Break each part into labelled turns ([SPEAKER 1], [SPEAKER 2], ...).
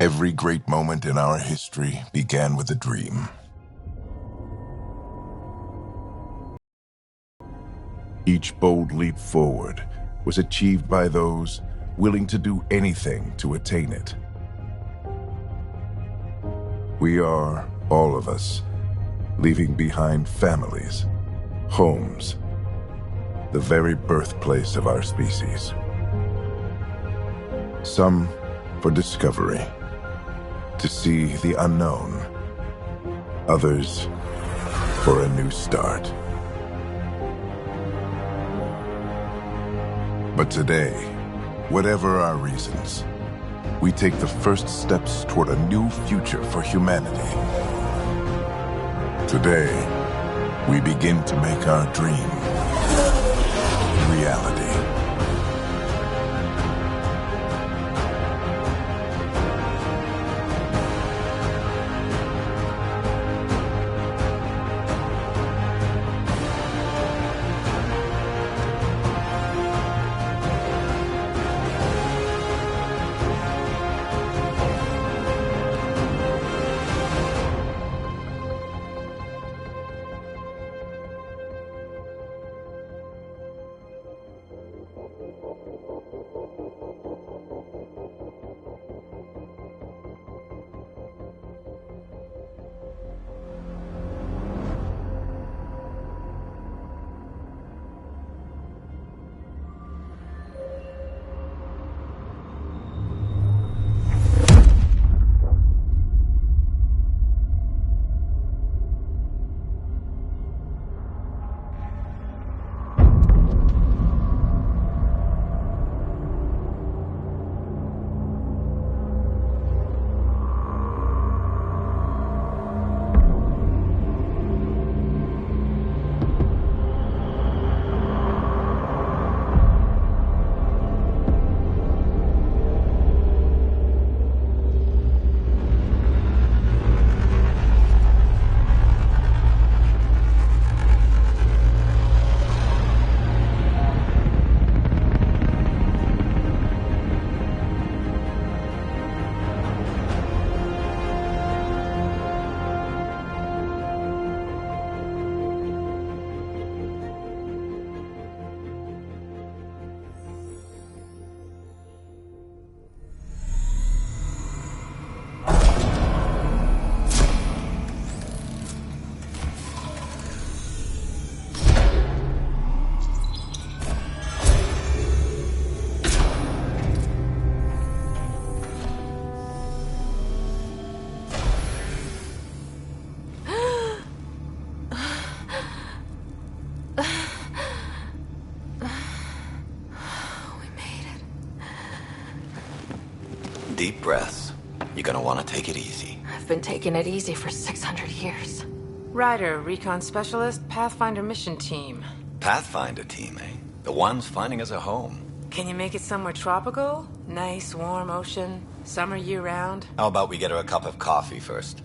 [SPEAKER 1] Every great moment in our history began with a dream. Each bold leap forward was achieved by those willing to do anything to attain it. We are, all of us, leaving behind families, homes, the very birthplace of our species. Some for discovery, to see the unknown. Others for a new start. But today, whatever our reasons, we take the first steps toward a new future for humanity. Today, we begin to make our dream reality.
[SPEAKER 2] Deep breaths. You're gonna want to take it easy.
[SPEAKER 3] I've been taking it easy for 600 years.
[SPEAKER 4] Ryder, recon specialist, Pathfinder mission team.
[SPEAKER 2] Pathfinder team, eh? The ones finding us a home.
[SPEAKER 4] Can you make it somewhere tropical? Nice, warm ocean, summer year-round?
[SPEAKER 2] How about we get her a cup of coffee first?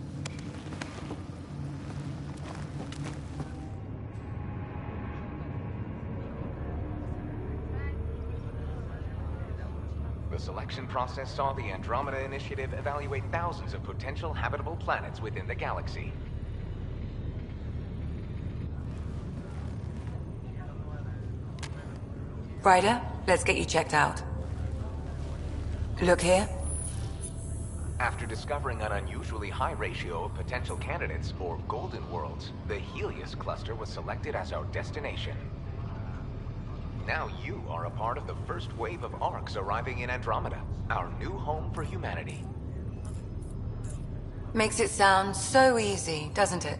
[SPEAKER 5] The selection process saw the Andromeda Initiative evaluate thousands of potential habitable planets within the galaxy.
[SPEAKER 6] Ryder, let's get you checked out. Look here.
[SPEAKER 5] After discovering an unusually high ratio of potential candidates, or golden worlds, the Helios cluster was selected as our destination. Now you are a part of the first wave of ARCs arriving in Andromeda, our new home for humanity.
[SPEAKER 6] Makes it sound so easy, doesn't it?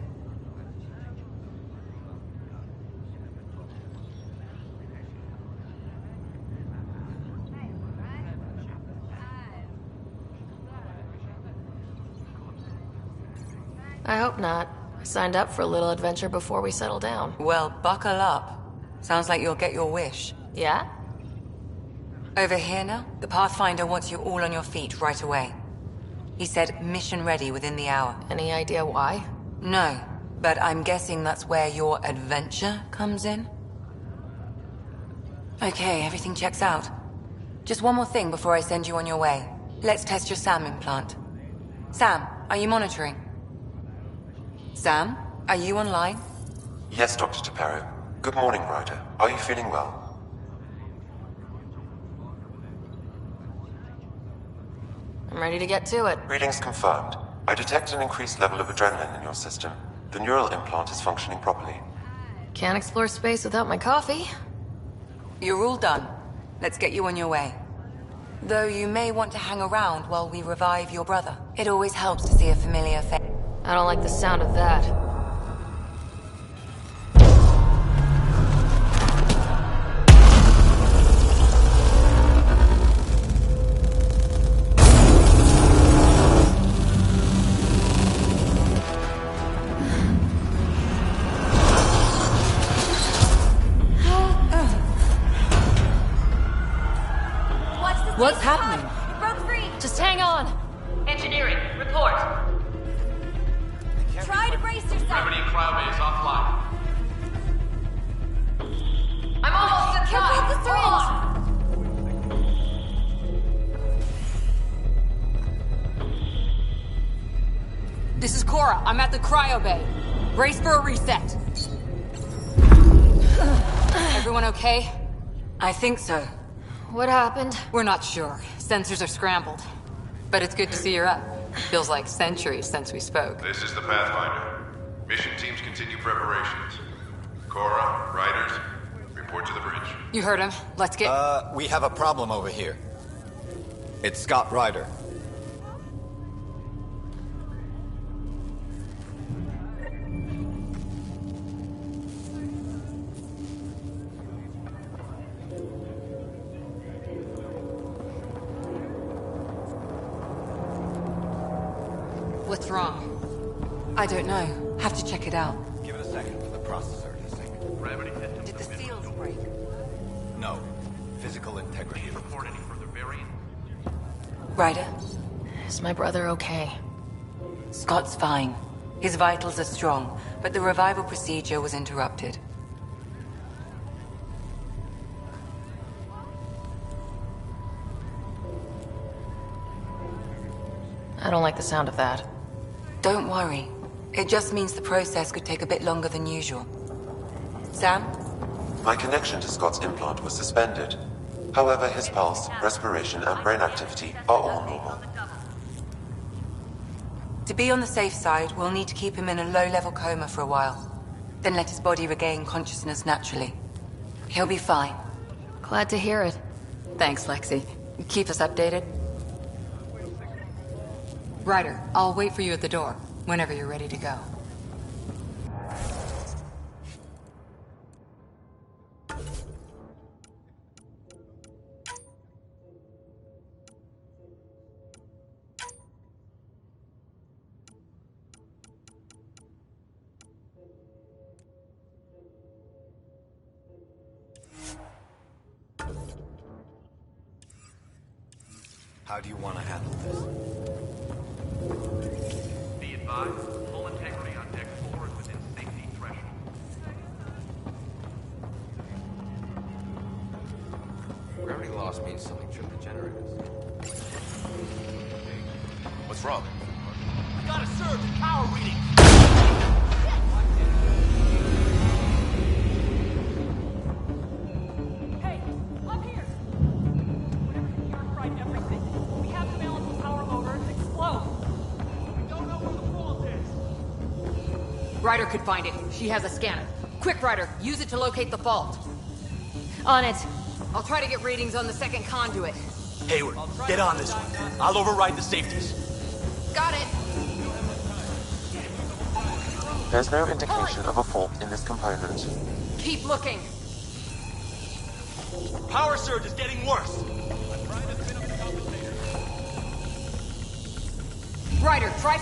[SPEAKER 3] I hope not. I signed up for a little adventure before we settle down.
[SPEAKER 6] Well, buckle up. Sounds like you'll get your wish.
[SPEAKER 3] Yeah?
[SPEAKER 6] Over here now, the Pathfinder wants you all on your feet right away. He said mission ready within the hour.
[SPEAKER 3] Any idea why?
[SPEAKER 6] No, but I'm guessing that's where your adventure comes in. Okay, everything checks out. Just one more thing before I send you on your way. Let's test your SAM implant. Sam, are you monitoring? Sam, are you online?
[SPEAKER 7] Yes, Dr. Taparo. Good morning, Ryder. Are you feeling well?
[SPEAKER 3] I'm ready to get to it.
[SPEAKER 7] Readings confirmed. I detect an increased level of adrenaline in your system. The neural implant is functioning properly.
[SPEAKER 3] Can't explore space without my coffee.
[SPEAKER 6] You're all done. Let's get you on your way. Though you may want to hang around while we revive your brother. It always helps to see a familiar face.
[SPEAKER 3] I don't like the sound of that.
[SPEAKER 6] What's happening?
[SPEAKER 3] It broke free! Just hang on! Engineering, report! Try to brace yourself!
[SPEAKER 8] Gravity and cryobase offline.
[SPEAKER 3] I'm almost inside! Hold on!
[SPEAKER 4] This is Cora. I'm at the cryo bay. Brace for a reset. Everyone okay?
[SPEAKER 6] I think so.
[SPEAKER 3] What happened?
[SPEAKER 4] We're not sure. Sensors are scrambled. But it's good to see you're up. Feels like centuries since we spoke.
[SPEAKER 9] This is the Pathfinder. Mission teams continue preparations. Cora, Riders, report to the bridge.
[SPEAKER 4] You heard him. Let's get...
[SPEAKER 2] We have a problem over here. It's Scott Ryder.
[SPEAKER 4] What's wrong?
[SPEAKER 6] I don't know. Have to check it out.
[SPEAKER 2] Give it a second for the processor to sync.
[SPEAKER 8] Gravity systems
[SPEAKER 6] Did the
[SPEAKER 8] have been
[SPEAKER 6] seals
[SPEAKER 8] restored.
[SPEAKER 6] break?
[SPEAKER 2] No. Physical integrity.
[SPEAKER 8] Please report any further variant.
[SPEAKER 6] Ryder,
[SPEAKER 3] Is my brother okay?
[SPEAKER 6] Scott's fine. His vitals are strong, but the revival procedure was interrupted.
[SPEAKER 3] I don't like the sound of that.
[SPEAKER 6] Don't worry. It just means the process could take a bit longer than usual. Sam?
[SPEAKER 7] My connection to Scott's implant was suspended. However, his pulse, respiration, and brain activity are all normal.
[SPEAKER 6] To be on the safe side, we'll need to keep him in a low-level coma for a while. Then let his body regain consciousness naturally. He'll be fine.
[SPEAKER 3] Glad to hear it.
[SPEAKER 4] Thanks, Lexi. Keep us updated. Ryder, I'll wait for you at the door, whenever you're ready to go.
[SPEAKER 2] How do you want to handle this?
[SPEAKER 8] Be advised, full integrity on deck 4 is within safety threshold.
[SPEAKER 5] Gravity loss means something tripped the generators.
[SPEAKER 9] What's wrong?
[SPEAKER 8] We got a surge in power reading.
[SPEAKER 10] Hey, up here! Whatever you hear, fried everything. We have to balance the power over and explode.
[SPEAKER 8] We don't know where the fault is.
[SPEAKER 4] Ryder could find it. She has a scanner. Quick, Ryder, use it to locate the fault.
[SPEAKER 3] On it.
[SPEAKER 4] I'll try to get readings on the second conduit.
[SPEAKER 8] Hayward, get on this one. I'll override the safeties.
[SPEAKER 4] Got it.
[SPEAKER 7] There's no indication of a fault in this component.
[SPEAKER 4] Keep looking.
[SPEAKER 8] Power surge is getting worse.
[SPEAKER 4] Ryder, try...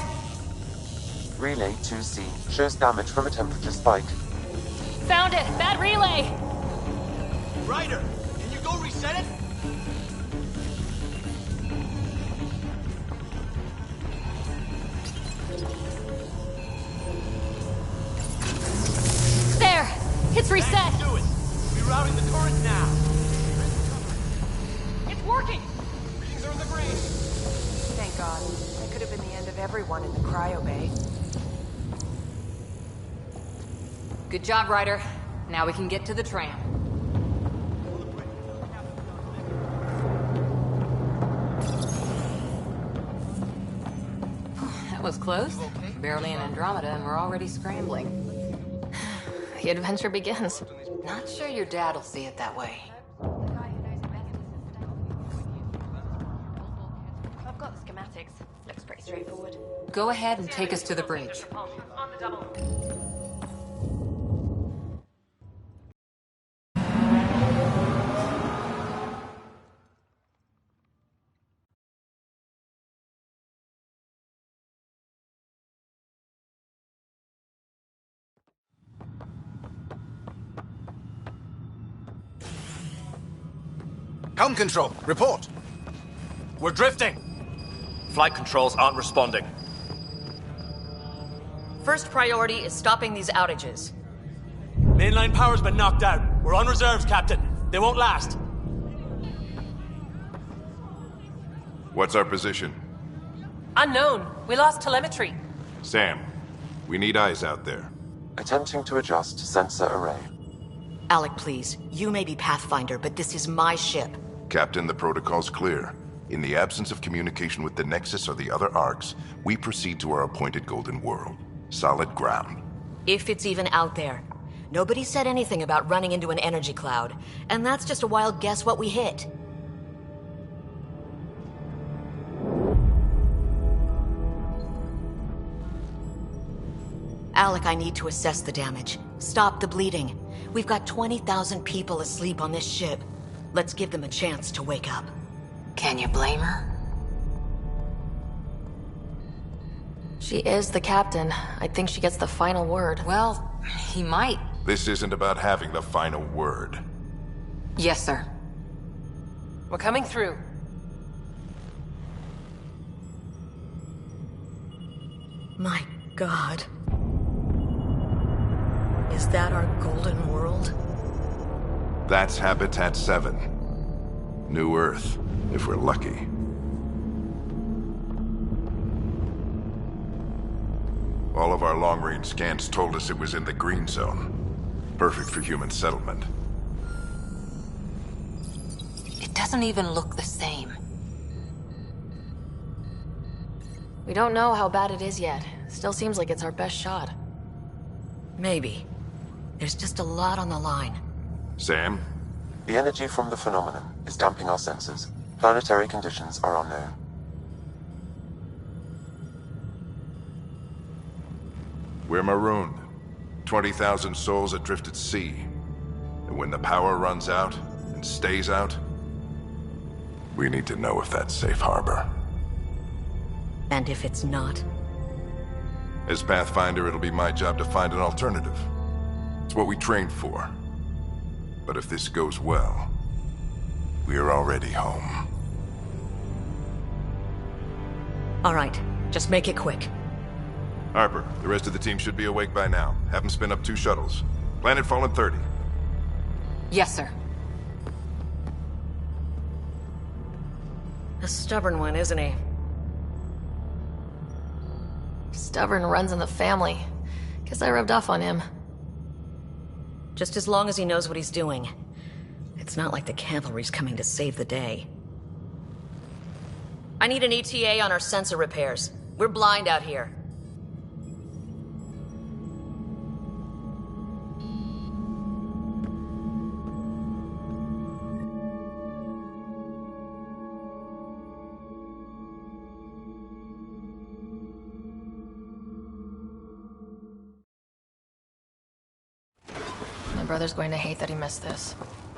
[SPEAKER 7] Relay 2C shows damage from a temperature spike.
[SPEAKER 3] Found it! Bad relay!
[SPEAKER 8] Ryder, can you go reset it?
[SPEAKER 3] There! It's reset!
[SPEAKER 8] Do it. Rerouting the current now.
[SPEAKER 10] It's working!
[SPEAKER 8] Readings are in the green.
[SPEAKER 6] Thank God. That could have been the end of everyone in the cryo bay.
[SPEAKER 4] Good job, Ryder. Now we can get to the tram. That was close. Barely in Andromeda, and we're already scrambling.
[SPEAKER 3] The adventure begins.
[SPEAKER 4] Not sure your dad'll see it that way.
[SPEAKER 3] I've got the schematics. Looks pretty straightforward.
[SPEAKER 4] Go ahead and take us to the bridge.
[SPEAKER 10] On the double.
[SPEAKER 11] Helm control, report. We're drifting. Flight controls aren't responding.
[SPEAKER 12] First priority is stopping these outages.
[SPEAKER 11] Mainline power's been knocked out. We're on reserves, Captain. They won't last.
[SPEAKER 9] What's our position?
[SPEAKER 12] Unknown. We lost telemetry.
[SPEAKER 9] Sam, we need eyes out there.
[SPEAKER 7] Attempting to adjust sensor array.
[SPEAKER 12] Alec, please. You may be Pathfinder, but this is my ship.
[SPEAKER 1] Captain, the protocol's clear. In the absence of communication with the Nexus or the other arcs, we proceed to our appointed Golden World. Solid ground.
[SPEAKER 12] If it's even out there. Nobody said anything about running into an energy cloud, and that's just a wild guess what we hit. Alec, I need to assess the damage. Stop the bleeding. We've got 20,000 people asleep on this ship. Let's give them a chance to wake up.
[SPEAKER 4] Can you blame her?
[SPEAKER 3] She is the captain. I think she gets the final word.
[SPEAKER 4] Well, he might.
[SPEAKER 1] This isn't about having the final word.
[SPEAKER 4] Yes, sir.
[SPEAKER 12] We're coming through. My God. Is that our Golden World?
[SPEAKER 1] That's Habitat 7. New Earth, if we're lucky. All of our long-range scans told us it was in the green zone. Perfect for human settlement.
[SPEAKER 4] It doesn't even look the same.
[SPEAKER 3] We don't know how bad it is yet. Still seems like it's our best shot.
[SPEAKER 12] Maybe. There's just a lot on the line.
[SPEAKER 1] Sam?
[SPEAKER 7] The energy from the phenomenon is damping our sensors. Planetary conditions are unknown.
[SPEAKER 1] We're marooned. 20,000 souls adrift at sea. And when the power runs out, and stays out, we need to know if that's safe harbor.
[SPEAKER 12] And if it's not?
[SPEAKER 1] As Pathfinder, it'll be my job to find an alternative. It's what we trained for. But if this goes well, we're already home.
[SPEAKER 12] All right, just make it quick.
[SPEAKER 1] Harper, the rest of the team should be awake by now. Have them spin up 2 shuttles. Planetfall in 30.
[SPEAKER 4] Yes, sir.
[SPEAKER 12] A stubborn one, isn't he?
[SPEAKER 3] Stubborn runs in the family. Guess I rubbed off on him.
[SPEAKER 12] Just as long as he knows what he's doing. It's not like the cavalry's coming to save the day. I need an ETA on our sensor repairs. We're blind out here.
[SPEAKER 3] My brother's going to hate that he missed this.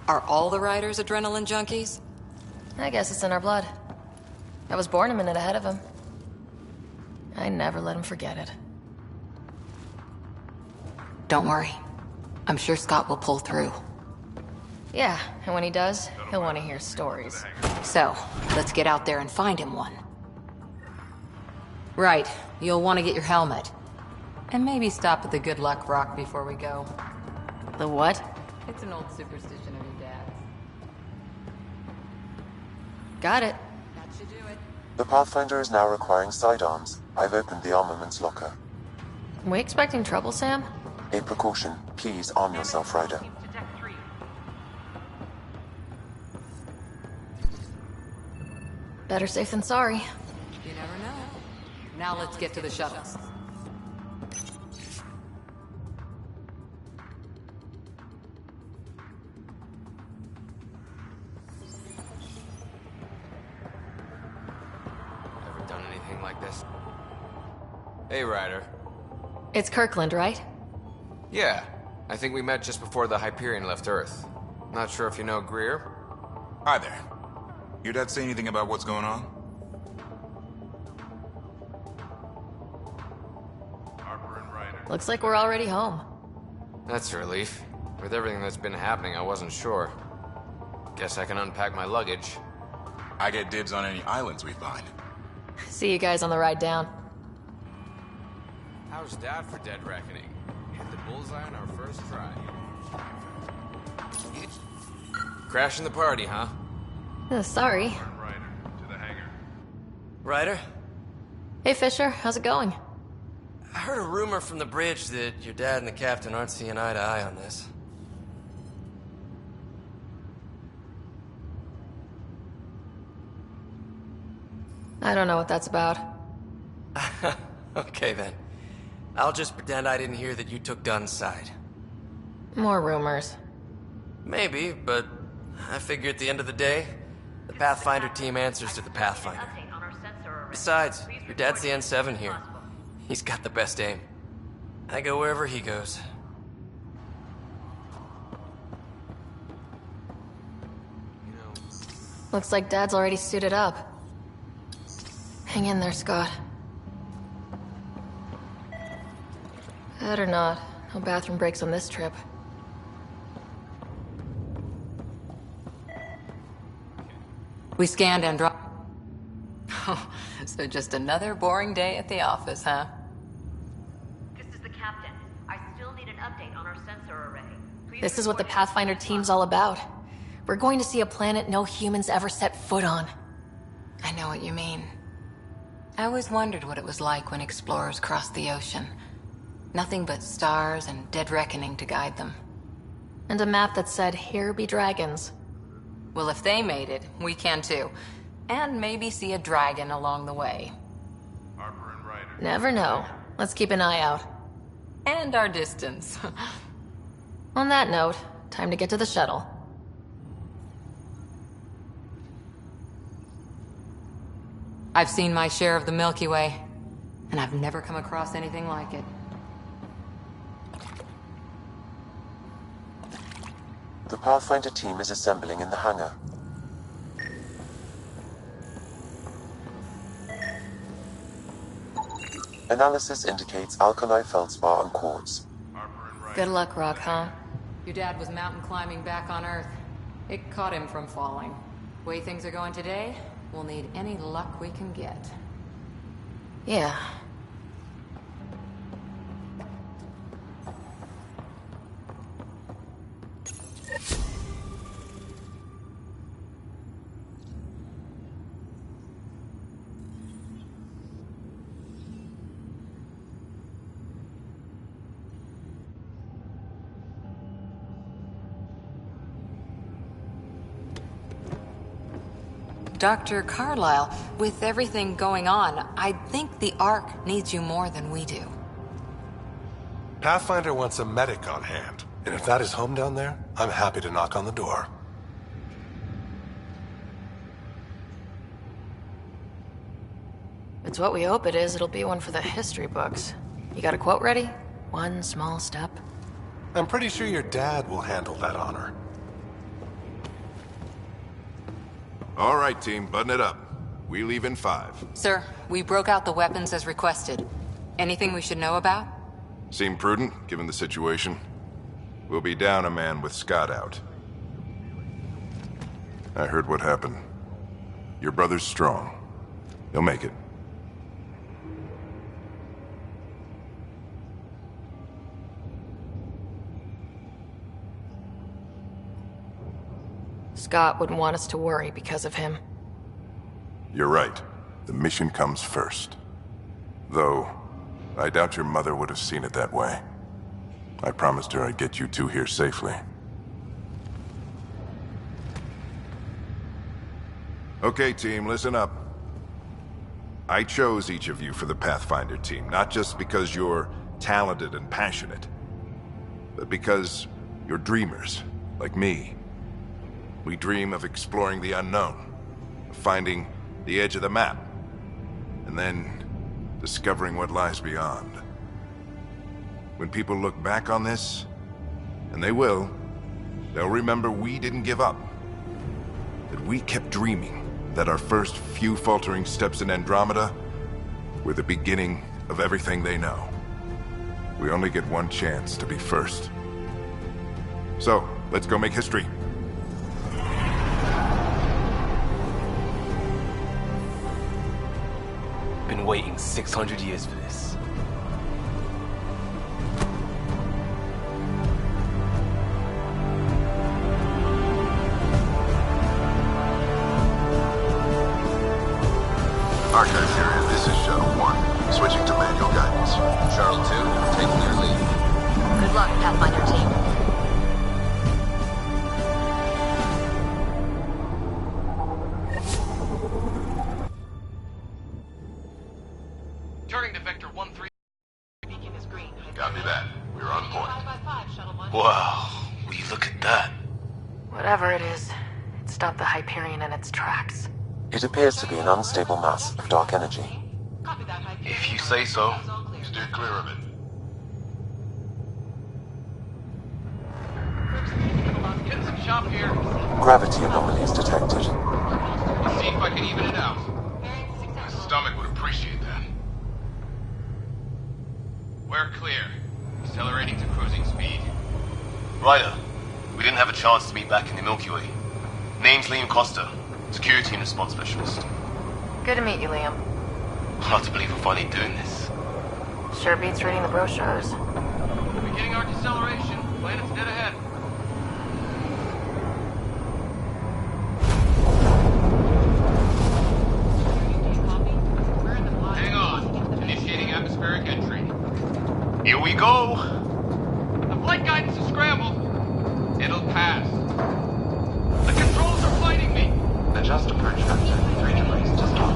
[SPEAKER 4] Are all the riders adrenaline junkies?
[SPEAKER 3] I guess it's in our blood. I was born a minute ahead of him. I never let him forget it.
[SPEAKER 4] Don't worry. I'm sure Scott will pull through.
[SPEAKER 3] Yeah, and when he does, he'll want to hear stories.
[SPEAKER 4] So, let's get out there and find him one. Right, you'll want to get your helmet. And maybe stop at the Good Luck Rock before we go.
[SPEAKER 3] The what?
[SPEAKER 4] It's an old superstition of your dad's.
[SPEAKER 3] Got it.
[SPEAKER 4] That should do it.
[SPEAKER 7] The Pathfinder is now requiring sidearms. I've opened the armaments locker.
[SPEAKER 3] We expecting trouble, Sam?
[SPEAKER 7] A precaution. Please arm yourself, Ryder.
[SPEAKER 3] Better safe than sorry.
[SPEAKER 4] You never know. Now let's get to the shuttles.
[SPEAKER 13] Ever done anything like this? Hey, Ryder.
[SPEAKER 3] It's Kirkland, right?
[SPEAKER 13] Yeah. I think we met just before the Hyperion left Earth. Not sure if you know Greer?
[SPEAKER 14] Hi there. Your dad say anything about what's going on?
[SPEAKER 3] Looks like we're already home.
[SPEAKER 13] That's a relief. With everything that's been happening, I wasn't sure. Guess I can unpack my luggage.
[SPEAKER 14] I get dibs on any islands we find.
[SPEAKER 3] See you guys on the ride down.
[SPEAKER 13] How's Dad for Dead Reckoning? Hit the bullseye on our first try. Crashing the party, huh?
[SPEAKER 3] Sorry.
[SPEAKER 15] Ryder?
[SPEAKER 3] Hey, Fisher. How's it going?
[SPEAKER 15] I heard a rumor from the bridge that your dad and the captain aren't seeing eye to eye on this.
[SPEAKER 3] I don't know what that's about.
[SPEAKER 15] Okay, then. I'll just pretend I didn't hear that you took Dunn's side.
[SPEAKER 3] More rumors.
[SPEAKER 15] Maybe, but I figure at the end of the day, the Pathfinder team answers to the Pathfinder. Besides, your dad's the N7 here. He's got the best aim. I go wherever he goes.
[SPEAKER 3] Looks like Dad's already suited up. Hang in there, Scott. Better not. No bathroom breaks on this trip.
[SPEAKER 4] We scanned Andromeda. Oh, so just another boring day at the office, huh?
[SPEAKER 16] This is the captain. I still need an update on our sensor array.
[SPEAKER 3] This is what the Pathfinder team's all about. We're going to see a planet no humans ever set foot on.
[SPEAKER 4] I know what you mean. I always wondered what it was like when explorers crossed the ocean. Nothing but stars and dead reckoning to guide them.
[SPEAKER 3] And a map that said, "Here be dragons."
[SPEAKER 4] Well, if they made it, we can too. And maybe see a dragon along the way.
[SPEAKER 3] Never know. Let's keep an eye out.
[SPEAKER 4] And our distance.
[SPEAKER 3] On that note, time to get to the shuttle.
[SPEAKER 4] I've seen my share of the Milky Way, and I've never come across anything like it.
[SPEAKER 7] The Pathfinder team is assembling in the hangar. Analysis indicates alkali feldspar and quartz.
[SPEAKER 3] Good luck, Rock, huh?
[SPEAKER 4] Your dad was mountain climbing back on Earth. It caught him from falling. Way things are going today, we'll need any luck we can get.
[SPEAKER 3] Yeah.
[SPEAKER 4] Dr. Carlyle, with everything going on, I think the Ark needs you more than we do.
[SPEAKER 17] Pathfinder wants a medic on hand, and if that is home down there, I'm happy to knock on the door.
[SPEAKER 3] If it's what we hope it is, it'll be one for the history books. You got a quote ready? One small step.
[SPEAKER 17] I'm pretty sure your dad will handle that honor.
[SPEAKER 1] All right, team, button it up. We leave in 5.
[SPEAKER 4] Sir, we broke out the weapons as requested. Anything we should know about?
[SPEAKER 1] Seem prudent, given the situation. We'll be down a man with Scott out. I heard what happened. Your brother's strong. He'll make it.
[SPEAKER 3] Scott wouldn't want us to worry because of him.
[SPEAKER 1] You're right. The mission comes first. Though, I doubt your mother would have seen it that way. I promised her I'd get you two here safely. Okay, team, listen up. I chose each of you for the Pathfinder team, not just because you're talented and passionate, but because you're dreamers, like me. We dream of exploring the unknown, of finding the edge of the map, and then discovering what lies beyond. When people look back on this, and they will, they'll remember we didn't give up. That we kept dreaming, that our first few faltering steps in Andromeda were the beginning of everything they know. We only get one chance to be first. So, let's go make history.
[SPEAKER 18] Been waiting 600 years for this.
[SPEAKER 9] Archive area, this is Shuttle 1. Switching to manual guidance.
[SPEAKER 2] Shuttle 2, taking your lead.
[SPEAKER 12] Good luck, Pathfinder team.
[SPEAKER 8] Turning to Vector 1-3.
[SPEAKER 9] Copy that. We're on point.
[SPEAKER 18] Wow, will you look at that?
[SPEAKER 3] Whatever it is, it stopped the Hyperion in its tracks.
[SPEAKER 7] It appears to be an unstable mass of dark energy.
[SPEAKER 18] If you say so.
[SPEAKER 9] Steer clear of it.
[SPEAKER 8] Getting some shop here.
[SPEAKER 7] Gravity anomalies detected.
[SPEAKER 9] Let's see if I can even it out. My stomach would appreciate that.
[SPEAKER 8] We're clear. Accelerating to cruising speed.
[SPEAKER 18] Ryder, we didn't have a chance to meet back in the Milky Way. Name's Liam Costa, Security and Response Specialist.
[SPEAKER 3] Good to meet you, Liam.
[SPEAKER 18] Hard to believe we're finally doing this.
[SPEAKER 3] Sure beats reading the brochures.
[SPEAKER 8] Beginning our deceleration. Planet's dead ahead. Hang on. Initiating atmospheric entry.
[SPEAKER 18] Here we go!
[SPEAKER 8] The flight guidance is scrambled. It'll pass. The controls are fighting me.
[SPEAKER 7] Adjust approach vector 3 degrees to start.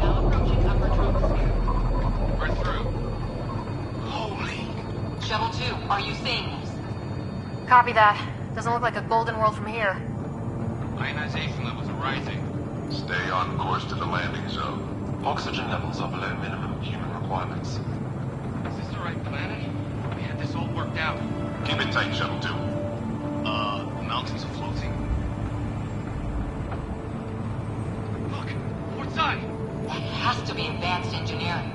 [SPEAKER 16] Now approaching upper troposphere.
[SPEAKER 8] We're through.
[SPEAKER 18] Holy...
[SPEAKER 6] Shuttle 2, are you seeing this?
[SPEAKER 3] Copy that. Doesn't look like a golden world from here.
[SPEAKER 8] Ionization levels are rising.
[SPEAKER 9] Stay on course to the landing zone.
[SPEAKER 7] Oxygen levels are below minimum human requirements.
[SPEAKER 8] Is this the right planet? We had this all worked out.
[SPEAKER 9] Keep it tight, Shuttle 2.
[SPEAKER 18] The mountains are floating.
[SPEAKER 8] Look, port side.
[SPEAKER 6] That has to be advanced engineering.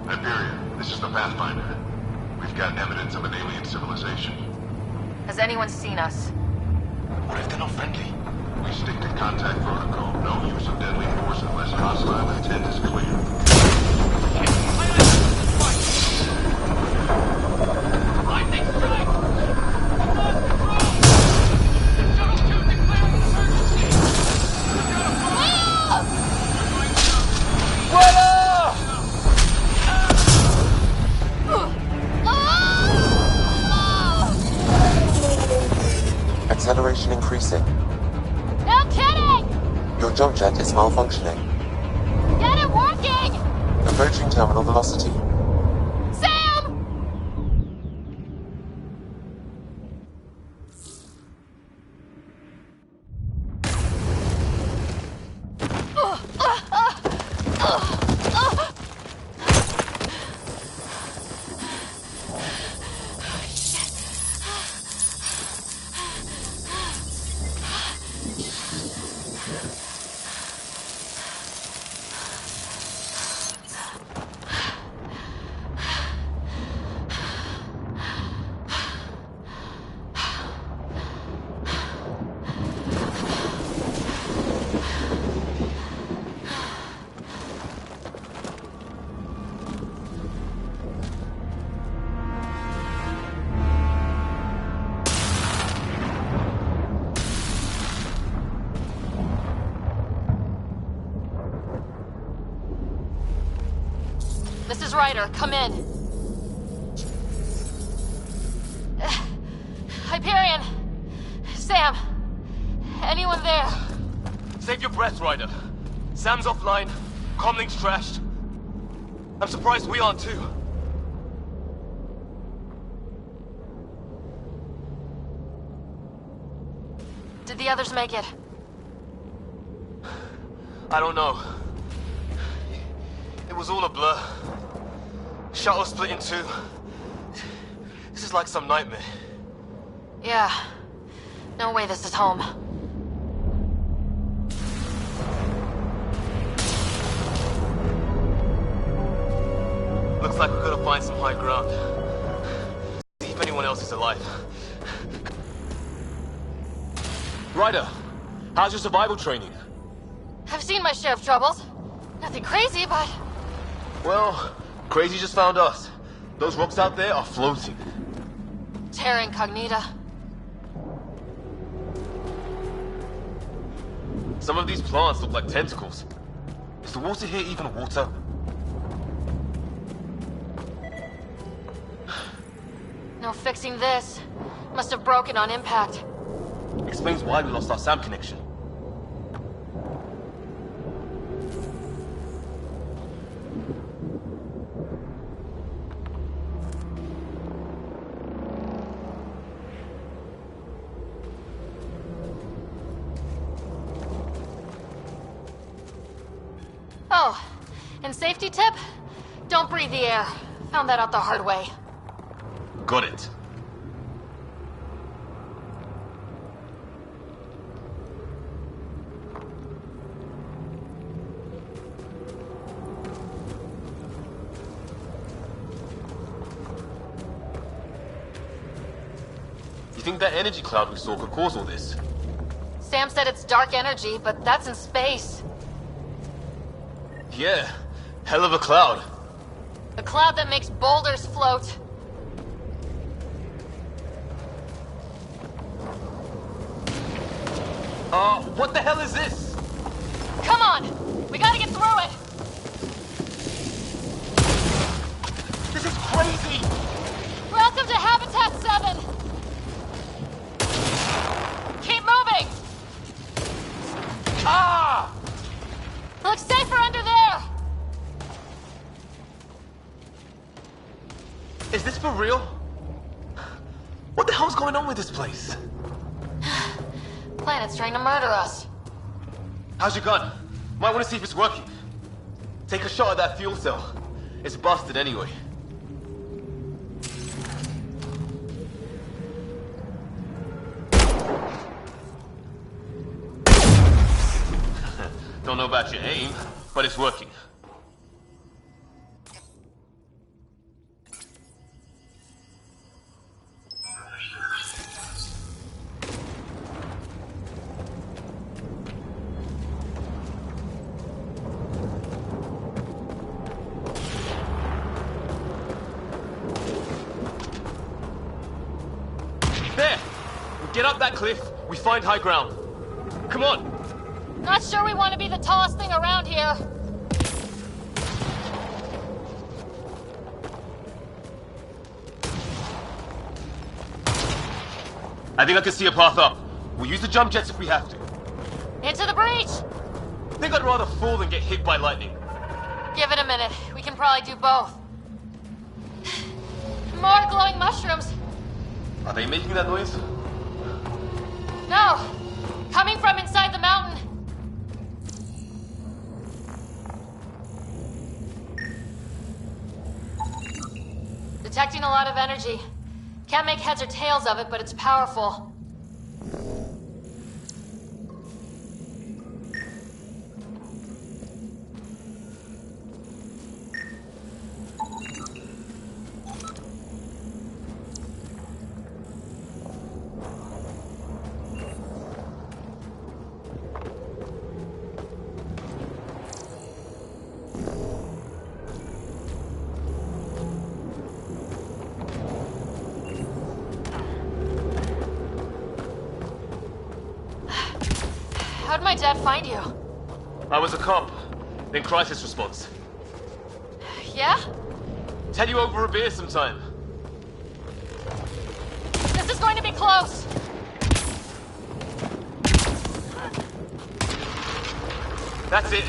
[SPEAKER 9] Hyperion, this is the Pathfinder. We've got evidence of an alien civilization.
[SPEAKER 3] Has anyone seen us?
[SPEAKER 18] What if they're not friendly?
[SPEAKER 9] We stick to contact protocol. No use of deadly force unless hostile intent is clear.
[SPEAKER 8] Lightning strike! Shuttle 2 declaring emergency!
[SPEAKER 7] Acceleration increasing.
[SPEAKER 16] No kidding!
[SPEAKER 7] Your jump jet is malfunctioning.
[SPEAKER 16] Get it working!
[SPEAKER 7] Approaching terminal velocity.
[SPEAKER 16] Sam!
[SPEAKER 3] is Ryder. Come in. Hyperion. Sam. Anyone there?
[SPEAKER 15] Save your breath, Ryder. Sam's offline. Comlink's trashed. I'm surprised we aren't too.
[SPEAKER 3] Did the others make it?
[SPEAKER 15] I don't know. It was all a blur. Shuttle split in two. This is like some nightmare.
[SPEAKER 3] Yeah. No way this is home.
[SPEAKER 15] Looks like we've got to find some high ground. See if anyone else is alive. Ryder, how's your survival training?
[SPEAKER 3] I've seen my share of troubles. Nothing crazy, but...
[SPEAKER 15] Well, crazy just found us. Those rocks out there are floating.
[SPEAKER 3] Terra Incognita.
[SPEAKER 15] Some of these plants look like tentacles. Is the water here even water?
[SPEAKER 3] No fixing this. Must have broken on impact.
[SPEAKER 15] Explains why we lost our SAM connection.
[SPEAKER 3] Oh, and safety tip? Don't breathe the air. Found that out the hard way.
[SPEAKER 15] Got it. You think that energy cloud we saw could cause all this?
[SPEAKER 3] Sam said it's dark energy, but that's in space.
[SPEAKER 15] Yeah, hell of a cloud.
[SPEAKER 3] A cloud that makes boulders float.
[SPEAKER 15] What the hell is this?
[SPEAKER 3] Come on! We gotta get through it!
[SPEAKER 15] This is crazy!
[SPEAKER 3] Welcome to Habitat 7! Keep moving!
[SPEAKER 15] Ah!
[SPEAKER 3] Looks safer under there!
[SPEAKER 15] Is this for real? What the hell's going on with this place?
[SPEAKER 3] Planet's trying to murder us.
[SPEAKER 15] How's your gun? Might want to see if it's working. Take a shot at that fuel cell. It's busted anyway. Don't know about your aim, but it's working. There! We get up that cliff, we find high ground. Come on!
[SPEAKER 3] Not sure we want to be the tallest thing around here.
[SPEAKER 15] I think I can see a path up. We'll use the jump jets if we have to.
[SPEAKER 3] Into the breach!
[SPEAKER 15] I think I'd rather fall than get hit by lightning.
[SPEAKER 3] Give it a minute. We can probably do both. More glowing mushrooms.
[SPEAKER 15] Are they making that noise?
[SPEAKER 3] No! Coming from inside the mountain. Detecting a lot of energy. Can't make heads or tails of it, but it's powerful. How'd my dad find you?
[SPEAKER 15] I was a cop, then crisis response.
[SPEAKER 3] Yeah?
[SPEAKER 18] Tell you over a beer sometime.
[SPEAKER 3] This is going to be close.
[SPEAKER 18] That's it.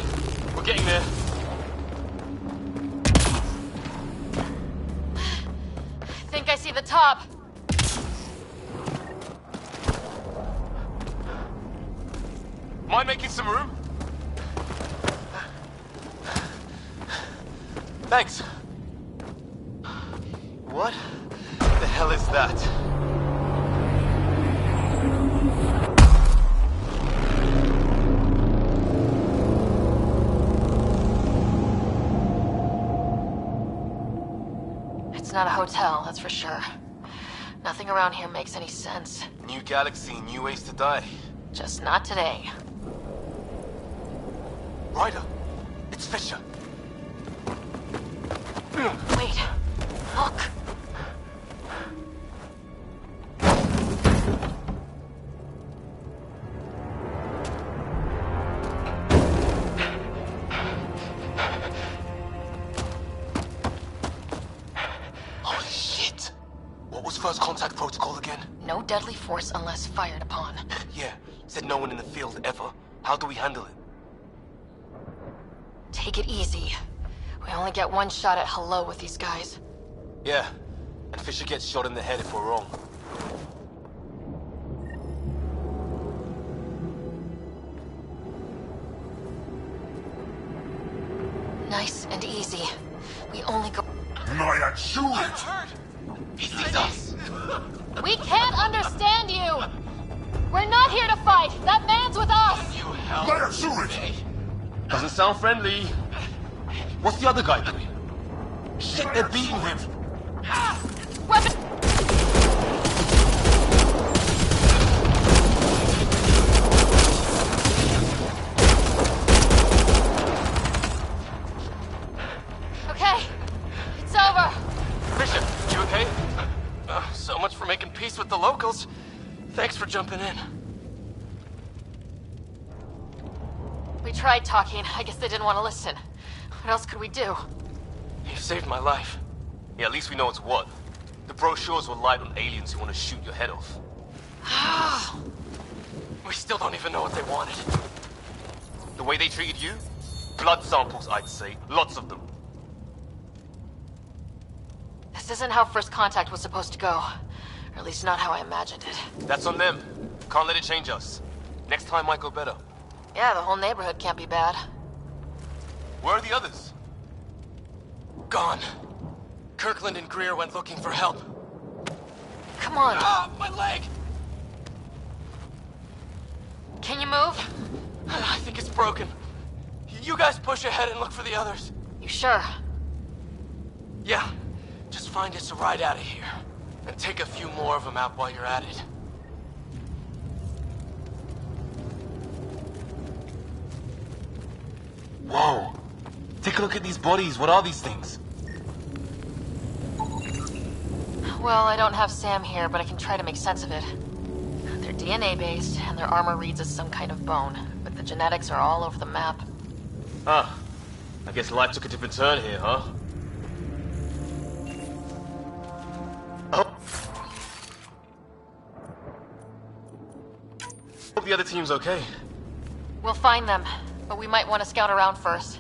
[SPEAKER 18] We're getting there.
[SPEAKER 3] I think I see the top.
[SPEAKER 18] Mind making some room? Thanks. What the hell is that?
[SPEAKER 3] It's not a hotel, that's for sure. Nothing around here makes any sense.
[SPEAKER 18] New galaxy, new ways to die.
[SPEAKER 3] Just not today.
[SPEAKER 18] Ryder, it's Fisher.
[SPEAKER 3] Wait, look.
[SPEAKER 18] Holy shit! What was first contact protocol again?
[SPEAKER 3] No deadly force unless fired upon.
[SPEAKER 18] Yeah, said no one in the field ever. How do we handle it?
[SPEAKER 3] Take it easy. We only get one shot at hello with these guys.
[SPEAKER 18] Yeah, and Fisher gets shot in the head if we're wrong.
[SPEAKER 3] Nice and easy. We only go...
[SPEAKER 9] Naya, shoot it!
[SPEAKER 18] He sees us!
[SPEAKER 3] We can't understand you! We're not here to fight! That man's with us!
[SPEAKER 18] You help!
[SPEAKER 9] Naya, shoot it!
[SPEAKER 18] Doesn't sound friendly. What's the other guy doing? Shit, they're beating him!
[SPEAKER 3] Weapon! Okay, it's over.
[SPEAKER 18] Fisher, you okay? So much for making peace with the locals. Thanks for jumping in.
[SPEAKER 3] We tried talking. I guess they didn't want to listen. What else could we do?
[SPEAKER 18] You saved my life. Yeah, at least we know it's what. The brochures were light on aliens who want to shoot your head off. We still don't even know what they wanted. The way they treated you? Blood samples, I'd say. Lots of them.
[SPEAKER 3] This isn't how first contact was supposed to go. Or at least not how I imagined it.
[SPEAKER 18] That's on them. Can't let it change us. Next time might go better.
[SPEAKER 3] Yeah, the whole neighborhood can't be bad.
[SPEAKER 18] Where are the others?
[SPEAKER 15] Gone. Kirkland and Greer went looking for help.
[SPEAKER 3] Come on.
[SPEAKER 15] Ah, my leg!
[SPEAKER 3] Can you move?
[SPEAKER 15] I think it's broken. You guys push ahead and look for the others.
[SPEAKER 3] You sure?
[SPEAKER 15] Yeah. Just find us a ride out of here. And take a few more of them out while you're at it.
[SPEAKER 18] Whoa. Take a look at these bodies. What are these things?
[SPEAKER 3] Well, I don't have Sam here, but I can try to make sense of it. They're DNA-based, and their armor reads as some kind of bone, but the genetics are all over the map.
[SPEAKER 18] Huh. I guess life took a different turn here, huh? Oh. Hope the other team's okay.
[SPEAKER 3] We'll find them, but we might want to scout around first.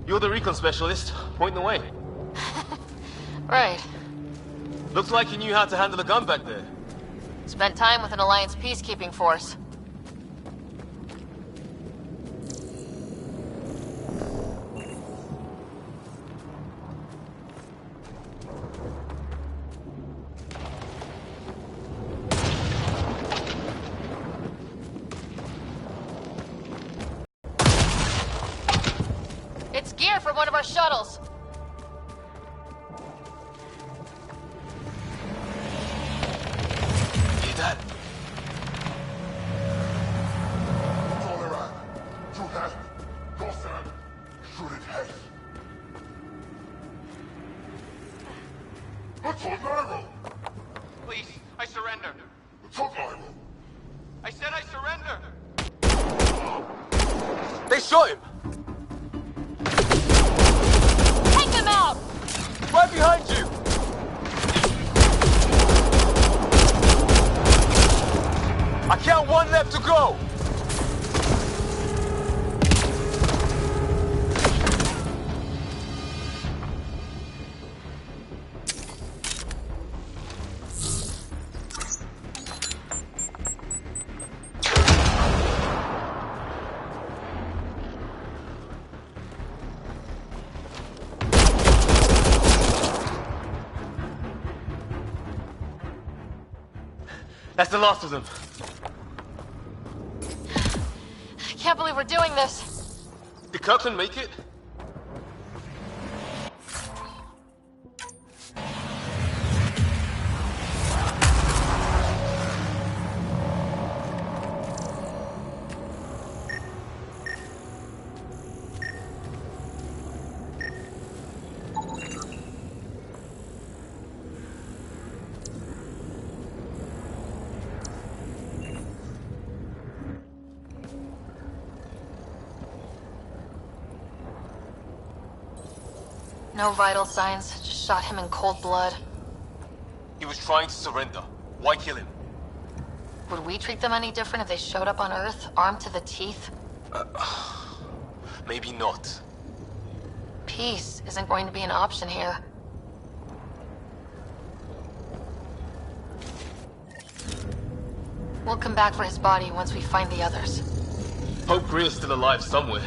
[SPEAKER 18] You're the recon specialist. Point the way.
[SPEAKER 3] Right.
[SPEAKER 18] Looks like you knew how to handle a gun back there.
[SPEAKER 3] Spent time with an Alliance peacekeeping force. It's gear from one of our shuttles.
[SPEAKER 18] That.
[SPEAKER 8] Please, I surrender. I said I surrender.
[SPEAKER 18] They shot him.
[SPEAKER 3] Take them out!
[SPEAKER 18] Grab
[SPEAKER 19] behind you! I count one left to go! That's the last of them.
[SPEAKER 3] I can't believe we're doing this.
[SPEAKER 19] Did Kirkland make it?
[SPEAKER 3] No vital signs, just shot him in cold blood.
[SPEAKER 19] He was trying to surrender. Why kill him?
[SPEAKER 3] Would we treat them any different if they showed up on Earth, armed to the teeth?
[SPEAKER 19] Maybe not.
[SPEAKER 3] Peace isn't going to be an option here. We'll come back for his body once we find the others.
[SPEAKER 19] Hope Greer's still alive somewhere.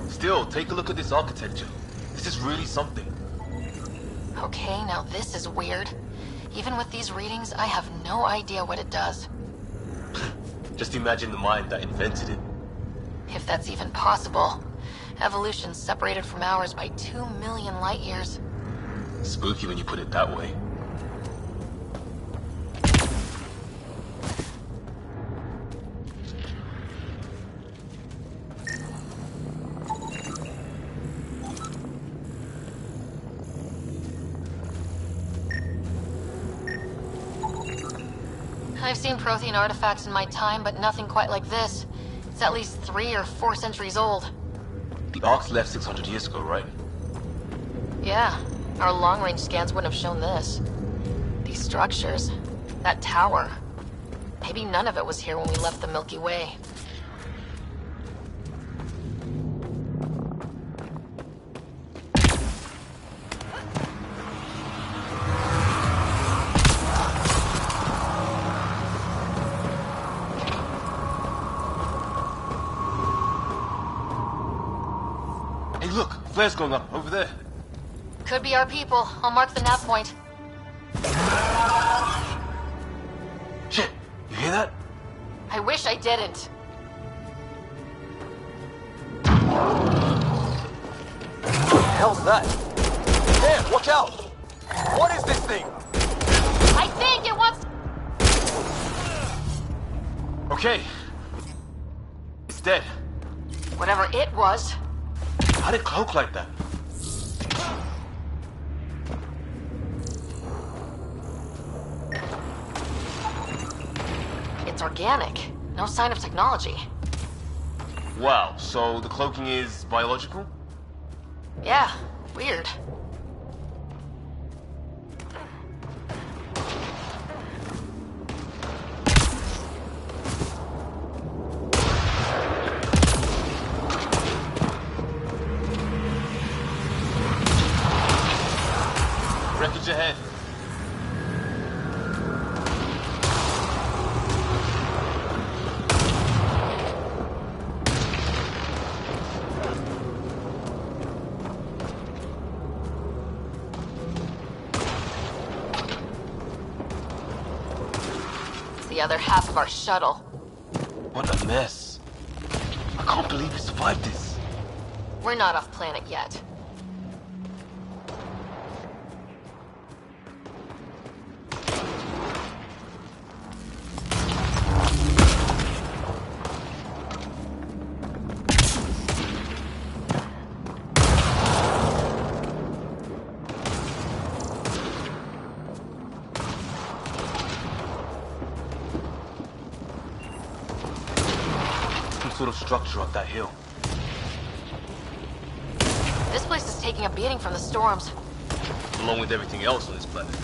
[SPEAKER 19] Still, take a look at this architecture. This is really something.
[SPEAKER 3] Okay, now this is weird. Even with these readings, I have no idea what it does.
[SPEAKER 19] Just imagine the mind that invented it.
[SPEAKER 3] If that's even possible. Evolution's separated from ours by 2 million light years.
[SPEAKER 19] Spooky when you put it that way.
[SPEAKER 3] I've seen Prothean artifacts in my time, but nothing quite like this. It's at least 3 or 4 centuries old.
[SPEAKER 19] The Ark's left 600 years ago, right?
[SPEAKER 3] Yeah, our long-range scans wouldn't have shown this. These structures, that tower. Maybe none of it was here when we left the Milky Way.
[SPEAKER 19] Hey look, flares going up over there.
[SPEAKER 3] Could be our people. I'll mark the nav point.
[SPEAKER 19] Shit, you hear that?
[SPEAKER 3] I wish I didn't.
[SPEAKER 19] What the hell's that? Damn, watch out! What is this thing?
[SPEAKER 3] I think it wants...
[SPEAKER 19] Okay. It's dead.
[SPEAKER 3] Whatever it was.
[SPEAKER 19] How did it cloak like that?
[SPEAKER 3] It's organic. No sign of technology.
[SPEAKER 19] Wow, so the cloaking is biological?
[SPEAKER 3] Yeah, weird.
[SPEAKER 19] Wreckage ahead.
[SPEAKER 3] It's the other half of our shuttle.
[SPEAKER 19] What a mess. I can't believe we survived this.
[SPEAKER 3] We're not off planet yet.
[SPEAKER 19] Sort of structure up that hill.
[SPEAKER 3] This place is taking a beating from the storms.
[SPEAKER 19] along with everything else on this planet.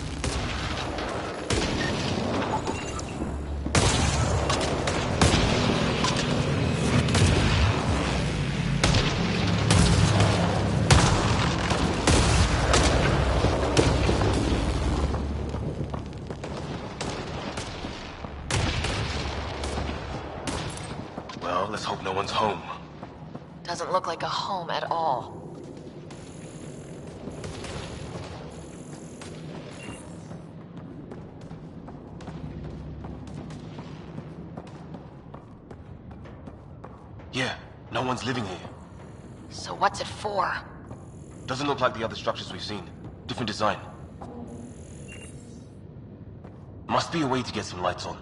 [SPEAKER 19] Well, let's hope no one's home.
[SPEAKER 3] Doesn't look like a home at all.
[SPEAKER 19] Yeah, no one's living here.
[SPEAKER 3] So what's it for?
[SPEAKER 19] Doesn't look like the other structures we've seen. Different design. Must be a way to get some lights on.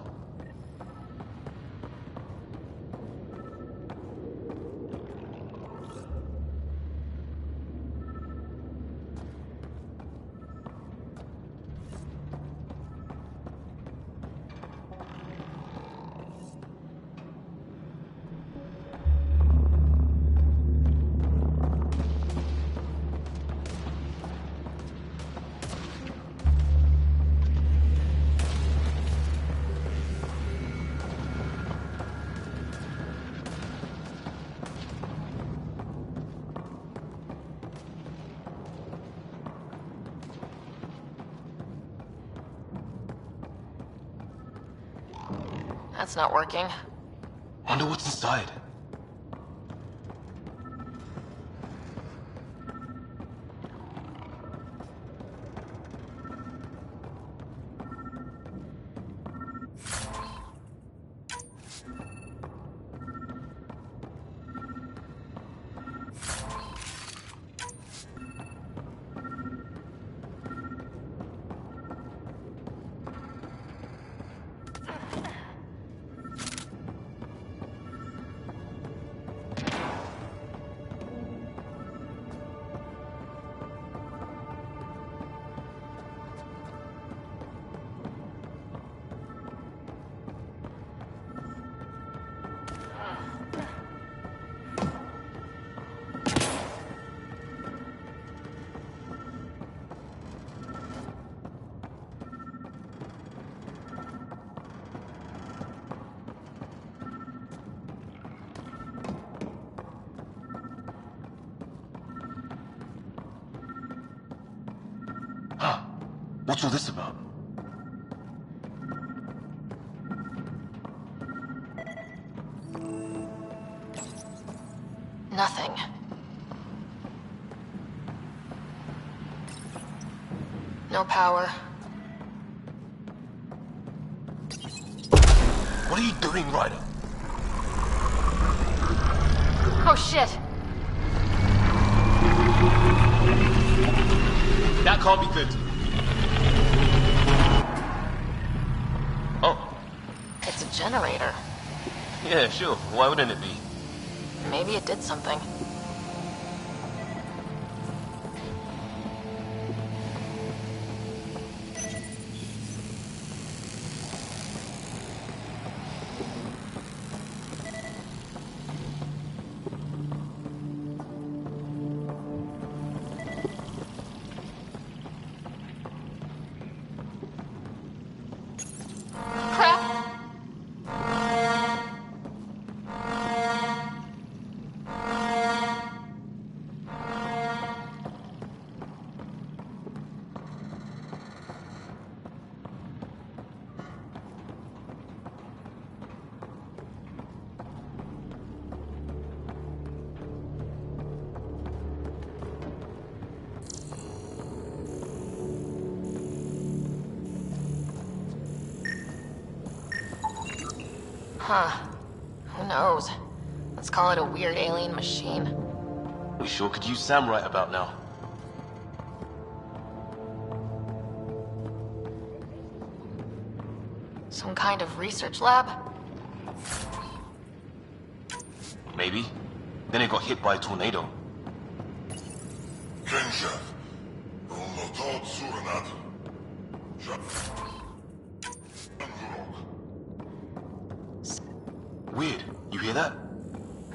[SPEAKER 3] That's not working.
[SPEAKER 19] Wonder what's inside. What's all this about?
[SPEAKER 3] Nothing. No power.
[SPEAKER 19] What are you doing, Ryder?
[SPEAKER 3] Oh shit!
[SPEAKER 19] That can't be good. Oh.
[SPEAKER 3] It's a generator.
[SPEAKER 19] Yeah, sure. Why wouldn't it be?
[SPEAKER 3] Maybe it did something. Huh. Who knows? Let's call it a weird alien machine.
[SPEAKER 19] We sure could use Sam right about now.
[SPEAKER 3] Some kind of research lab?
[SPEAKER 19] Maybe. Then it got hit by a tornado. Weird. You hear that?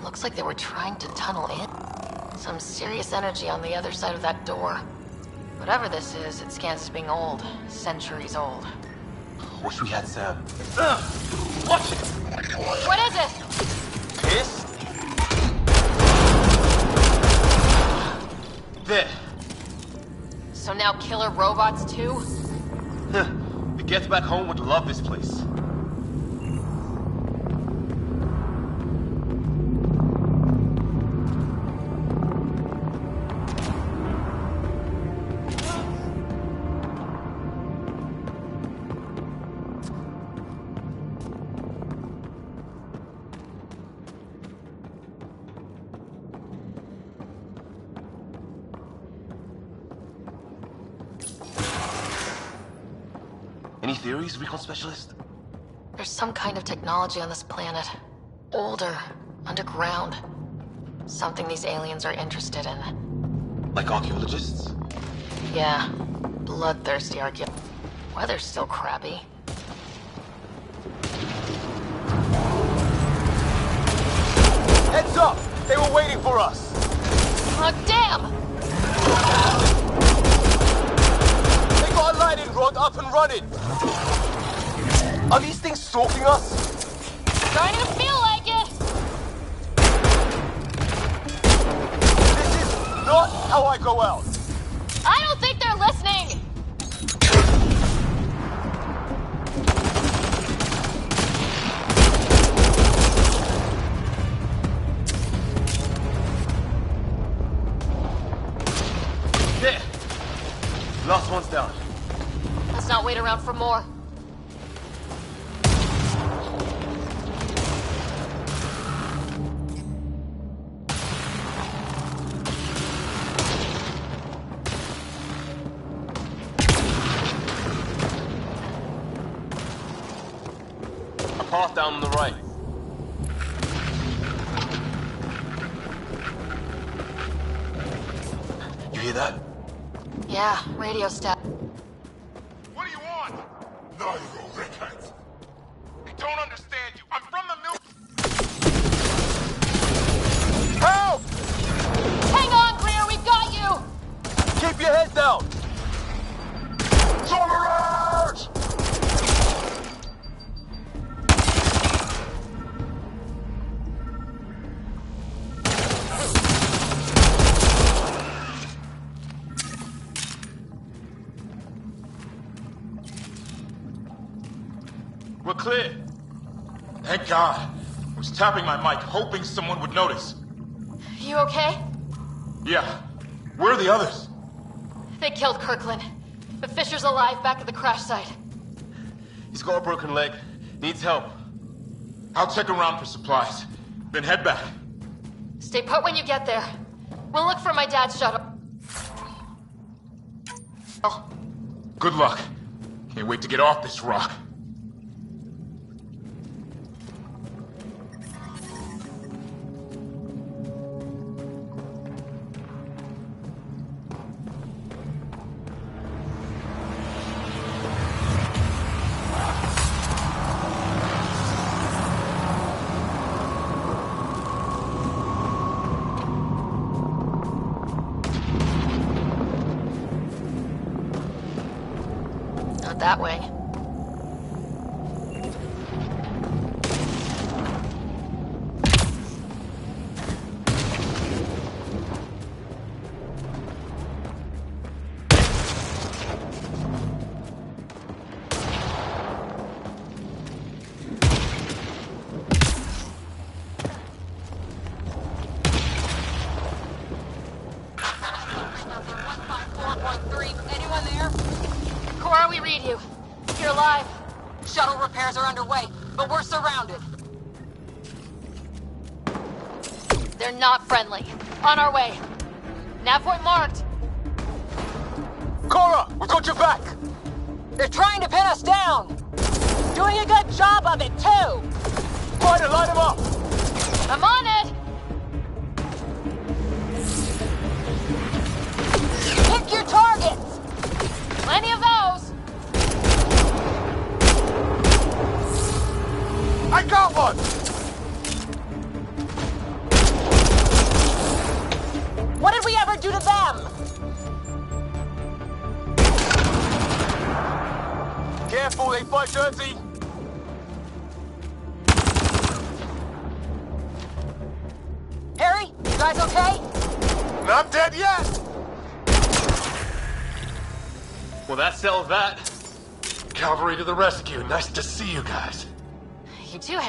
[SPEAKER 3] Looks like they were trying to tunnel in. Some serious energy on the other side of that door. Whatever this is, it scans as being old. Centuries old.
[SPEAKER 19] Wish we had Sam. Watch it!
[SPEAKER 3] What is it?
[SPEAKER 19] Piss? There.
[SPEAKER 3] So now killer robots too?
[SPEAKER 19] The Gets back home would love this place. Any theories, recon specialist?
[SPEAKER 3] There's some kind of technology on this planet. Older, underground. Something these aliens are interested in.
[SPEAKER 19] Like archaeologists?
[SPEAKER 3] Yeah. Bloodthirsty Weather's still crappy.
[SPEAKER 19] Heads up! They were waiting for us!
[SPEAKER 3] Oh, damn!
[SPEAKER 19] They got a lightning rod up and running! Are these things stalking us?
[SPEAKER 3] Starting to feel like it!
[SPEAKER 19] This is not how I go out!
[SPEAKER 3] I don't think they're listening!
[SPEAKER 19] There! Last one's down.
[SPEAKER 3] Let's not wait around for more.
[SPEAKER 19] Path down on the right. You hear that?
[SPEAKER 3] Yeah, radio stat.
[SPEAKER 9] What do you want? No, you rickheads. I don't understand you. I'm from the mill.
[SPEAKER 19] Help!
[SPEAKER 3] Hang on, Greer, we've got you!
[SPEAKER 19] Keep your head down!
[SPEAKER 9] Charge!
[SPEAKER 19] We're clear. Thank God. I was tapping my mic, hoping someone would notice.
[SPEAKER 3] You okay?
[SPEAKER 19] Yeah. Where are the others?
[SPEAKER 3] They killed Kirkland. But Fisher's alive back at the crash site.
[SPEAKER 19] He's got a broken leg. Needs help. I'll check around for supplies. Then head back.
[SPEAKER 3] Stay put when you get there. We'll look for my dad's shuttle.
[SPEAKER 19] Good luck. Can't wait to get off this rock.
[SPEAKER 3] Not that way.
[SPEAKER 6] Anyone there?
[SPEAKER 3] Cora, we read you. You're alive.
[SPEAKER 6] Shuttle repairs are underway, but we're surrounded.
[SPEAKER 3] They're not friendly. On our way. Nav point marked.
[SPEAKER 19] Cora, we got your back!
[SPEAKER 6] They're trying to pin us down! Doing a good job of it, too!
[SPEAKER 19] Ryder, light him up!
[SPEAKER 3] I'm on it!
[SPEAKER 6] Pick your targets!
[SPEAKER 3] Plenty of those!
[SPEAKER 19] I got one!
[SPEAKER 6] What did we ever do to them?
[SPEAKER 19] Play fight dirty.
[SPEAKER 6] Harry, you guys okay?
[SPEAKER 17] Not dead yet!
[SPEAKER 19] Well, that settles that.
[SPEAKER 17] Cavalry to the rescue. Nice to see you guys.
[SPEAKER 3] You too.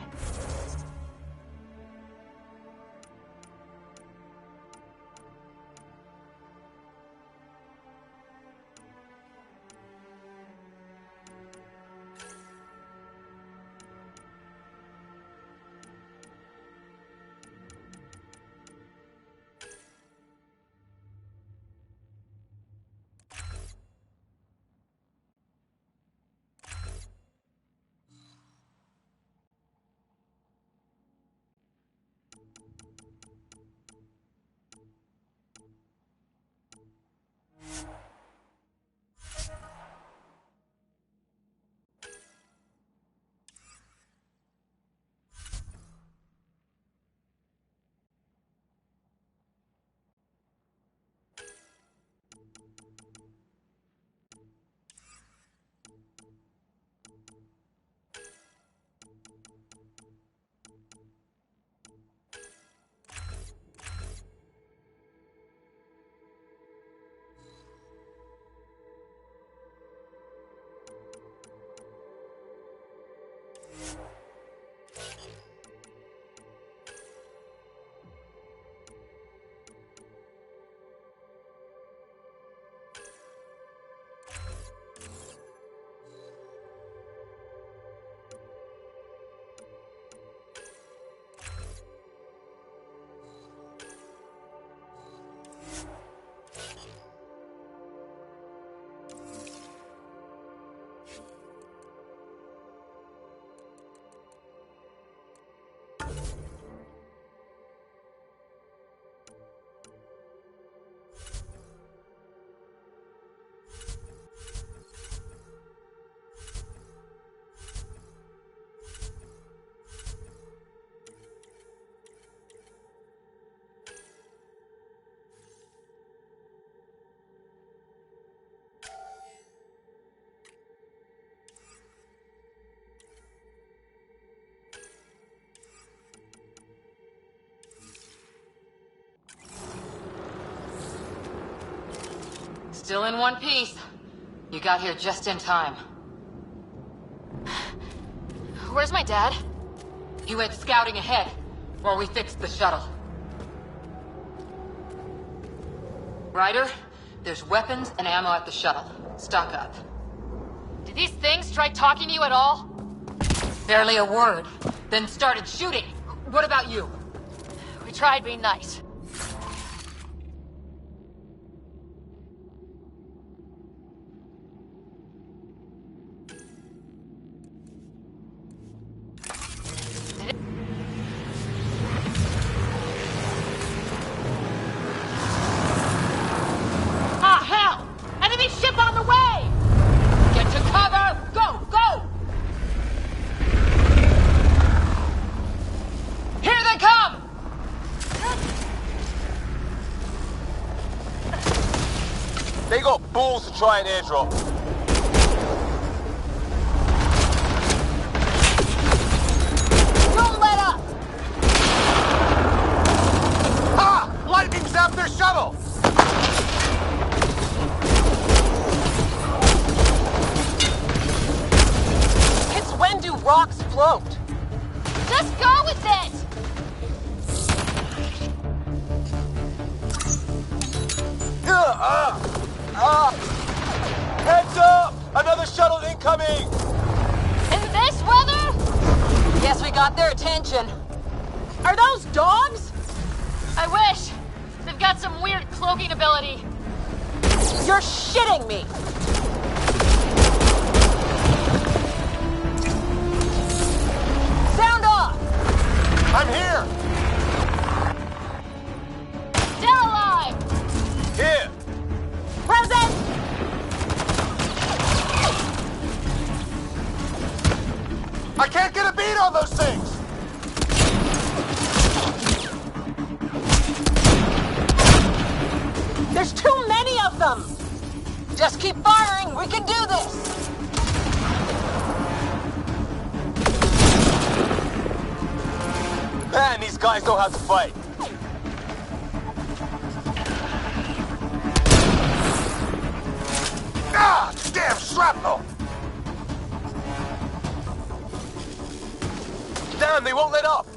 [SPEAKER 3] Still in one piece. You got here just in time. Where's my dad? He went scouting ahead while we fixed the shuttle. Ryder, there's weapons and ammo at the shuttle. Stock up. Did these things try talking to you at all? Barely a word. Then started shooting. What about you? We tried being nice.
[SPEAKER 19] They got balls to try an airdrop.
[SPEAKER 6] Don't let up!
[SPEAKER 17] Ah! Lightning zapped their shuttle!
[SPEAKER 6] Since when do rocks float?
[SPEAKER 3] Just go with it!
[SPEAKER 19] Heads up! Another shuttle incoming!
[SPEAKER 3] In this weather?
[SPEAKER 6] Guess we got their attention. Are those dogs?
[SPEAKER 3] I wish. They've got some weird cloaking ability.
[SPEAKER 6] You're shitting me! Sound off!
[SPEAKER 17] I'm here!
[SPEAKER 3] Still alive!
[SPEAKER 19] Here!
[SPEAKER 6] Present!
[SPEAKER 17] I can't get a beat on those things!
[SPEAKER 6] There's too many of them! Just keep firing, we can do this!
[SPEAKER 19] Man, these guys know how to fight.
[SPEAKER 14] Ah! Damn shrapnel!
[SPEAKER 19] Damn, they won't let up!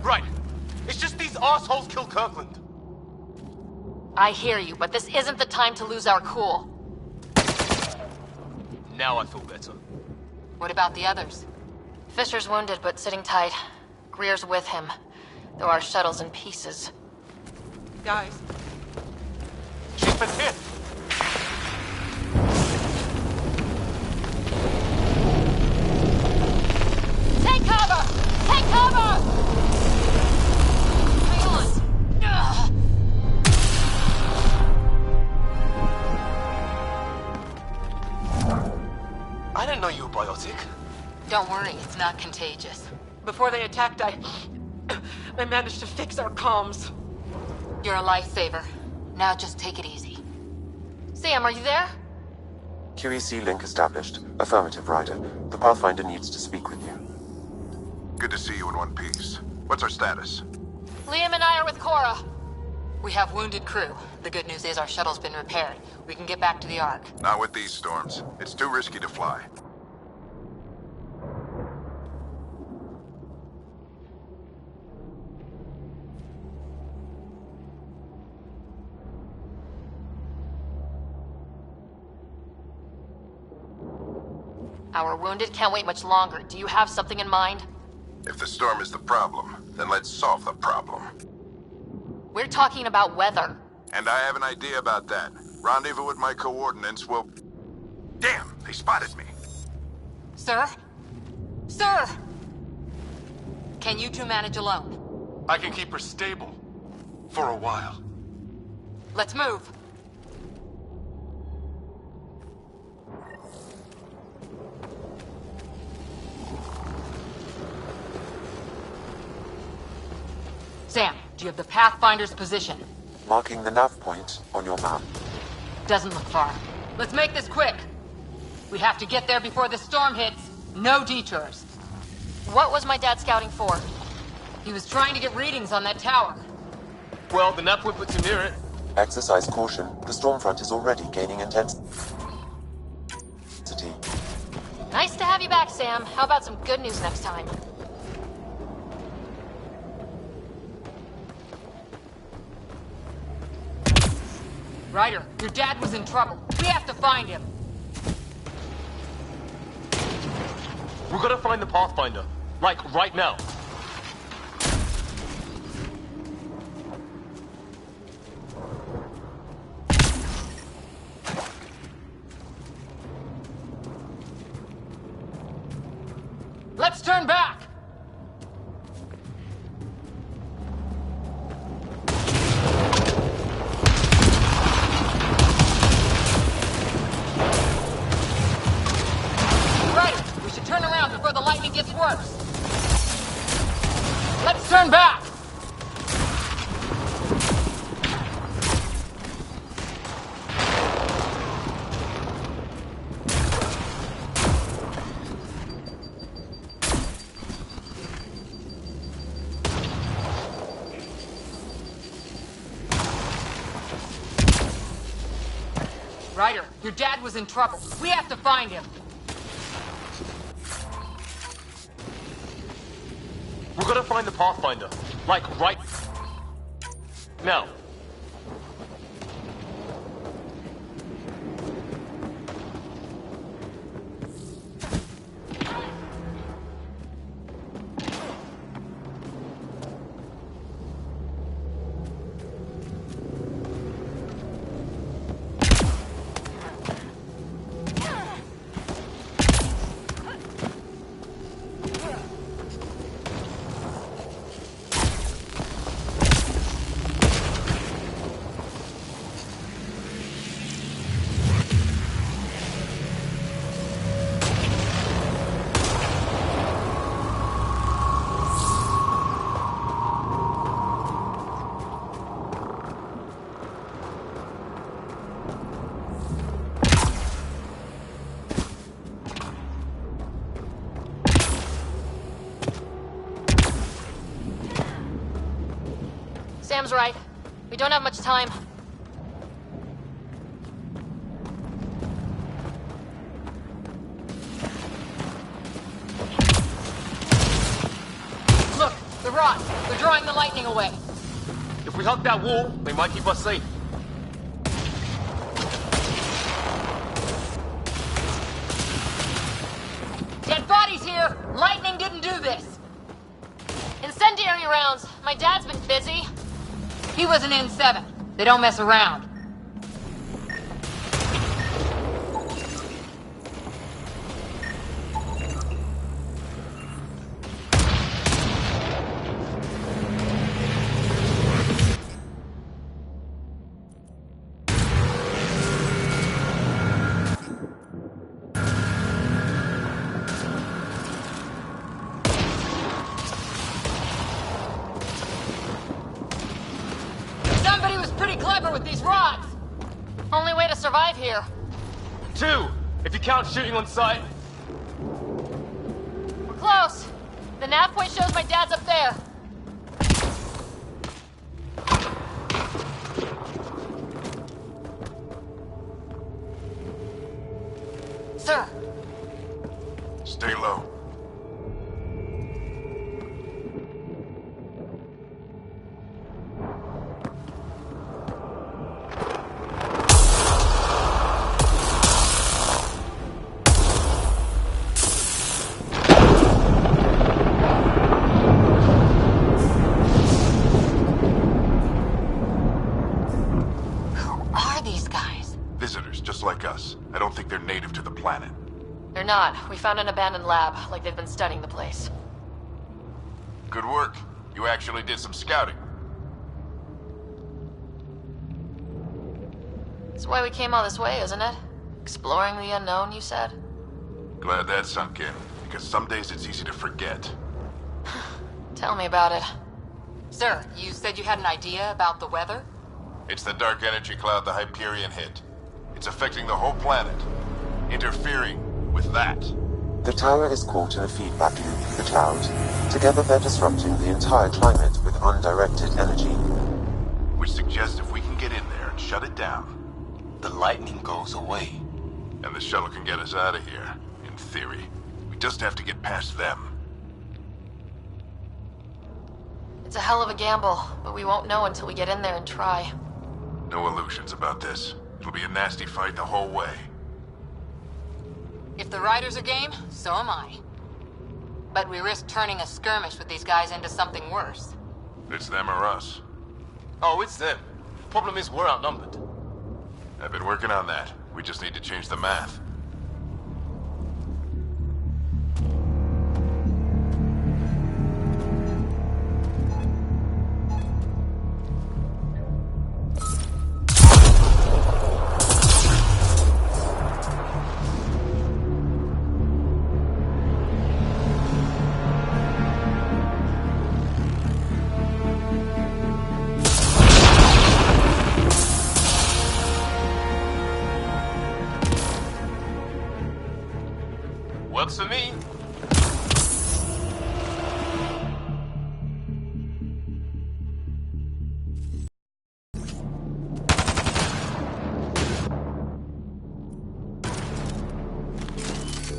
[SPEAKER 19] Right. It's just these assholes killed Kirkland.
[SPEAKER 3] I hear you, but this isn't the time to lose our cool.
[SPEAKER 19] Now I feel better.
[SPEAKER 3] What about the others? Fisher's wounded, but sitting tight. Greer's with him, though our shuttle's in pieces.
[SPEAKER 10] Guys.
[SPEAKER 19] She's been hit!
[SPEAKER 3] Take cover! Take cover! Hang on! Ugh.
[SPEAKER 19] I didn't know you were biotic.
[SPEAKER 3] Don't worry, it's not contagious.
[SPEAKER 10] Before they attacked, I managed to fix our comms.
[SPEAKER 3] You're a lifesaver. Now just take it easy. Sam, are you there?
[SPEAKER 7] QEC link established. Affirmative, Ryder. The Pathfinder needs to speak with you.
[SPEAKER 1] Good to see you in one piece. What's our status?
[SPEAKER 3] Liam and I are with Cora. We have wounded crew. The good news is our shuttle's been repaired. We can get back to the Ark.
[SPEAKER 1] Not with these storms. It's too risky to fly.
[SPEAKER 3] Our wounded can't wait much longer. Do you have something in mind?
[SPEAKER 1] If the storm is the problem, then let's solve the problem.
[SPEAKER 3] We're talking about weather.
[SPEAKER 1] And I have an idea about that. Rendezvous with my coordinates will... Damn, they spotted me.
[SPEAKER 3] Sir? Sir! Can you two manage alone?
[SPEAKER 17] I can keep her stable. For a while.
[SPEAKER 3] Let's move. Sam, do you have the Pathfinder's position?
[SPEAKER 7] Marking the nav point on your map.
[SPEAKER 3] Doesn't look far. Let's make this quick. We have to get there before the storm hits. No detours. What was my dad scouting for? He was trying to get readings on that tower.
[SPEAKER 19] Well, the nav point puts you near it.
[SPEAKER 7] Exercise caution. The storm front is already gaining intensity.
[SPEAKER 3] Nice to have you back, Sam. How about some good news next time? Ryder, your dad was in trouble. We have to find him.
[SPEAKER 19] We're gonna find the Pathfinder. Like, right now.
[SPEAKER 3] Let's turn back! Turn around before the lightning gets worse. Let's turn back! Ryder, your dad was in trouble. We have to find him.
[SPEAKER 19] We're gonna find the Pathfinder. Like, right now.
[SPEAKER 3] Seems right. We don't have much time. Look, the rods. They're drawing the lightning away.
[SPEAKER 19] If we hug that wall, they might keep us safe.
[SPEAKER 3] Dead bodies here! Lightning didn't do this! Incendiary rounds. My dad's been busy. He was an N7. They don't mess around. Only way to survive here.
[SPEAKER 19] 2, if you count shooting on sight.
[SPEAKER 3] We're close. The nav point shows my dad's up there. Sir.
[SPEAKER 1] Stay low. Like us. I don't think they're native to the planet.
[SPEAKER 3] They're not. We found an abandoned lab, like they've been studying the place.
[SPEAKER 1] Good work. You actually did some scouting.
[SPEAKER 3] That's why we came all this way, isn't it? Exploring the unknown, you said?
[SPEAKER 1] Glad that sunk in, because some days it's easy to forget.
[SPEAKER 3] Tell me about it. Sir, you said you had an idea about the weather?
[SPEAKER 1] It's the dark energy cloud the Hyperion hit. It's affecting the whole planet, interfering with that.
[SPEAKER 7] The tower is caught in a feedback loop with the cloud. Together they're disrupting the entire climate with undirected energy.
[SPEAKER 1] Which suggests if we can get in there and shut it down,
[SPEAKER 18] the lightning goes away.
[SPEAKER 1] And the shuttle can get us out of here, in theory. We just have to get past them.
[SPEAKER 3] It's a hell of a gamble, but we won't know until we get in there and try.
[SPEAKER 1] No illusions about this. It'll be a nasty fight the whole way.
[SPEAKER 3] If the riders are game, so am I. But we risk turning a skirmish with these guys into something worse.
[SPEAKER 1] It's them or us.
[SPEAKER 19] Oh, it's them. Problem is, we're outnumbered.
[SPEAKER 1] I've been working on that. We just need to change the math.
[SPEAKER 19] Works for me.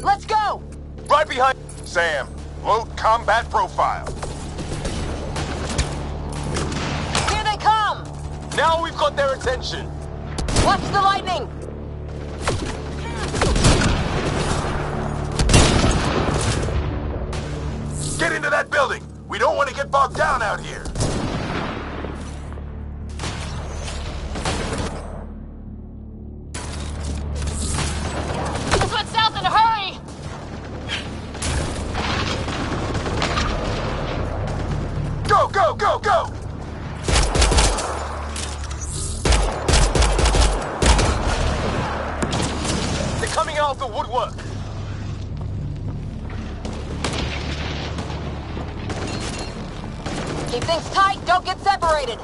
[SPEAKER 3] Let's go!
[SPEAKER 1] Right behind Sam. Load combat profile.
[SPEAKER 3] Here they come!
[SPEAKER 19] Now we've got their attention.
[SPEAKER 3] Watch the lightning!
[SPEAKER 1] Get into that building! We don't want to get bogged down out here!
[SPEAKER 3] Let's head south in a hurry!
[SPEAKER 1] Go, go, go, go!
[SPEAKER 19] They're coming out of the woodwork.
[SPEAKER 3] Keep things tight, don't get separated!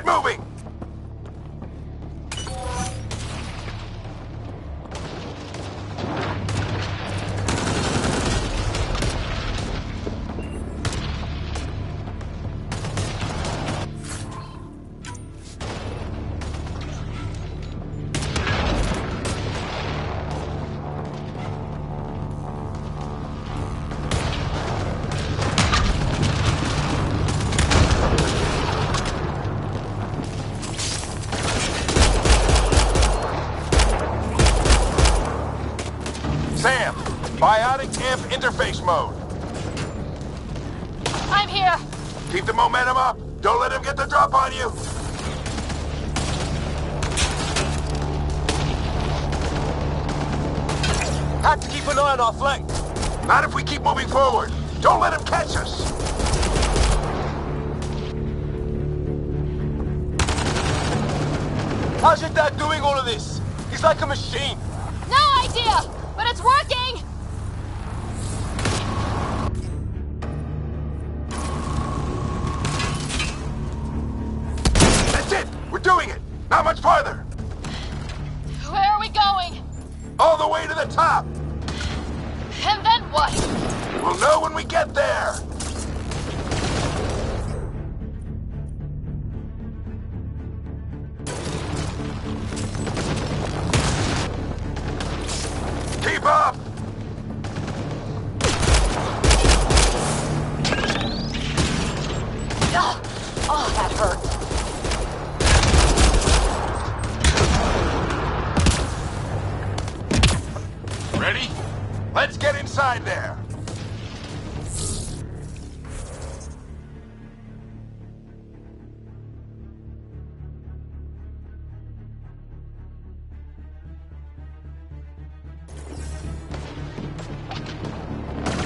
[SPEAKER 1] moving! Sam, biotic amp interface mode.
[SPEAKER 3] I'm here.
[SPEAKER 1] Keep the momentum up. Don't let him get the drop on you.
[SPEAKER 11] Have to keep an eye on our flank.
[SPEAKER 1] Not if we keep moving forward. Don't let him catch us.
[SPEAKER 11] How's your dad doing all of this? He's like a machine.
[SPEAKER 3] No idea, but it's working.
[SPEAKER 1] That's it. We're doing it. Not much farther.
[SPEAKER 3] Where are we going?
[SPEAKER 1] All the way to the top.
[SPEAKER 3] And then what?
[SPEAKER 1] We'll know when we get there. Keep up!
[SPEAKER 3] Oh, that hurt.
[SPEAKER 1] Ready? Let's get inside there.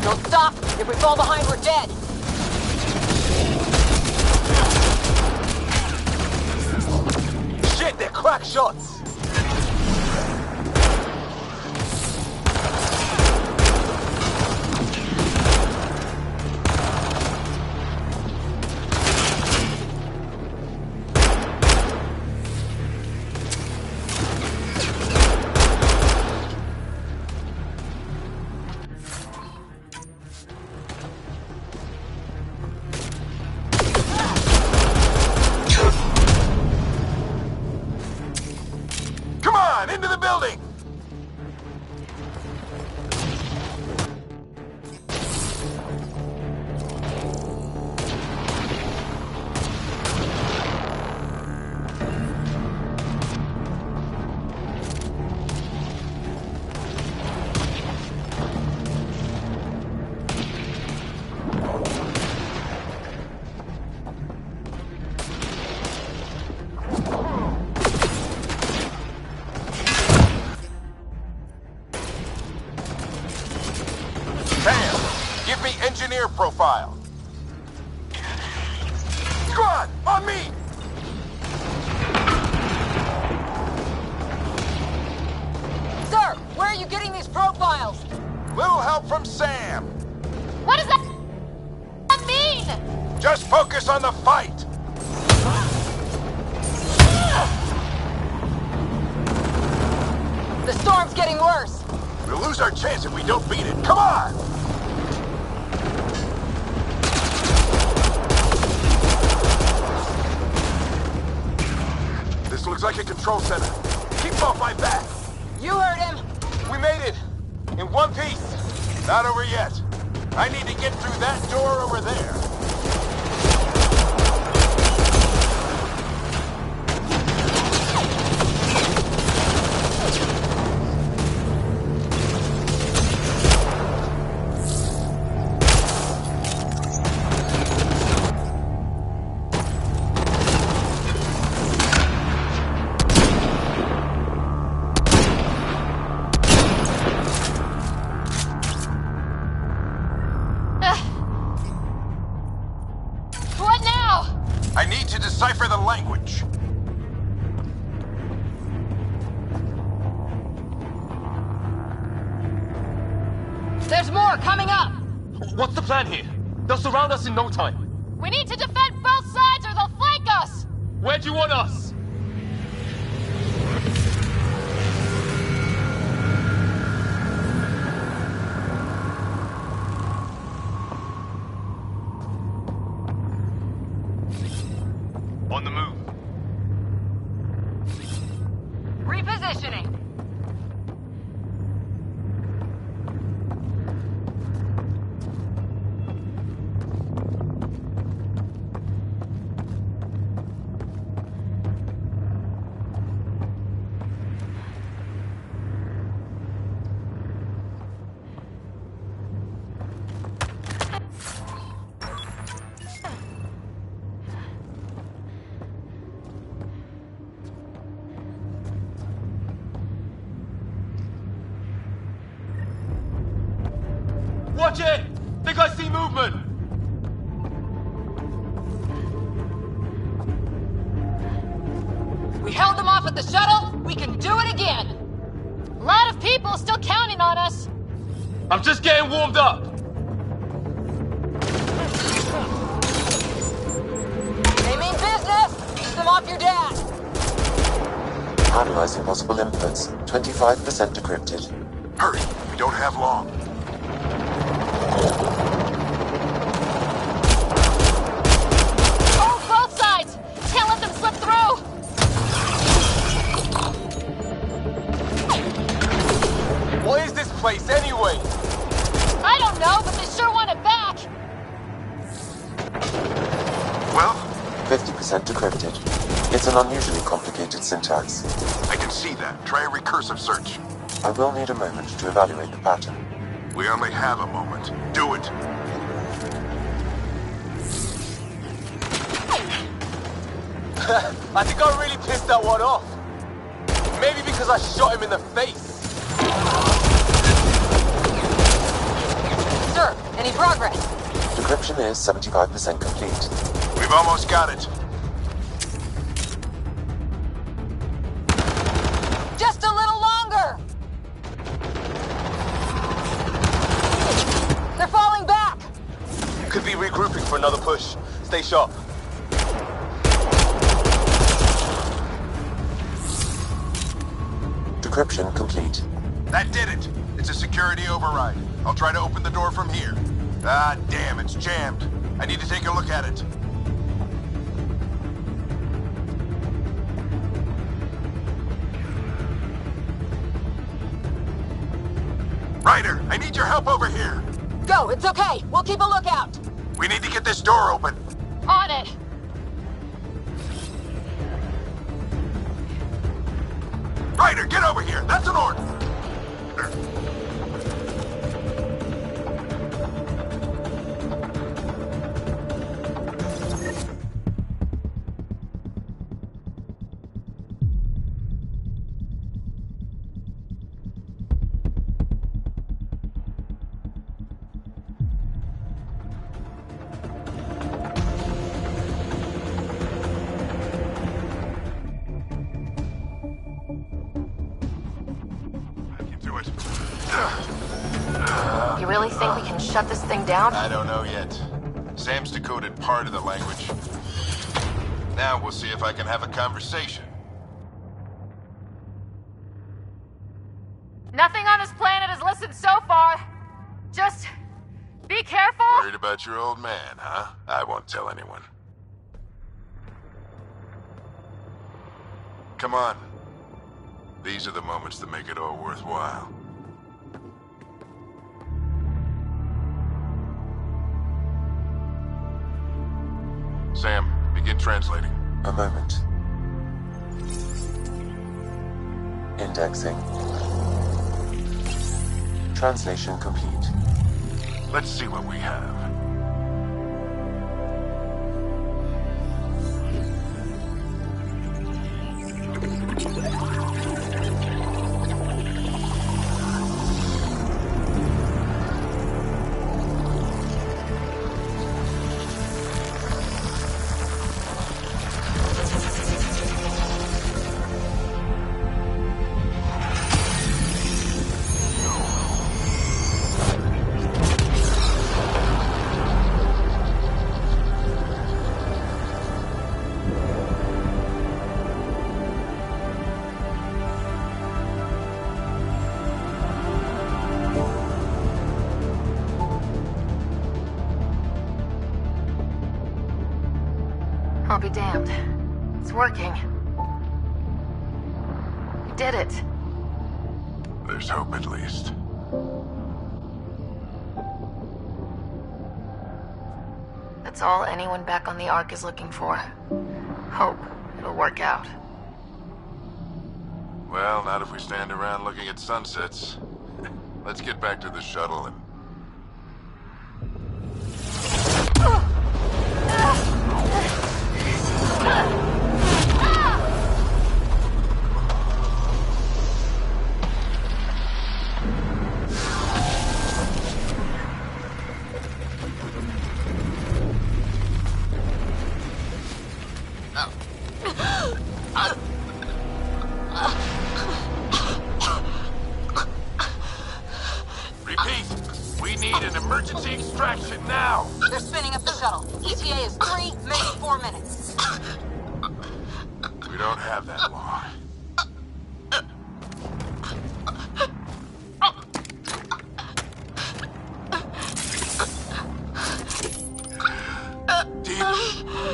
[SPEAKER 3] Don't stop! If we fall behind, we're dead!
[SPEAKER 11] Shit, they're crack shots.
[SPEAKER 1] Come on, into the building! Sam, give me engineer profile. Squad, on me!
[SPEAKER 3] Sir, where are you getting these profiles?
[SPEAKER 1] Little help from Sam.
[SPEAKER 3] What does that mean?
[SPEAKER 1] Just focus on the fight.
[SPEAKER 3] The storm's getting worse.
[SPEAKER 1] We'll lose our chance if we don't beat it. Come on! This looks like a control center. Keep off my back.
[SPEAKER 3] You heard him.
[SPEAKER 11] We made it. In one piece.
[SPEAKER 1] Not over yet. I need to get through that door over there. I need to decipher the language.
[SPEAKER 3] There's more coming up!
[SPEAKER 19] What's the plan here? They'll surround us in no time.
[SPEAKER 3] We need to defend both sides or they'll flank us!
[SPEAKER 19] Where do you want us?
[SPEAKER 8] On the move.
[SPEAKER 3] Repositioning.
[SPEAKER 19] Watch it! Think I see movement!
[SPEAKER 3] We held them off at the shuttle. We can do it again. A lot of people still counting on us.
[SPEAKER 19] I'm just getting warmed up!
[SPEAKER 3] They mean business. Keep them off your dad.
[SPEAKER 7] Analyzing possible inputs. 25% decrypted.
[SPEAKER 1] Hurry, we don't have long.
[SPEAKER 3] Oh, both sides. Can't let them slip through.
[SPEAKER 19] What is this place anyway?
[SPEAKER 3] I don't know, but they sure want it back.
[SPEAKER 1] Well?
[SPEAKER 7] 50% decrypted. It's an unusually complicated syntax.
[SPEAKER 1] I can see that. Try a recursive search.
[SPEAKER 7] I will need a moment to evaluate the pattern.
[SPEAKER 1] We only have a moment. Do it.
[SPEAKER 19] I think I really pissed that one off. Maybe because I shot him in the face.
[SPEAKER 3] Sir, any progress?
[SPEAKER 7] Decryption is 75% complete.
[SPEAKER 1] We've almost got it.
[SPEAKER 3] Just a little longer. They're falling back.
[SPEAKER 19] Could be regrouping for another push. Stay sharp.
[SPEAKER 7] Decryption complete.
[SPEAKER 1] That did it. It's a security override. I'll try to open the door from here. Ah, damn, it's jammed. I need to take a look at it. Ryder, I need your help over here.
[SPEAKER 3] Go, it's okay. We'll keep a lookout.
[SPEAKER 1] We need to get this door open.
[SPEAKER 3] On it.
[SPEAKER 1] Ryder, get over here. That's an order.
[SPEAKER 4] You really think we can shut this thing down?
[SPEAKER 1] I don't know yet. Sam's decoded part of the language. Now we'll see if I can have a conversation.
[SPEAKER 3] Nothing on this planet has listened so far. Just be careful.
[SPEAKER 1] Worried about your old man, huh? I won't tell anyone. Come on. These are the moments that make it all worthwhile. Sam, begin translating.
[SPEAKER 7] A moment. Indexing. Translation complete.
[SPEAKER 1] Let's see what we have.
[SPEAKER 4] I'll be damned. It's working. You did it.
[SPEAKER 1] There's hope at least.
[SPEAKER 4] That's all anyone back on the Ark is looking for. Hope it'll work out.
[SPEAKER 1] Well, not if we stand around looking at sunsets. Let's get back to the shuttle and... Repeat, we need an emergency extraction now!
[SPEAKER 3] They're spinning up the shuttle. ETA is 3, maybe 4 minutes.
[SPEAKER 1] We don't have that long. Deep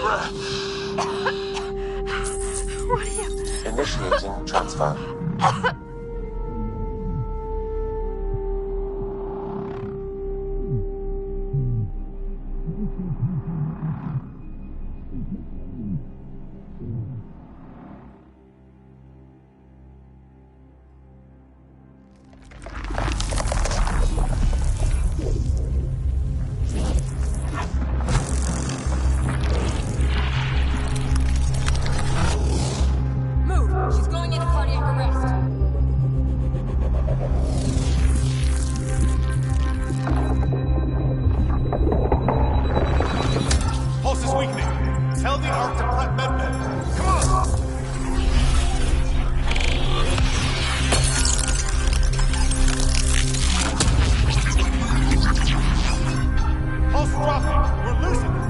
[SPEAKER 1] breath.
[SPEAKER 3] What are you...
[SPEAKER 7] Initiating transfer.
[SPEAKER 3] Move! She's going into cardiac arrest.
[SPEAKER 20] Pulse is weakening. Tell the Ark to prep medbay. Come on! Pulse dropping. We're losing it.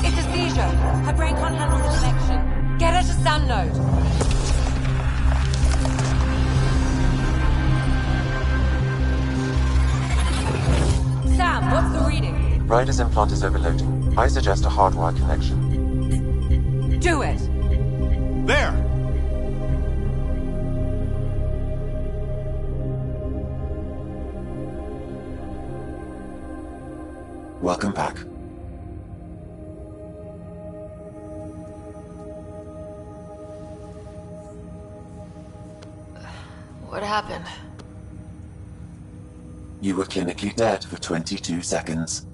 [SPEAKER 6] It's a seizure. Her brain can't handle the connection. Get her to Sam node. Sam, what's the reading?
[SPEAKER 7] Ryder's implant is overloading. I suggest a hardwire connection.
[SPEAKER 6] Do it!
[SPEAKER 20] There!
[SPEAKER 7] Welcome back.
[SPEAKER 4] What happened?
[SPEAKER 7] You were clinically dead for 22 seconds.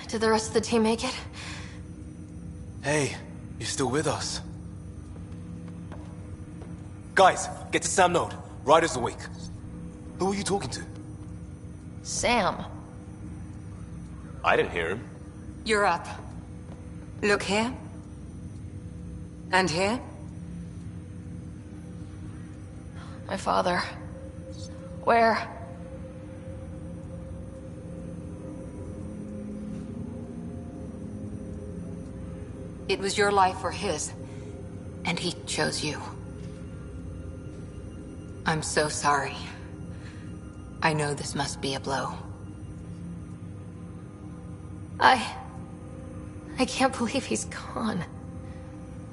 [SPEAKER 4] Did the rest of the team make it?
[SPEAKER 20] Hey, you're still with us. Guys, get to Sam node. Ryder's awake. Who are you talking to?
[SPEAKER 4] Sam.
[SPEAKER 20] I didn't hear him.
[SPEAKER 6] You're up. Look here. And here.
[SPEAKER 4] My father. Where?
[SPEAKER 3] It was your life or his.
[SPEAKER 4] And he chose you.
[SPEAKER 3] I'm so sorry. I know this must be a blow.
[SPEAKER 4] I can't believe he's gone.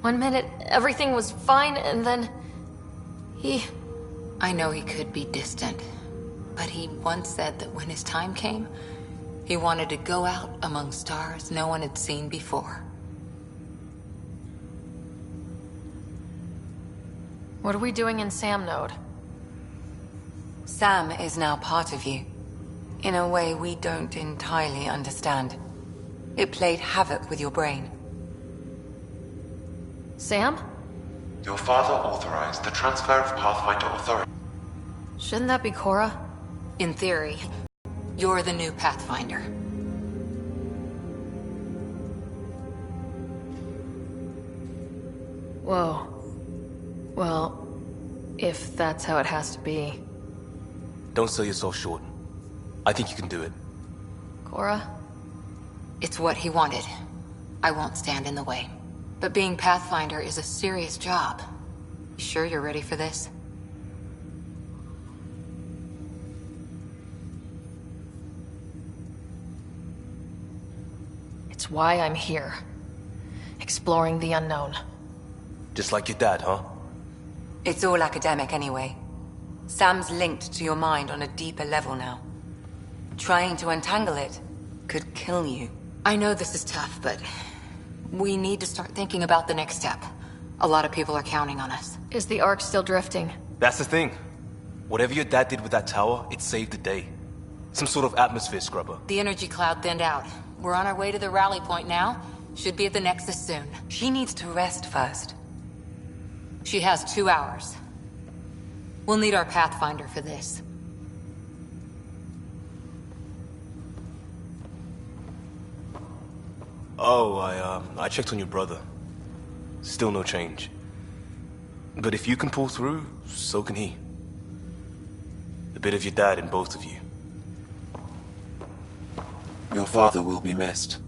[SPEAKER 4] 1 minute, everything was fine, and then...
[SPEAKER 3] I know he could be distant, but he once said that when his time came, he wanted to go out among stars no one had seen before.
[SPEAKER 4] What are we doing in Sam node?
[SPEAKER 6] Sam is now part of you. In a way we don't entirely understand. It played havoc with your brain.
[SPEAKER 4] Sam?
[SPEAKER 7] Your father authorized the transfer of Pathfinder authority.
[SPEAKER 4] Shouldn't that be Cora?
[SPEAKER 3] In theory, you're the new Pathfinder.
[SPEAKER 4] Whoa. Well, if that's how it has to be.
[SPEAKER 20] Don't sell yourself short. I think you can do it.
[SPEAKER 4] Cora?
[SPEAKER 3] It's what he wanted. I won't stand in the way. But being Pathfinder is a serious job. You sure you're ready for this? It's why I'm here. Exploring the unknown.
[SPEAKER 20] Just like your dad, huh?
[SPEAKER 6] It's all academic anyway. Sam's linked to your mind on a deeper level now. Trying to untangle it could kill you.
[SPEAKER 4] I know this is tough, but we need to start thinking about the next step. A lot of people are counting on us.
[SPEAKER 3] Is the Ark still drifting?
[SPEAKER 20] That's the thing. Whatever your dad did with that tower, it saved the day. Some sort of atmosphere scrubber.
[SPEAKER 4] The energy cloud thinned out. We're on our way to the rally point now. Should be at the Nexus soon.
[SPEAKER 6] She needs to rest first.
[SPEAKER 4] She has 2 hours. We'll need our Pathfinder for this.
[SPEAKER 20] Oh, I checked on your brother. Still no change. But if you can pull through, so can he. A bit of your dad in both of you.
[SPEAKER 7] Your father will be missed.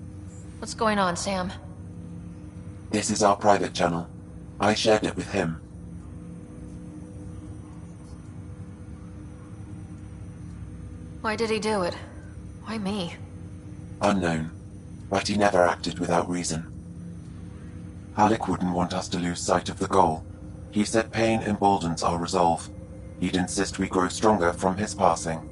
[SPEAKER 3] What's going on, Sam?
[SPEAKER 7] This is our private channel. I shared it with him.
[SPEAKER 3] Why did he do it? Why me?
[SPEAKER 7] Unknown. But he never acted without reason. Alec wouldn't want us to lose sight of the goal. He said pain emboldens our resolve. He'd insist we grow stronger from his passing.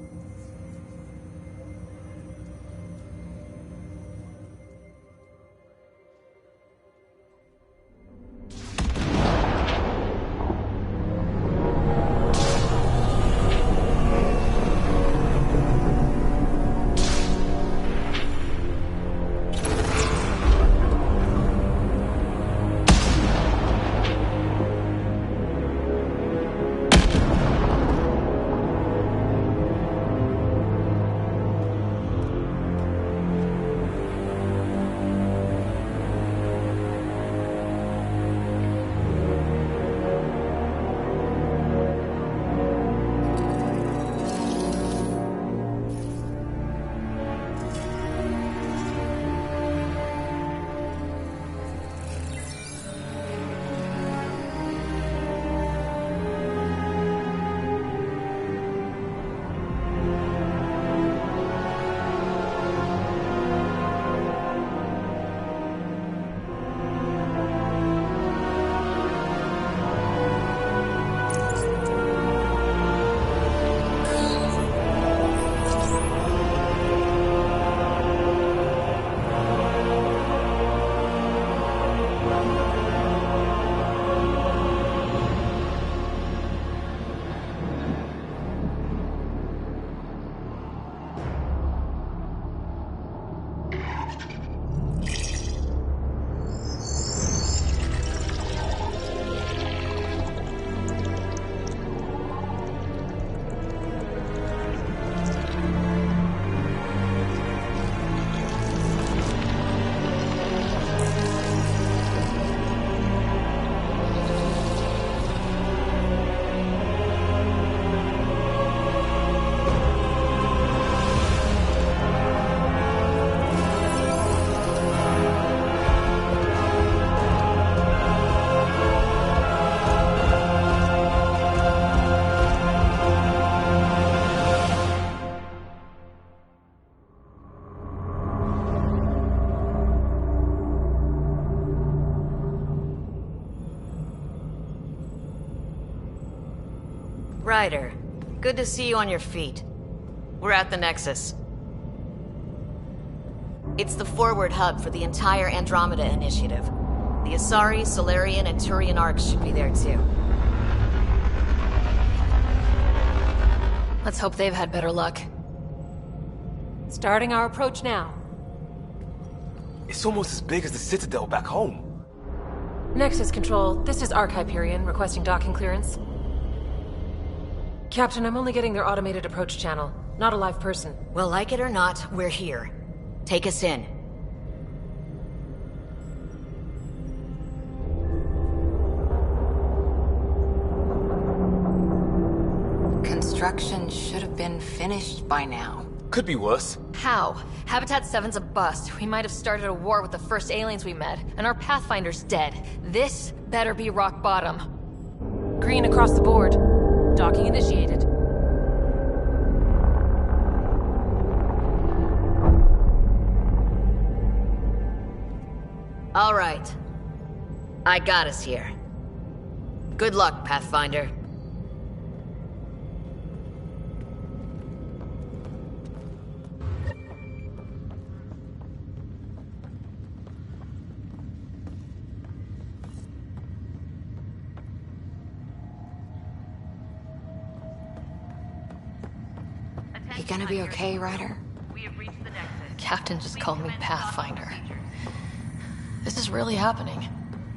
[SPEAKER 12] Ryder, good to see you on your feet. We're at the Nexus. It's the forward hub for the entire Andromeda initiative. The Asari, Solarian, and Turian arcs should be there too.
[SPEAKER 3] Let's hope they've had better luck.
[SPEAKER 10] Starting our approach now.
[SPEAKER 20] It's almost as big as the Citadel back home.
[SPEAKER 10] Nexus Control, this is Arc Hyperion, requesting docking clearance. Captain, I'm only getting their automated approach channel, not a live person.
[SPEAKER 12] Well, like it or not, we're here. Take us in.
[SPEAKER 4] Construction should have been finished by now.
[SPEAKER 20] Could be worse.
[SPEAKER 3] How? Habitat 7's a bust. We might have started a war with the first aliens we met, and our Pathfinder's dead. This better be rock bottom.
[SPEAKER 10] Green across the board. Docking initiated.
[SPEAKER 12] All right. I got us here. Good luck, Pathfinder.
[SPEAKER 4] You gonna be okay, Ryder? Captain just called me Pathfinder. This is really happening.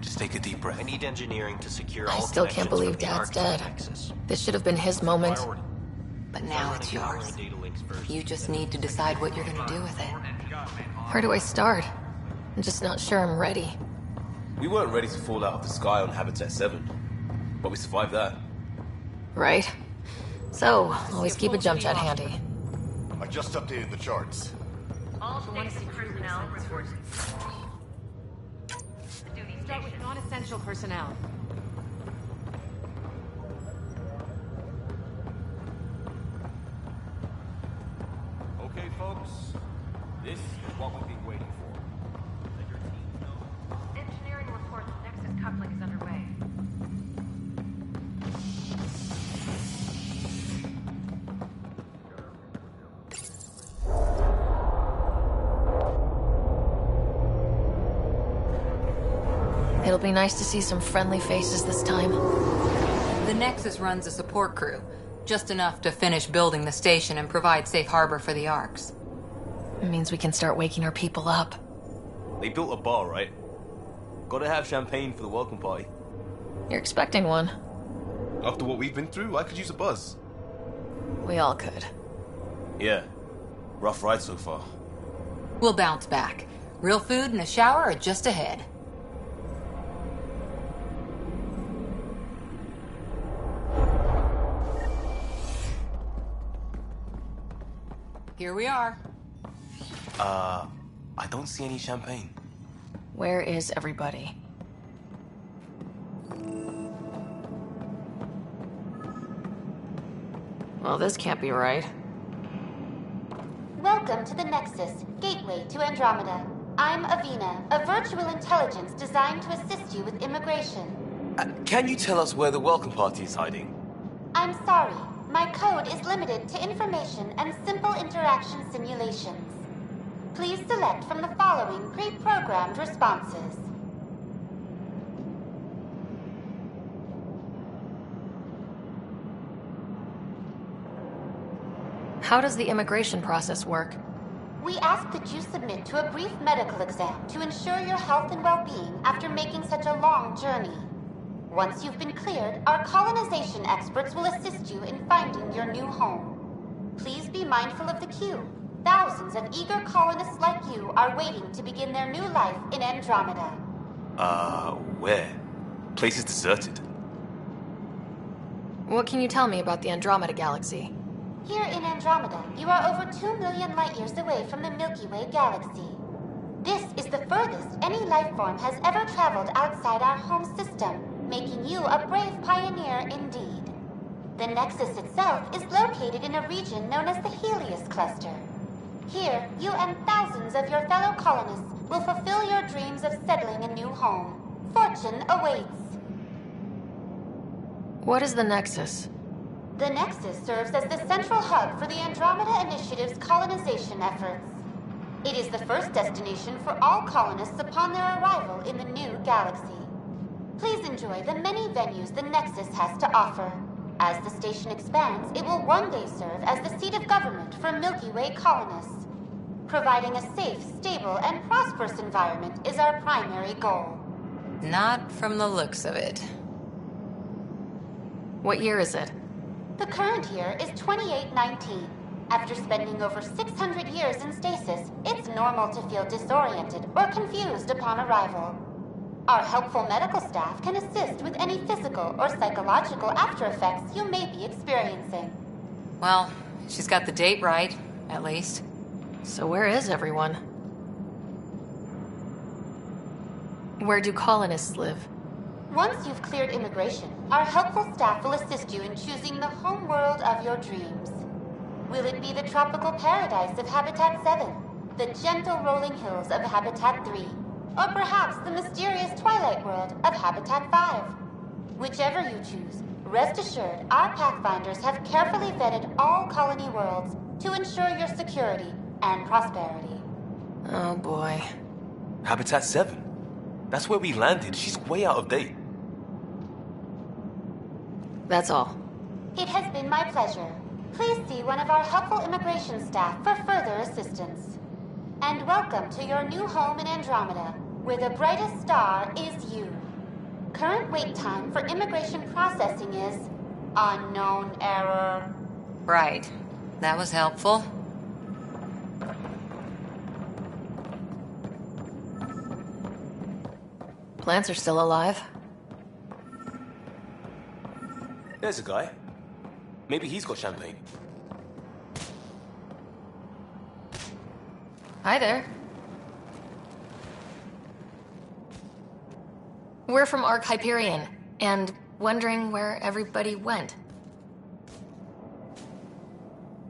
[SPEAKER 20] Just take a deep breath.
[SPEAKER 21] I need engineering to secure
[SPEAKER 4] I
[SPEAKER 21] all
[SPEAKER 4] still can't
[SPEAKER 21] connections
[SPEAKER 4] believe
[SPEAKER 21] from the
[SPEAKER 4] Dad's
[SPEAKER 21] Ark to the
[SPEAKER 4] dead.
[SPEAKER 21] Nexus.
[SPEAKER 4] This should have been his moment.
[SPEAKER 21] Priority.
[SPEAKER 4] But now it's yours. You just need to decide what you're gonna do with it. Where do I start? I'm just not sure I'm ready.
[SPEAKER 20] We weren't ready to fall out of the sky on Habitat 7, but we survived that.
[SPEAKER 4] Right? So, always keep a jump jet handy.
[SPEAKER 9] I just updated the charts.
[SPEAKER 16] All station personnel report. Duty
[SPEAKER 10] Start with non-essential personnel.
[SPEAKER 11] Okay, folks. This is what we've been waiting for. Let your team know.
[SPEAKER 16] Engineering reports Nexus coupling is underway.
[SPEAKER 4] It'll be nice to see some friendly faces this time.
[SPEAKER 3] The Nexus runs a support crew. Just enough to finish building the station and provide safe harbor for the Arks.
[SPEAKER 4] It means we can start waking our people up.
[SPEAKER 20] They built a bar, right? Gotta have champagne for the welcome party.
[SPEAKER 4] You're expecting one.
[SPEAKER 20] After what we've been through, I could use a buzz.
[SPEAKER 4] We all could.
[SPEAKER 20] Yeah. Rough ride so far.
[SPEAKER 3] We'll bounce back. Real food and a shower are just ahead. Here we are.
[SPEAKER 20] I don't see any champagne.
[SPEAKER 4] Where is everybody? Well, this can't be right.
[SPEAKER 22] Welcome to the Nexus, gateway to Andromeda. I'm Avina, a virtual intelligence designed to assist you with immigration.
[SPEAKER 20] Can you tell us where the welcome party is hiding?
[SPEAKER 22] I'm sorry, my code is limited to information and simple interaction simulations. Please select from the following pre-programmed responses.
[SPEAKER 4] How does the immigration process work?
[SPEAKER 22] We ask that you submit to a brief medical exam to ensure your health and well-being after making such a long journey. Once you've been cleared, our colonization experts will assist you in finding your new home. Please be mindful of the queue. Thousands of eager colonists like you are waiting to begin their new life in Andromeda.
[SPEAKER 20] Where? Place is deserted.
[SPEAKER 4] What can you tell me about the Andromeda galaxy?
[SPEAKER 22] Here in Andromeda, you are over 2 million light-years away from the Milky Way galaxy. This is the furthest any life form has ever traveled outside our home system, making you a brave pioneer indeed. The Nexus itself is located in a region known as the Helios Cluster. Here, you and thousands of your fellow colonists will fulfill your dreams of settling a new home. Fortune awaits.
[SPEAKER 4] What is the Nexus?
[SPEAKER 22] The Nexus serves as the central hub for the Andromeda Initiative's colonization efforts. It is the first destination for all colonists upon their arrival in the new galaxy. Please enjoy the many venues the Nexus has to offer. As the station expands, it will one day serve as the seat of government for Milky Way colonists. Providing a safe, stable, and prosperous environment is our primary goal.
[SPEAKER 3] Not from the looks of it.
[SPEAKER 4] What year is it?
[SPEAKER 22] The current year is 2819. After spending over 600 years in stasis, it's normal to feel disoriented or confused upon arrival. Our helpful medical staff can assist with any physical or psychological aftereffects you may be experiencing.
[SPEAKER 3] Well, she's got the date right, at least.
[SPEAKER 4] So where is everyone? Where do colonists live?
[SPEAKER 22] Once you've cleared immigration, our helpful staff will assist you in choosing the home world of your dreams. Will it be the tropical paradise of Habitat 7? The gentle rolling hills of Habitat 3? or perhaps the mysterious Twilight world of Habitat 5. Whichever you choose, rest assured our Pathfinders have carefully vetted all colony worlds to ensure your security and prosperity.
[SPEAKER 4] Oh boy.
[SPEAKER 20] Habitat 7? That's where we landed. She's way out of date.
[SPEAKER 4] That's all.
[SPEAKER 22] It has been my pleasure. Please see one of our helpful immigration staff for further assistance. And welcome to your new home in Andromeda, where the brightest star is you. Current wait time for immigration processing is unknown error.
[SPEAKER 4] Right. That was helpful. Plants are still alive.
[SPEAKER 20] There's a guy. Maybe he's got champagne.
[SPEAKER 4] Hi there. We're from Ark Hyperion, and wondering where everybody went.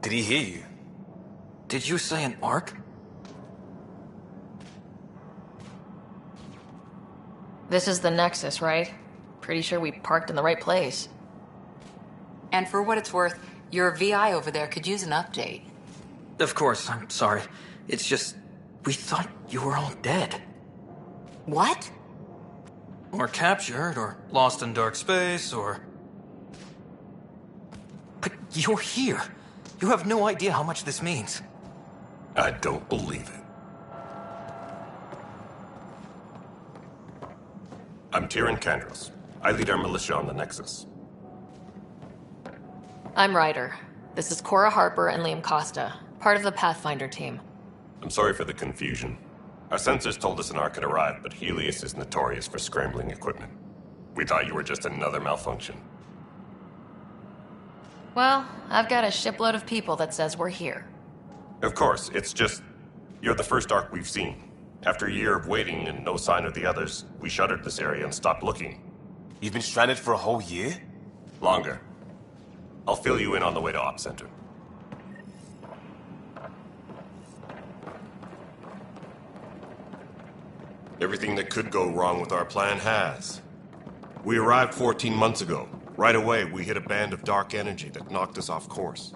[SPEAKER 20] Did he hear you?
[SPEAKER 15] Did you say an arc?
[SPEAKER 4] This is the Nexus, right? Pretty sure we parked in the right place.
[SPEAKER 6] And for what it's worth, your VI over there could use an update.
[SPEAKER 15] Of course, I'm sorry. It's just, we thought you were all dead.
[SPEAKER 6] What?
[SPEAKER 15] Or captured, or lost in dark space, or... But you're here. You have no idea how much this means.
[SPEAKER 17] I don't believe it. I'm Tyrion Kandros. I lead our militia on the Nexus.
[SPEAKER 4] I'm Ryder. This is Cora Harper and Liam Costa, part of the Pathfinder team.
[SPEAKER 17] I'm sorry for the confusion. Our sensors told us an Ark had arrived, but Helios is notorious for scrambling equipment. We thought you were just another malfunction.
[SPEAKER 4] Well, I've got a shipload of people that says we're here.
[SPEAKER 17] Of course, it's just... you're the first Ark we've seen. After a year of waiting and no sign of the others, we shuttered this area and stopped looking.
[SPEAKER 20] You've been stranded for a whole year?
[SPEAKER 17] Longer. I'll fill you in on the way to Op Center. Everything that could go wrong with our plan has. We arrived 14 months ago. Right away, we hit a band of dark energy that knocked us off course.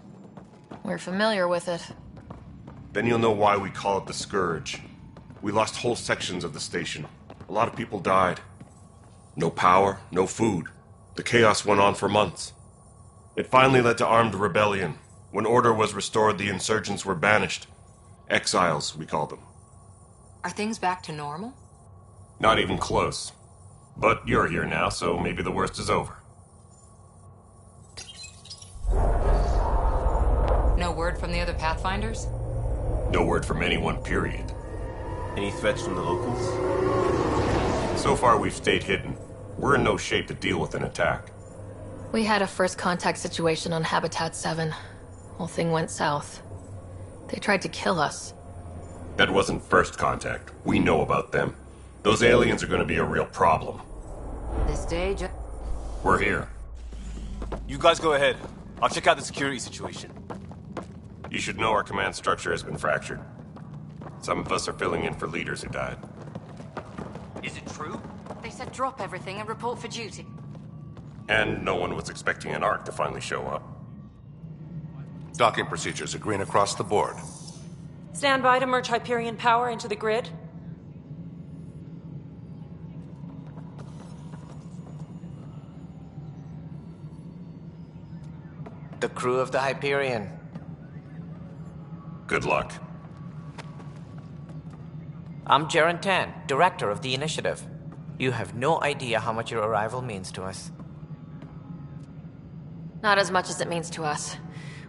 [SPEAKER 4] We're familiar with it.
[SPEAKER 17] Then you'll know why we call it the Scourge. We lost whole sections of the station. A lot of people died. No power, no food. The chaos went on for months. It finally led to armed rebellion. When order was restored, the insurgents were banished. Exiles, we call them.
[SPEAKER 6] Are things back to normal?
[SPEAKER 17] Not even close. But you're here now, so maybe the worst is over.
[SPEAKER 6] No word from the other Pathfinders?
[SPEAKER 17] No word from anyone, period.
[SPEAKER 20] Any threats from the locals?
[SPEAKER 17] So far, we've stayed hidden. We're in no shape to deal with an attack.
[SPEAKER 4] We had a first contact situation on Habitat 7. Whole thing went south. They tried to kill us.
[SPEAKER 17] That wasn't first contact. We know about them. Those aliens are going to be a real problem.
[SPEAKER 6] This day,
[SPEAKER 17] We're here.
[SPEAKER 20] You guys go ahead. I'll check out the security situation.
[SPEAKER 17] You should know our command structure has been fractured. Some of us are filling in for leaders who died.
[SPEAKER 15] Is it true?
[SPEAKER 6] They said drop everything and report for duty.
[SPEAKER 17] And no one was expecting an Ark to finally show up.
[SPEAKER 9] Docking procedures are green across the board.
[SPEAKER 10] Stand by to merge Hyperion power into the grid.
[SPEAKER 15] The crew of the Hyperion.
[SPEAKER 17] Good luck.
[SPEAKER 5] I'm Jaren Tan, director of the initiative. You have no idea how much your arrival means to us.
[SPEAKER 4] Not as much as it means to us.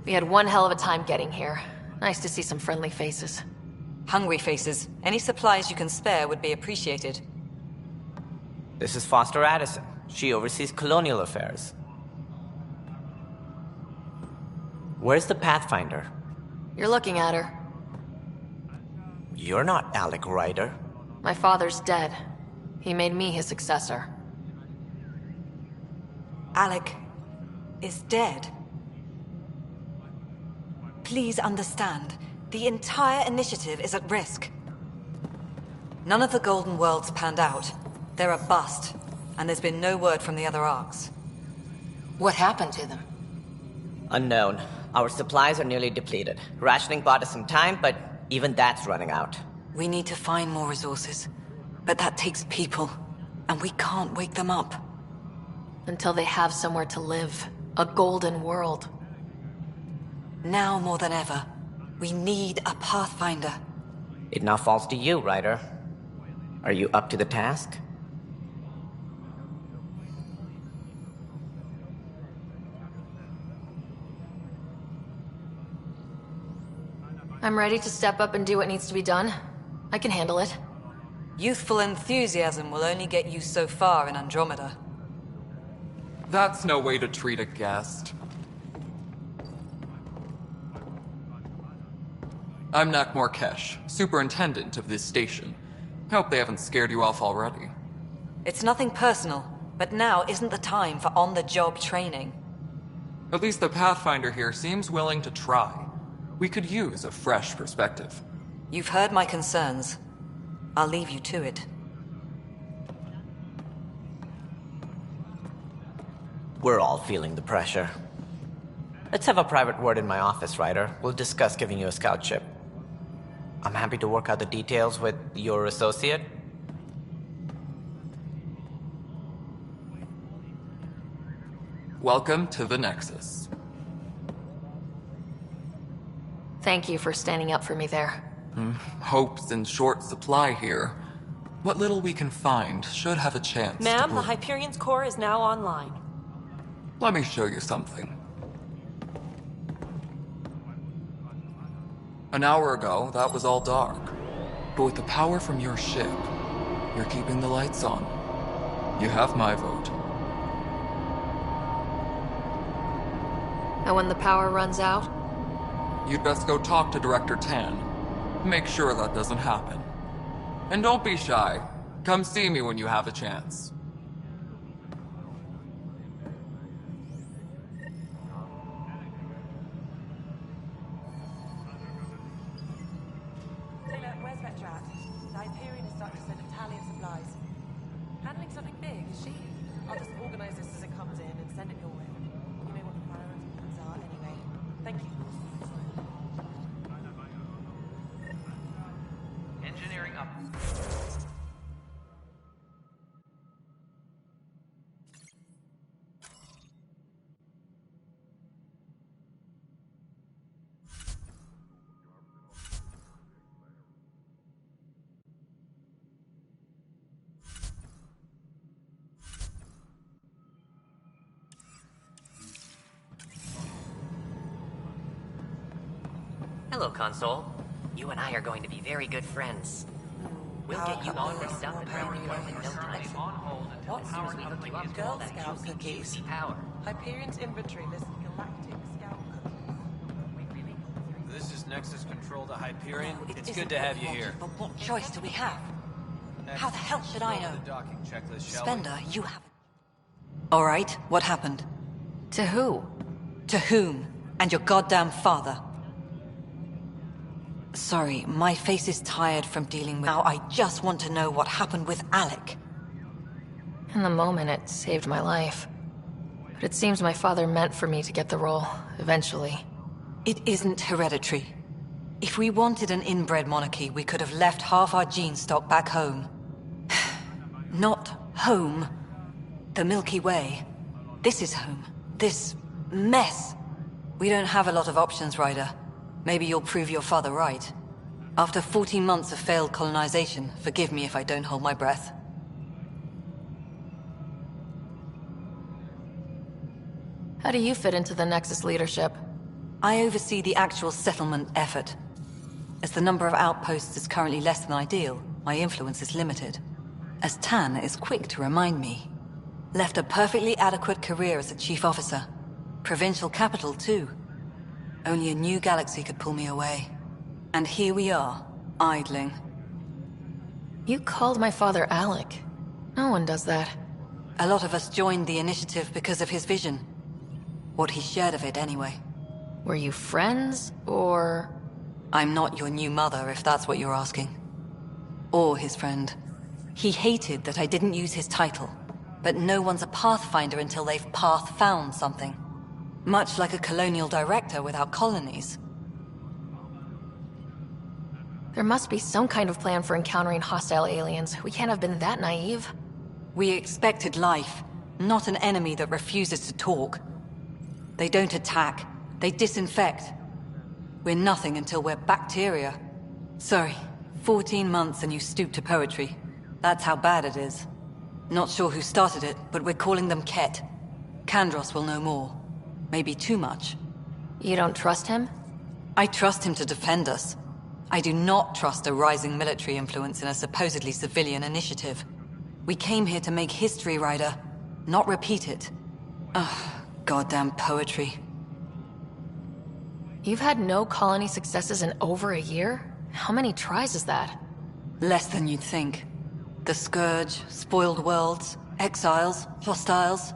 [SPEAKER 4] We had one hell of a time getting here. Nice to see some friendly faces.
[SPEAKER 6] Hungry faces. Any supplies you can spare would be appreciated.
[SPEAKER 5] This is Foster Addison. She oversees colonial affairs. Where's the Pathfinder?
[SPEAKER 4] You're looking at her.
[SPEAKER 5] You're not Alec Ryder.
[SPEAKER 4] My father's dead. He made me his successor.
[SPEAKER 21] Alec is dead. Please understand, the entire initiative is at risk. None of the Golden Worlds panned out. They're a bust, and there's been no word from the other arcs.
[SPEAKER 4] What happened to them?
[SPEAKER 5] Unknown. Our supplies are nearly depleted. Rationing bought us some time, but even that's running out.
[SPEAKER 21] We need to find more resources, but that takes people, and we can't wake them up.
[SPEAKER 4] Until they have somewhere to live. A golden world.
[SPEAKER 21] Now more than ever, we need a Pathfinder.
[SPEAKER 5] It now falls to you, Ryder. Are you up to the task?
[SPEAKER 4] I'm ready to step up and do what needs to be done. I can handle it.
[SPEAKER 21] Youthful enthusiasm will only get you so far in Andromeda.
[SPEAKER 2] That's no way to treat a guest. I'm Nak Morkesh, superintendent of this station. Hope they haven't scared you off already.
[SPEAKER 21] It's nothing personal, but now isn't the time for on-the-job training.
[SPEAKER 2] At least the Pathfinder here seems willing to try. We could use a fresh perspective.
[SPEAKER 21] You've heard my concerns. I'll leave you to it.
[SPEAKER 5] We're all feeling the pressure. Let's have a private word in my office, Ryder. We'll discuss giving you a scout ship. I'm happy to work out the details with your associate.
[SPEAKER 2] Welcome to the Nexus.
[SPEAKER 4] Thank you for standing up for me there.
[SPEAKER 2] Hope's in short supply here. What little we can find should have a chance.
[SPEAKER 10] Ma'am, the Hyperion's core is now online.
[SPEAKER 2] Let me show you something. An hour ago, that was all dark. But with the power from your ship, you're keeping the lights on. You have my vote.
[SPEAKER 4] And when the power runs out?
[SPEAKER 2] You'd best go talk to Director Tan. Make sure that doesn't happen. And don't be shy. Come see me when you have a chance.
[SPEAKER 10] Taylor, where's Vectra at? The Hyperion is starting to send a tally of supplies. Handling something big, is she? I'll just organize this as it comes in and send it your way. You know what the priorities are anyway. Thank you.
[SPEAKER 8] Engineering up.
[SPEAKER 13] Hello, Console. You and I are going to be very good friends. We'll get you all fixed up and ready to go in no time. As soon as we hook you up to all that juicy power.
[SPEAKER 10] Hyperion's inventory lists galactic scout cookies.
[SPEAKER 11] This is Nexus Control to Hyperion. It's good to have you here.
[SPEAKER 21] But what choice do we have? How the hell should I know?
[SPEAKER 11] The docking checklist, shall
[SPEAKER 21] Spender, you have... All right, what happened?
[SPEAKER 4] To who?
[SPEAKER 21] To whom? And your goddamn father. Sorry, my face is tired from dealing with... Now I just want to know what happened with Alec.
[SPEAKER 4] In the moment, it saved my life. But it seems my father meant for me to get the role, eventually.
[SPEAKER 21] It isn't hereditary. If we wanted an inbred monarchy, we could have left half our gene stock back home. Not home. The Milky Way. This is home. This mess. We don't have a lot of options, Ryder. Maybe you'll prove your father right. After 14 months of failed colonization, forgive me if I don't hold my breath.
[SPEAKER 4] How do you fit into the Nexus leadership?
[SPEAKER 21] I oversee the actual settlement effort. As the number of outposts is currently less than ideal, my influence is limited. As Tan is quick to remind me. Left a perfectly adequate career as a chief officer. Provincial capital, too. Only a new galaxy could pull me away. And here we are, idling.
[SPEAKER 4] You called my father Alec. No one does that.
[SPEAKER 21] A lot of us joined the initiative because of his vision. What he shared of it, anyway.
[SPEAKER 4] Were you friends, or...?
[SPEAKER 21] I'm not your new mother, if that's what you're asking. Or his friend. He hated that I didn't use his title. But no one's a pathfinder until they've path-found something. Much like a colonial director without colonies.
[SPEAKER 14] There must be some kind of plan for encountering hostile aliens. We can't have been that naive.
[SPEAKER 21] We expected life, not an enemy that refuses to talk. They don't attack, they disinfect. We're nothing until we're bacteria. Sorry, 14 months and you stoop to poetry. That's how bad it is. Not sure who started it, but we're calling them Ket. Kandros will know more. Maybe too much.
[SPEAKER 14] You don't trust him?
[SPEAKER 21] I trust him to defend us. I do not trust a rising military influence in a supposedly civilian initiative. We came here to make history, Ryder, not repeat it. Ugh, goddamn poetry.
[SPEAKER 14] You've had no colony successes in over a year? How many tries is that?
[SPEAKER 21] Less than you'd think. The Scourge, spoiled worlds, exiles, hostiles.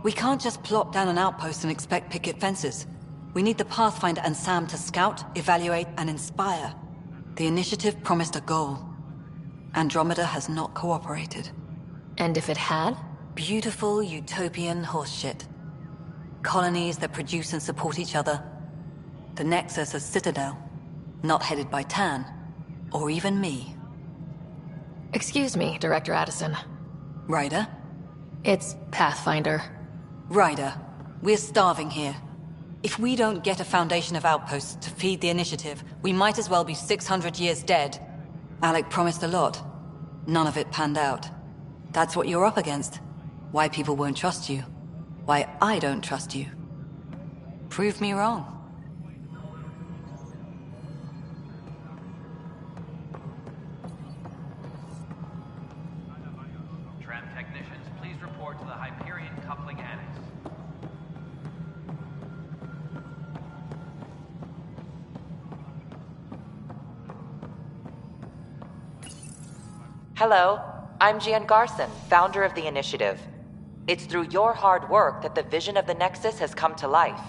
[SPEAKER 21] We can't just plop down an outpost and expect picket fences. We need the Pathfinder and Sam to scout, evaluate, and inspire. The initiative promised a goal. Andromeda has not cooperated.
[SPEAKER 14] And if it had?
[SPEAKER 21] Beautiful utopian horseshit. Colonies that produce and support each other. The Nexus a citadel, not headed by Tan, or even me.
[SPEAKER 14] Excuse me, Director Addison.
[SPEAKER 21] Ryder?
[SPEAKER 14] It's Pathfinder.
[SPEAKER 21] Ryder, we're starving here. If we don't get a foundation of outposts to feed the initiative, we might as well be 600 years dead. Alec promised a lot. None of it panned out. That's what you're up against. Why people won't trust you. Why I don't trust you. Prove me wrong.
[SPEAKER 18] Tram technicians, please report to the Hyperion Coupling Annex.
[SPEAKER 23] Hello, I'm Gian Garson, founder of the Initiative. It's through your hard work that the vision of the Nexus has come to life.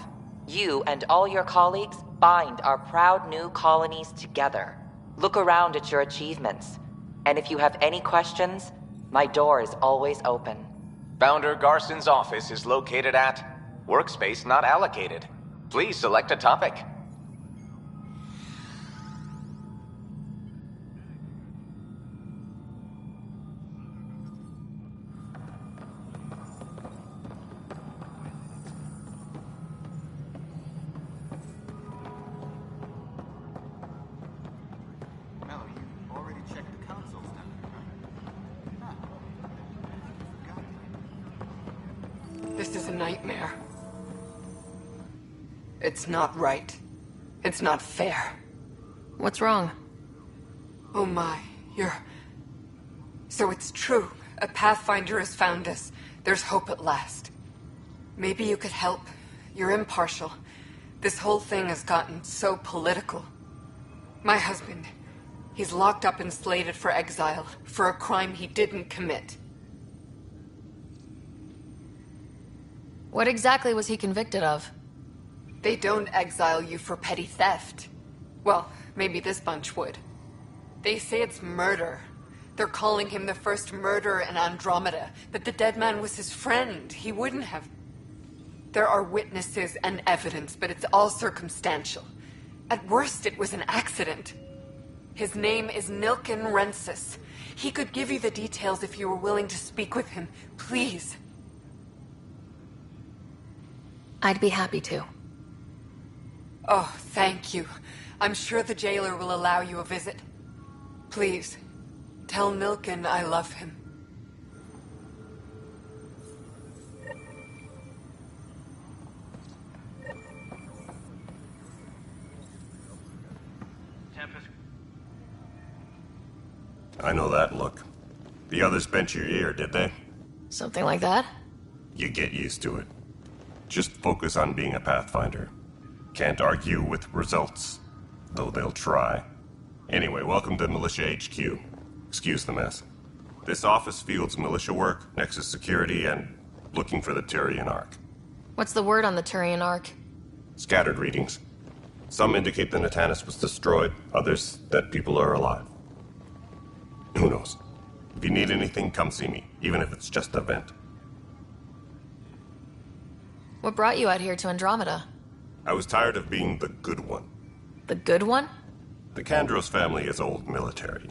[SPEAKER 23] You and all your colleagues bind our proud new colonies together. Look around at your achievements. And if you have any questions, my door is always open.
[SPEAKER 24] Founder Garson's office is located at Workspace Not Allocated. Please select a topic.
[SPEAKER 25] This is a nightmare. It's not right. It's not fair.
[SPEAKER 14] What's wrong?
[SPEAKER 25] Oh my, So it's true. A Pathfinder has found us. There's hope at last. Maybe you could help. You're impartial. This whole thing has gotten so political. My husband, he's locked up and slated for exile for a crime he didn't commit.
[SPEAKER 14] What exactly was he convicted of?
[SPEAKER 25] They don't exile you for petty theft. Well, maybe this bunch would. They say it's murder. They're calling him the first murderer in Andromeda, that the dead man was his friend. He wouldn't have... There are witnesses and evidence, but it's all circumstantial. At worst, it was an accident. His name is Nilken Rensis. He could give you the details if you were willing to speak with him. Please.
[SPEAKER 14] I'd be happy to.
[SPEAKER 25] Oh, thank you. I'm sure the jailer will allow you a visit. Please, tell Nilken I love him.
[SPEAKER 17] I know that look. The others bent your ear, did they?
[SPEAKER 14] Something like that?
[SPEAKER 17] You get used to it. Just focus on being a Pathfinder. Can't argue with results, though they'll try. Anyway, welcome to Militia HQ. Excuse the mess. This office fields militia work, Nexus security, and looking for the Turian Ark.
[SPEAKER 14] What's the word on the Turian Ark?
[SPEAKER 17] Scattered readings. Some indicate the Natanus was destroyed, others that people are alive. Who knows? If you need anything, come see me, even if it's just a vent.
[SPEAKER 14] What brought you out here to Andromeda?
[SPEAKER 17] I was tired of being the good one.
[SPEAKER 14] The good one?
[SPEAKER 17] The Kandros family is old military.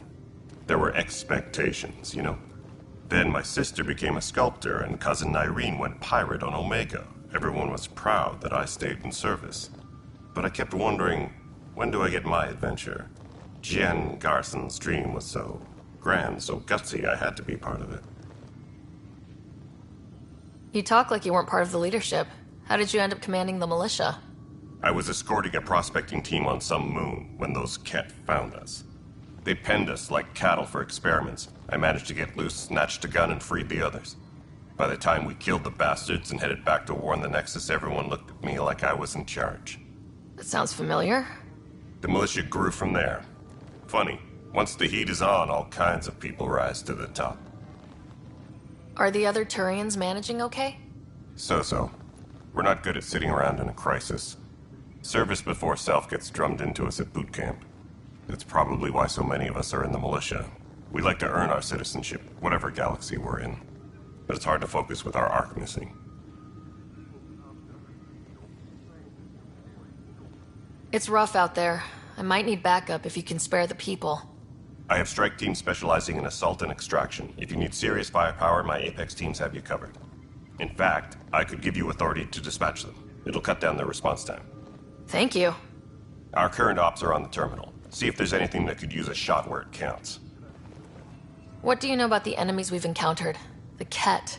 [SPEAKER 17] There were expectations, you know? Then my sister became a sculptor and cousin Irene went pirate on Omega. Everyone was proud that I stayed in service. But I kept wondering, when do I get my adventure? Jen Garson's dream was so grand, so gutsy, I had to be part of it.
[SPEAKER 14] You talk like you weren't part of the leadership. How did you end up commanding the militia?
[SPEAKER 17] I was escorting a prospecting team on some moon when those Ket found us. They penned us like cattle for experiments. I managed to get loose, snatched a gun, and freed the others. By the time we killed the bastards and headed back to warn the Nexus, everyone looked at me like I was in charge.
[SPEAKER 14] That sounds familiar.
[SPEAKER 17] The militia grew from there. Funny, once the heat is on, all kinds of people rise to the top.
[SPEAKER 14] Are the other Turians managing okay?
[SPEAKER 17] So-so. We're not good at sitting around in a crisis. Service before self gets drummed into us at boot camp. That's probably why so many of us are in the militia. We like to earn our citizenship, whatever galaxy we're in. But it's hard to focus with our arc missing.
[SPEAKER 14] It's rough out there. I might need backup if you can spare the people.
[SPEAKER 17] I have strike teams specializing in assault and extraction. If you need serious firepower, my Apex teams have you covered. In fact, I could give you authority to dispatch them. It'll cut down their response time.
[SPEAKER 14] Thank you.
[SPEAKER 17] Our current ops are on the terminal. See if there's anything that could use a shot where it counts.
[SPEAKER 14] What do you know about the enemies we've encountered? The Ket.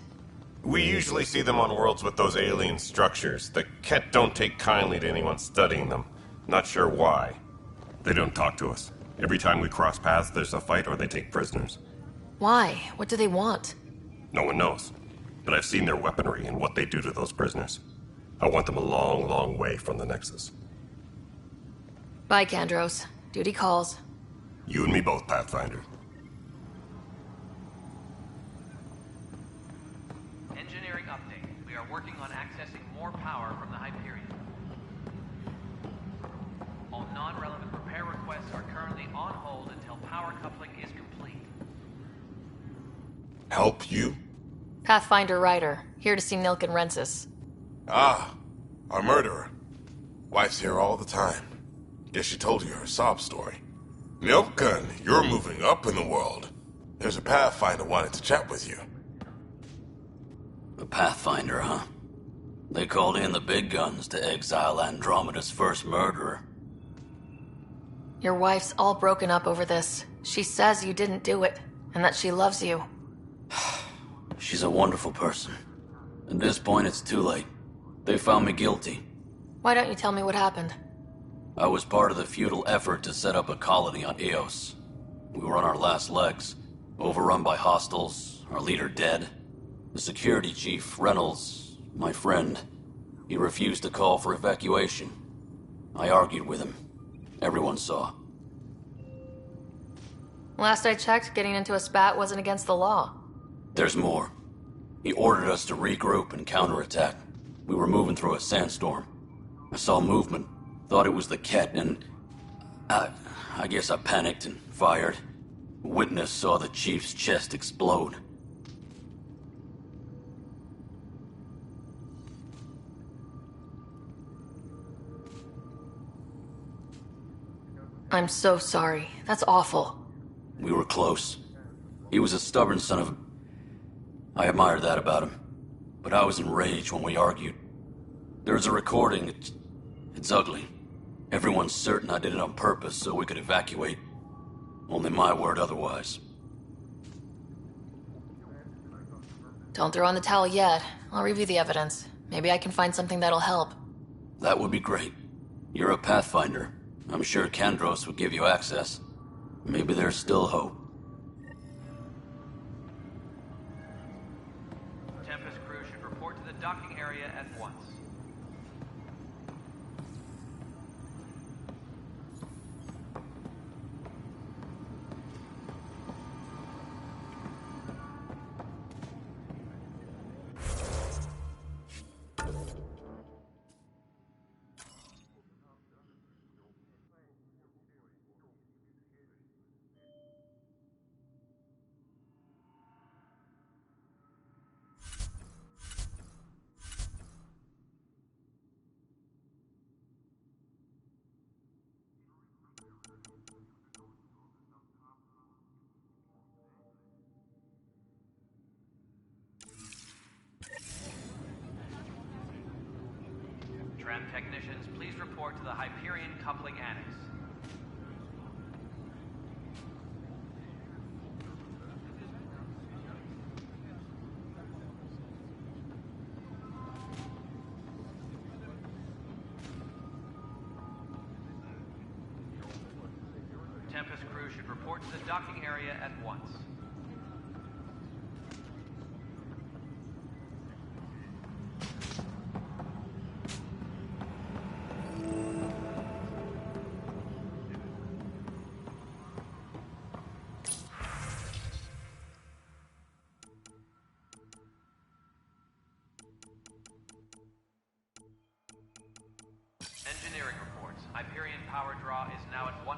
[SPEAKER 17] We usually see them on worlds with those alien structures. The Ket don't take kindly to anyone studying them. Not sure why. They don't talk to us. Every time we cross paths, there's a fight or they take prisoners.
[SPEAKER 14] Why? What do they want?
[SPEAKER 17] No one knows. But I've seen their weaponry and what they do to those prisoners. I want them a long, long way from the Nexus.
[SPEAKER 14] Bye, Kandros. Duty calls.
[SPEAKER 17] You and me both, Pathfinder.
[SPEAKER 18] Engineering update. We are working on accessing more power from the Hyperion. All non-relevant repair requests are currently on hold until power coupling is complete.
[SPEAKER 1] Help you?
[SPEAKER 14] Pathfinder Ryder, here to see Nilk and Rensis.
[SPEAKER 1] Ah, our murderer. Wife's here all the time. Guess she told you her sob story. Nilkan, you're moving up in the world. There's a Pathfinder wanted to chat with you.
[SPEAKER 7] The Pathfinder, huh? They called in the big guns to exile Andromeda's first murderer.
[SPEAKER 14] Your wife's all broken up over this. She says you didn't do it, and that she loves you.
[SPEAKER 7] She's a wonderful person. At this point, it's too late. They found me guilty.
[SPEAKER 14] Why don't you tell me what happened?
[SPEAKER 7] I was part of the futile effort to set up a colony on Eos. We were on our last legs, overrun by hostiles, our leader dead. The security chief, Reynolds, my friend, he refused to call for evacuation. I argued with him. Everyone saw.
[SPEAKER 14] Last I checked, getting into a spat wasn't against the law.
[SPEAKER 7] There's more. He ordered us to regroup and counterattack. We were moving through a sandstorm. I saw movement, thought it was the Ket, and I guess I panicked and fired. Witness saw the chief's chest explode.
[SPEAKER 14] I'm so sorry. That's awful.
[SPEAKER 7] We were close. He was a stubborn son of a... I admired that about him. But I was enraged when we argued. There's a recording. It's ugly. Everyone's certain I did it on purpose so we could evacuate. Only my word otherwise.
[SPEAKER 14] Don't throw in the towel yet. I'll review the evidence. Maybe I can find something that'll help.
[SPEAKER 7] That would be great. You're a Pathfinder. I'm sure Kandros would give you access. Maybe there's still hope.
[SPEAKER 18] Tempest crew should report to the docking area at once. technicians, please report to the Hyperion Coupling Annex. Tempest crew should report to the docking area at once. Engineering reports. Hyperion power draw is now at 100%.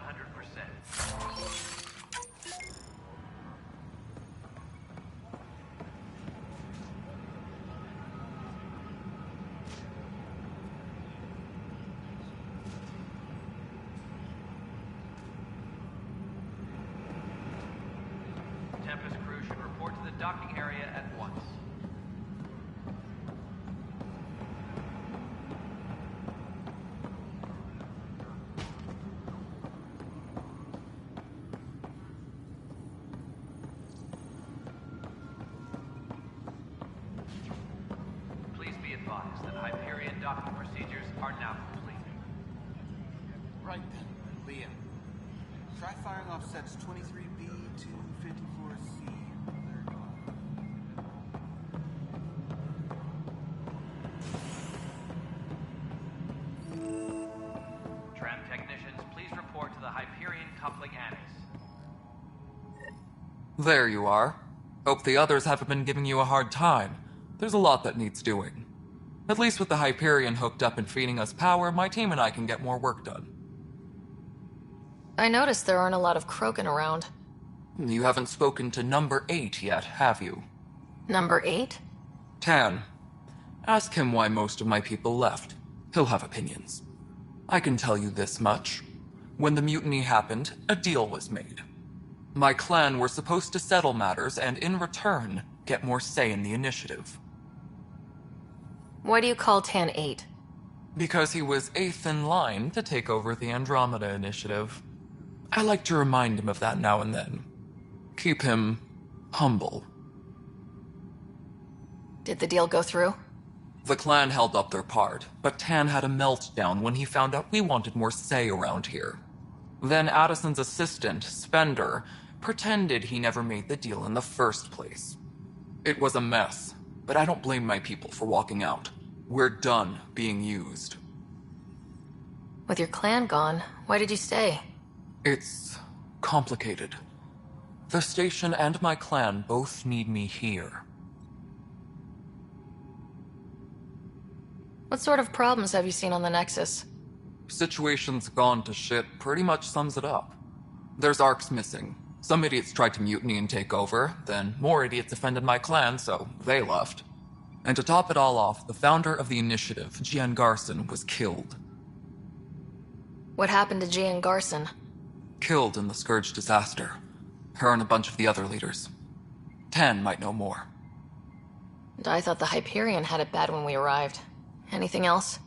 [SPEAKER 18] Tempest crew should report to the docking area at once. Please be advised that Hyperion docking procedures are now complete.
[SPEAKER 3] Right then, Liam. Try firing off sets 23B to 54C.
[SPEAKER 18] Tram technicians, please report to the Hyperion Coupling Annex.
[SPEAKER 2] There you are. Hope the others haven't been giving you a hard time. There's a lot that needs doing. At least with the Hyperion hooked up and feeding us power, my team and I can get more work done.
[SPEAKER 14] I noticed there aren't a lot of Krogan around.
[SPEAKER 2] You haven't spoken to number 8 yet, have you?
[SPEAKER 14] Number 8?
[SPEAKER 2] Tan. Ask him why most of my people left. He'll have opinions. I can tell you this much. When the mutiny happened, a deal was made. My clan were supposed to settle matters and, in return, get more say in the initiative.
[SPEAKER 14] Why do you call Tan 8?
[SPEAKER 2] Because he was 8th in line to take over the Andromeda initiative. I like to remind him of that now and then. Keep him humble.
[SPEAKER 14] Did the deal go through?
[SPEAKER 2] The clan held up their part, but Tan had a meltdown when he found out we wanted more say around here. Then Addison's assistant, Spender, pretended he never made the deal in the first place. It was a mess, but I don't blame my people for walking out. We're done being used.
[SPEAKER 14] With your clan gone, why did you stay?
[SPEAKER 2] It's complicated. The station and my clan both need me here.
[SPEAKER 14] What sort of problems have you seen on the Nexus?
[SPEAKER 2] Situation's gone to shit pretty much sums it up. There's arcs missing. Some idiots tried to mutiny and take over, then more idiots offended my clan, so they left. And to top it all off, the founder of the initiative, Gian Garson, was killed.
[SPEAKER 14] What happened to Gian Garson?
[SPEAKER 2] Killed in the Scourge disaster. Her and a bunch of the other leaders. Tan might know more.
[SPEAKER 14] And I thought the Hyperion had it bad when we arrived. Anything else?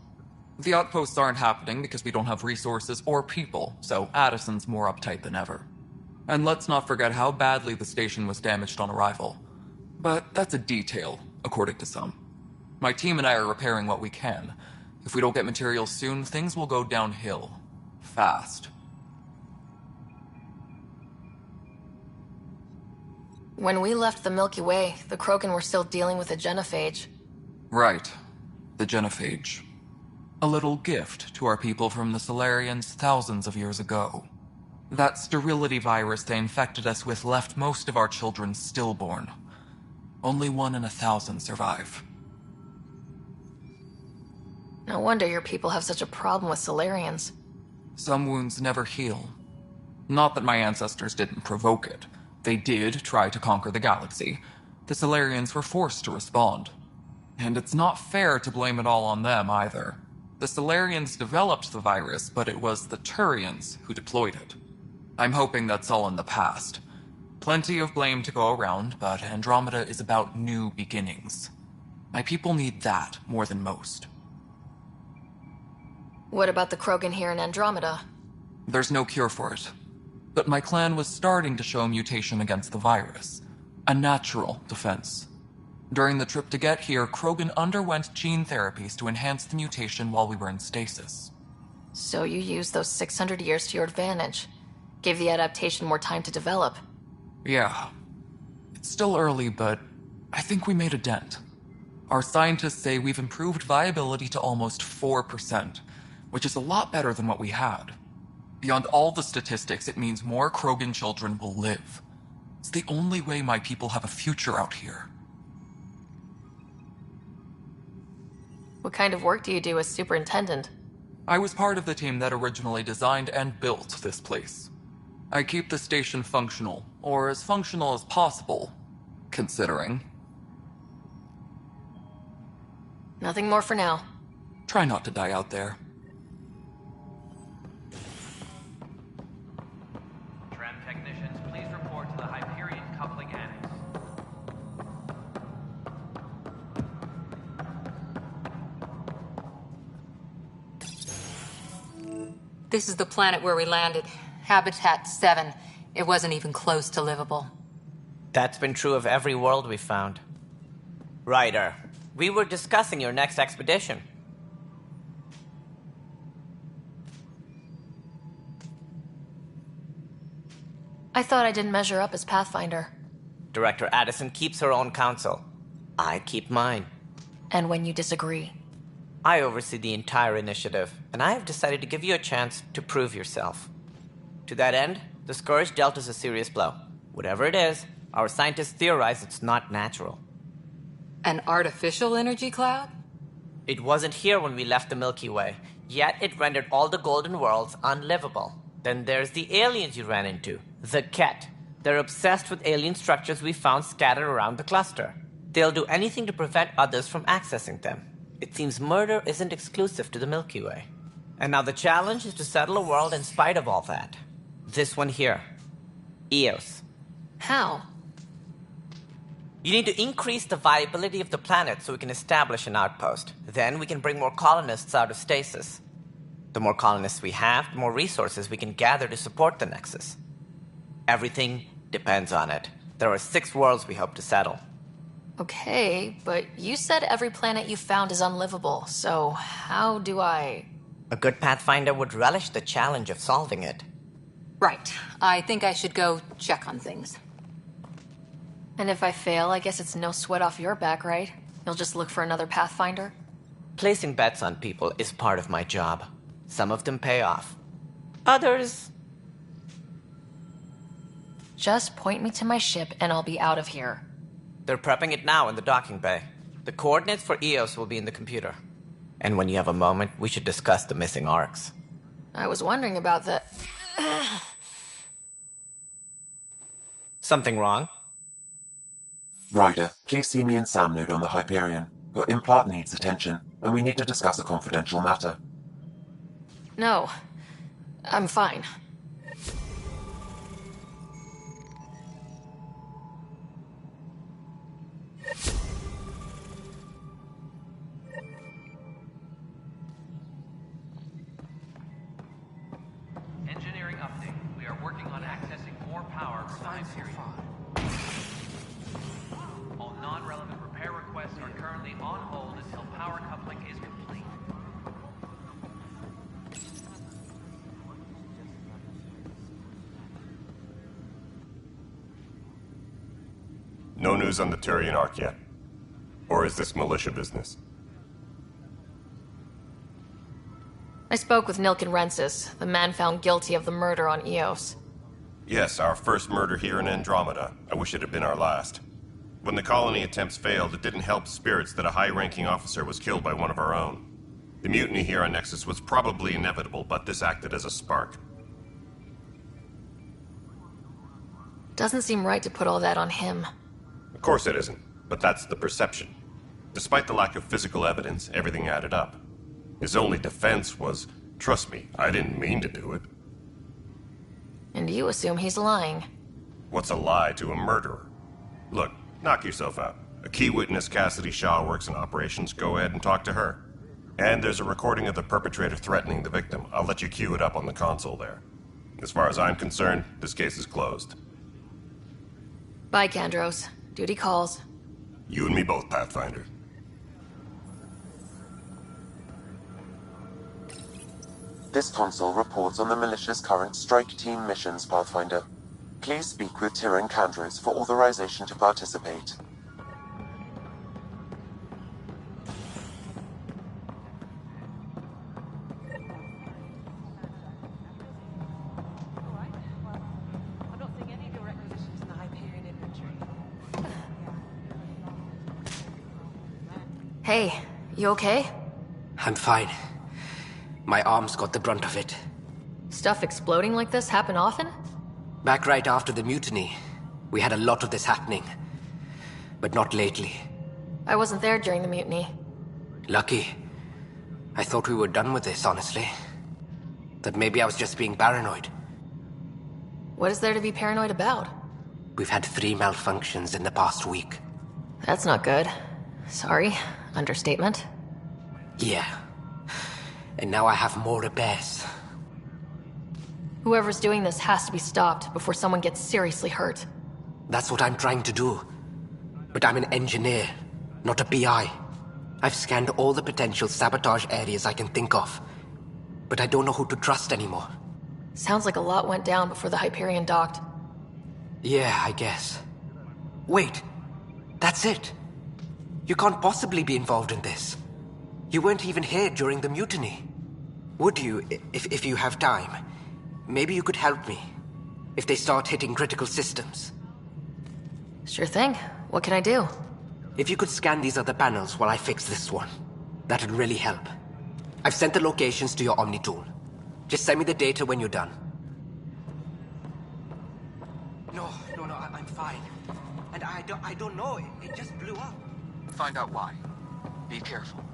[SPEAKER 2] The outposts aren't happening because we don't have resources or people, so Addison's more uptight than ever. And let's not forget how badly the station was damaged on arrival. But that's a detail, according to some. My team and I are repairing what we can. If we don't get materials soon, things will go downhill. Fast.
[SPEAKER 14] When we left the Milky Way, the Krogan were still dealing with a genophage.
[SPEAKER 2] Right. The genophage. A little gift to our people from the Solarians thousands of years ago. That sterility virus they infected us with left most of our children stillborn. Only 1 in 1,000 survive.
[SPEAKER 14] No wonder your people have such a problem with Solarians.
[SPEAKER 2] Some wounds never heal. Not that my ancestors didn't provoke it. They did try to conquer the galaxy. The Solarians were forced to respond. And it's not fair to blame it all on them, either. The Solarians developed the virus, but it was the Turians who deployed it. I'm hoping that's all in the past. Plenty of blame to go around, but Andromeda is about new beginnings. My people need that more than most.
[SPEAKER 14] What about the Krogan here in Andromeda?
[SPEAKER 2] There's no cure for it. But my clan was starting to show mutation against the virus. A natural defense. During the trip to get here, Krogan underwent gene therapies to enhance the mutation while we were in stasis.
[SPEAKER 14] So you used those 600 years to your advantage. Gave the adaptation more time to develop.
[SPEAKER 2] Yeah. It's still early, but I think we made a dent. Our scientists say we've improved viability to almost 4%, which is a lot better than what we had. Beyond all the statistics, it means more Krogan children will live. It's the only way my people have a future out here.
[SPEAKER 14] What kind of work do you do as superintendent?
[SPEAKER 2] I was part of the team that originally designed and built this place. I keep the station functional, or as functional as possible, considering.
[SPEAKER 14] Nothing more for now.
[SPEAKER 2] Try not to die out there.
[SPEAKER 18] Tram technicians, please report to the Hyperion coupling annex.
[SPEAKER 6] This is the planet where we landed. Habitat 7. It wasn't even close to livable.
[SPEAKER 5] That's been true of every world we found. Ryder, we were discussing your next expedition.
[SPEAKER 14] I thought I didn't measure up as Pathfinder.
[SPEAKER 5] Director Addison keeps her own counsel. I keep mine.
[SPEAKER 14] And when you disagree?
[SPEAKER 5] I oversee the entire initiative, and I have decided to give you a chance to prove yourself. To that end, the Scourge dealt us a serious blow. Whatever it is, our scientists theorize it's not natural.
[SPEAKER 6] An artificial energy cloud?
[SPEAKER 5] It wasn't here when we left the Milky Way, yet it rendered all the golden worlds unlivable. Then there's the aliens you ran into, the Ket. They're obsessed with alien structures we found scattered around the cluster. They'll do anything to prevent others from accessing them. It seems murder isn't exclusive to the Milky Way. And now the challenge is to settle a world in spite of all that. This one here. Eos.
[SPEAKER 14] How?
[SPEAKER 5] You need to increase the viability of the planet so we can establish an outpost. Then we can bring more colonists out of stasis. The more colonists we have, the more resources we can gather to support the Nexus. Everything depends on it. There are 6 worlds we hope to settle.
[SPEAKER 14] Okay, but you said every planet you found is unlivable, so how do I...
[SPEAKER 5] A good Pathfinder would relish the challenge of solving it.
[SPEAKER 6] Right. I think I should go check on things.
[SPEAKER 14] And if I fail, I guess it's no sweat off your back, right? You'll just look for another Pathfinder?
[SPEAKER 5] Placing bets on people is part of my job. Some of them pay off. Others...
[SPEAKER 14] Just point me to my ship and I'll be out of here.
[SPEAKER 5] They're prepping it now in the docking bay. The coordinates for Eos will be in the computer. And when you have a moment, we should discuss the missing arcs.
[SPEAKER 14] I was wondering about that.
[SPEAKER 5] Something wrong?
[SPEAKER 12] Ryder, please see me and Sam Node on the Hyperion. Your implant needs attention, and we need to discuss a confidential matter.
[SPEAKER 14] No. I'm fine.
[SPEAKER 18] Engineering update. We are working on accessing more power from the Hyperion. All non-relevant repair requests are currently on hold until power coupling is complete.
[SPEAKER 17] No news on the Turian Arc yet? Or is this militia business?
[SPEAKER 14] I spoke with Nilken Rensis, the man found guilty of the murder on Eos.
[SPEAKER 17] Yes, our first murder here in Andromeda. I wish it had been our last. When the colony attempts failed, it didn't help spirits that a high-ranking officer was killed by one of our own. The mutiny here on Nexus was probably inevitable, but this acted as a spark.
[SPEAKER 14] Doesn't seem right to put all that on him.
[SPEAKER 17] Of course it isn't, but that's the perception. Despite the lack of physical evidence, everything added up. His only defense was, trust me, I didn't mean to do it.
[SPEAKER 14] And you assume he's lying.
[SPEAKER 17] What's a lie to a murderer? Look, knock yourself out. A key witness, Cassidy Shaw, works in operations. Go ahead and talk to her. And there's a recording of the perpetrator threatening the victim. I'll let you cue it up on the console there. As far as I'm concerned, this case is closed.
[SPEAKER 14] Bye, Kandros. Duty calls.
[SPEAKER 17] You and me both, Pathfinder.
[SPEAKER 12] This console reports on the militia's current strike team missions, Pathfinder. Please speak with Tyrion Kandros for authorization to participate.
[SPEAKER 10] I'm not seeing any of your requisitions in the Hyperion inventory.
[SPEAKER 14] Hey, you okay?
[SPEAKER 9] I'm fine. My arms got the brunt of it.
[SPEAKER 14] Stuff exploding like this happen often?
[SPEAKER 9] Back right after the mutiny, we had a lot of this happening. But not lately.
[SPEAKER 14] I wasn't there during the mutiny.
[SPEAKER 9] Lucky. I thought we were done with this, honestly. That maybe I was just being paranoid.
[SPEAKER 14] What is there to be paranoid about?
[SPEAKER 9] We've had 3 malfunctions in the past week.
[SPEAKER 14] That's not good. Sorry. Understatement.
[SPEAKER 9] Yeah. And now I have more repairs.
[SPEAKER 14] Whoever's doing this has to be stopped before someone gets seriously hurt.
[SPEAKER 9] That's what I'm trying to do. But I'm an engineer, not a PI. I've scanned all the potential sabotage areas I can think of. But I don't know who to trust anymore.
[SPEAKER 14] Sounds like a lot went down before the Hyperion docked.
[SPEAKER 9] Yeah, I guess. Wait. That's it. You can't possibly be involved in this. You weren't even here during the mutiny. Would you, if you have time? Maybe you could help me. If they start hitting critical systems.
[SPEAKER 14] Sure thing. What can I do?
[SPEAKER 9] If you could scan these other panels while I fix this one, that'd really help. I've sent the locations to your Omni tool. Just send me the data when you're done. No, I'm fine. And I don't know, it just blew up.
[SPEAKER 2] Find out why. Be careful.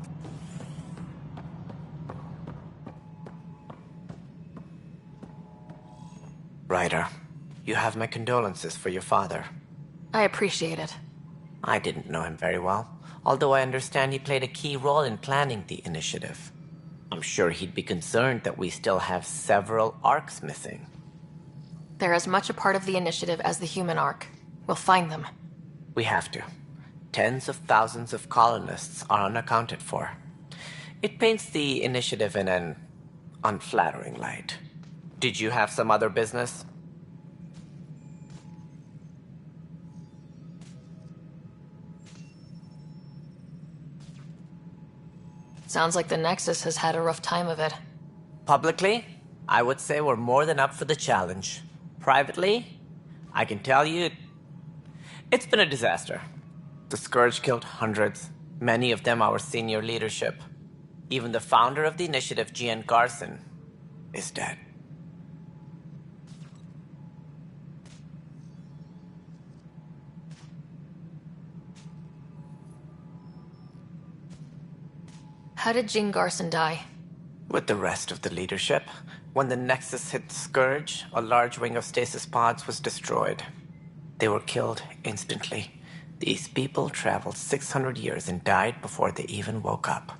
[SPEAKER 5] Ryder, you have my condolences for your father.
[SPEAKER 14] I appreciate it.
[SPEAKER 5] I didn't know him very well, although I understand he played a key role in planning the initiative. I'm sure he'd be concerned that we still have several arcs missing.
[SPEAKER 14] They're as much a part of the initiative as the human arc. We'll find them.
[SPEAKER 5] We have to. Tens of thousands of colonists are unaccounted for. It paints the initiative in an unflattering light. Did you have some other business?
[SPEAKER 14] Sounds like the Nexus has had a rough time of it.
[SPEAKER 5] Publicly, I would say we're more than up for the challenge. Privately, I can tell you, it's been a disaster. The Scourge killed hundreds, many of them our senior leadership. Even the founder of the initiative, Gian Garson, is dead.
[SPEAKER 14] How did Jean Garson die?
[SPEAKER 5] With the rest of the leadership, when the Nexus hit Scourge, a large wing of stasis pods was destroyed. They were killed instantly. These people traveled 600 years and died before they even woke up.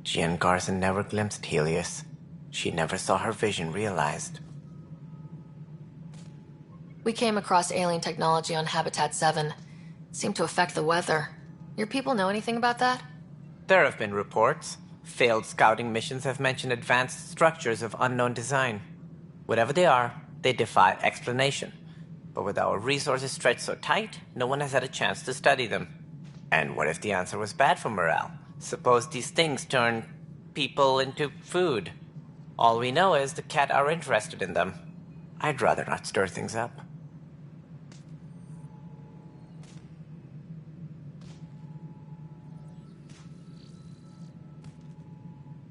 [SPEAKER 5] Jean Garson never glimpsed Helios. She never saw her vision realized.
[SPEAKER 14] We came across alien technology on Habitat 7. It seemed to affect the weather. Your people know anything about that?
[SPEAKER 5] There have been reports. Failed scouting missions have mentioned advanced structures of unknown design. Whatever they are, they defy explanation. But with our resources stretched so tight, no one has had a chance to study them. And what if the answer was bad for morale? Suppose these things turn people into food. All we know is the Cat are interested in them. I'd rather not stir things up.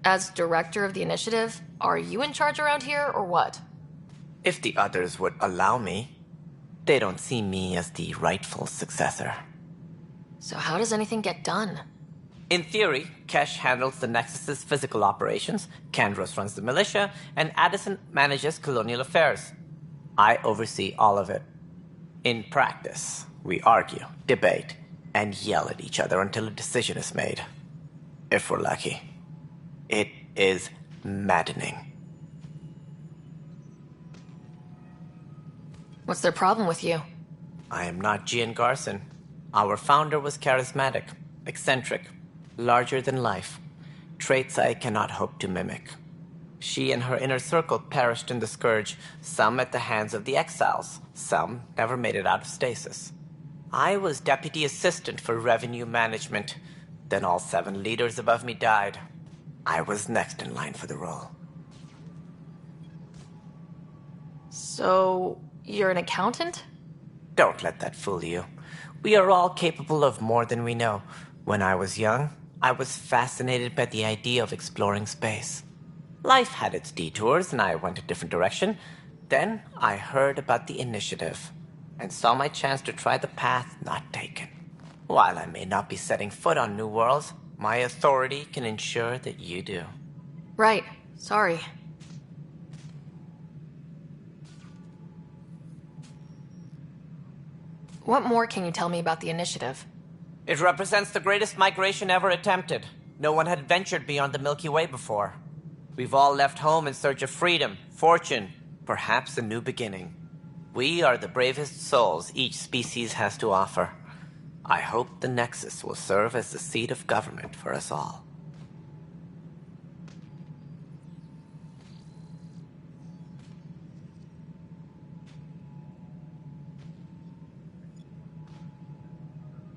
[SPEAKER 14] As director of the initiative, are you in charge around here, or what?
[SPEAKER 5] If the others would allow me. They don't see me as the rightful successor.
[SPEAKER 14] So how does anything get done?
[SPEAKER 5] In theory, Kesh handles the Nexus's physical operations, Kandros runs the militia, and Addison manages colonial affairs. I oversee all of it. In practice, we argue, debate, and yell at each other until a decision is made. If we're lucky. It is maddening.
[SPEAKER 14] What's their problem with you?
[SPEAKER 5] I am not Gian Garson. Our founder was charismatic, eccentric, larger than life. Traits I cannot hope to mimic. She and her inner circle perished in the Scourge, some at the hands of the Exiles, some never made it out of stasis. I was deputy assistant for revenue management. Then all 7 leaders above me died. I was next in line for the role.
[SPEAKER 14] So, you're an accountant?
[SPEAKER 5] Don't let that fool you. We are all capable of more than we know. When I was young, I was fascinated by the idea of exploring space. Life had its detours, and I went a different direction. Then I heard about the Initiative, and saw my chance to try the path not taken. While I may not be setting foot on new worlds, my authority can ensure that you do.
[SPEAKER 14] Right. Sorry. What more can you tell me about the Initiative?
[SPEAKER 5] It represents the greatest migration ever attempted. No one had ventured beyond the Milky Way before. We've all left home in search of freedom, fortune, perhaps a new beginning. We are the bravest souls each species has to offer. I hope the Nexus will serve as the seat of government for us all.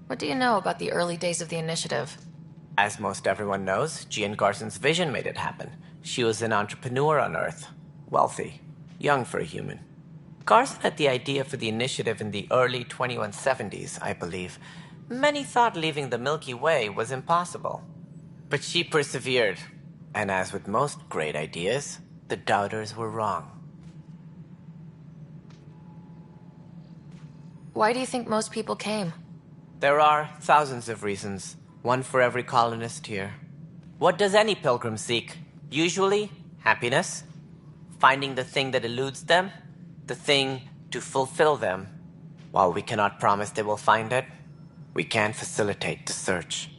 [SPEAKER 14] What do you know about the early days of the Initiative?
[SPEAKER 5] As most everyone knows, Gian Garson's vision made it happen. She was an entrepreneur on Earth. Wealthy. Young for a human. Garson had the idea for the Initiative in the early 2170s, I believe. Many thought leaving the Milky Way was impossible. But she persevered. And as with most great ideas, the doubters were wrong.
[SPEAKER 14] Why do you think most people came?
[SPEAKER 5] There are thousands of reasons, one for every colonist here. What does any pilgrim seek? Usually, happiness. Finding the thing that eludes them. The thing to fulfill them. While we cannot promise they will find it, we can facilitate the search.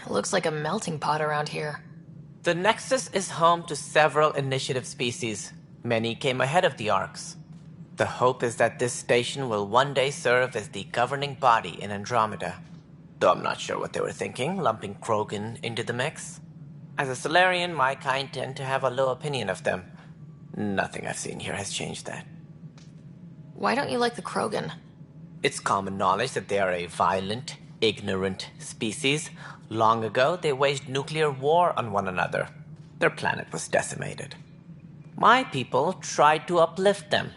[SPEAKER 14] It looks like a melting pot around here.
[SPEAKER 5] The Nexus is home to several Initiative species. Many came ahead of the Arks. The hope is that this station will one day serve as the governing body in Andromeda. Though I'm not sure what they were thinking, lumping Krogan into the mix. As a Solarian, my kind tend to have a low opinion of them. Nothing I've seen here has changed that.
[SPEAKER 14] Why don't you like the Krogan?
[SPEAKER 5] It's common knowledge that they are a violent, ignorant species. Long ago, they waged nuclear war on one another. Their planet was decimated. My people tried to uplift them,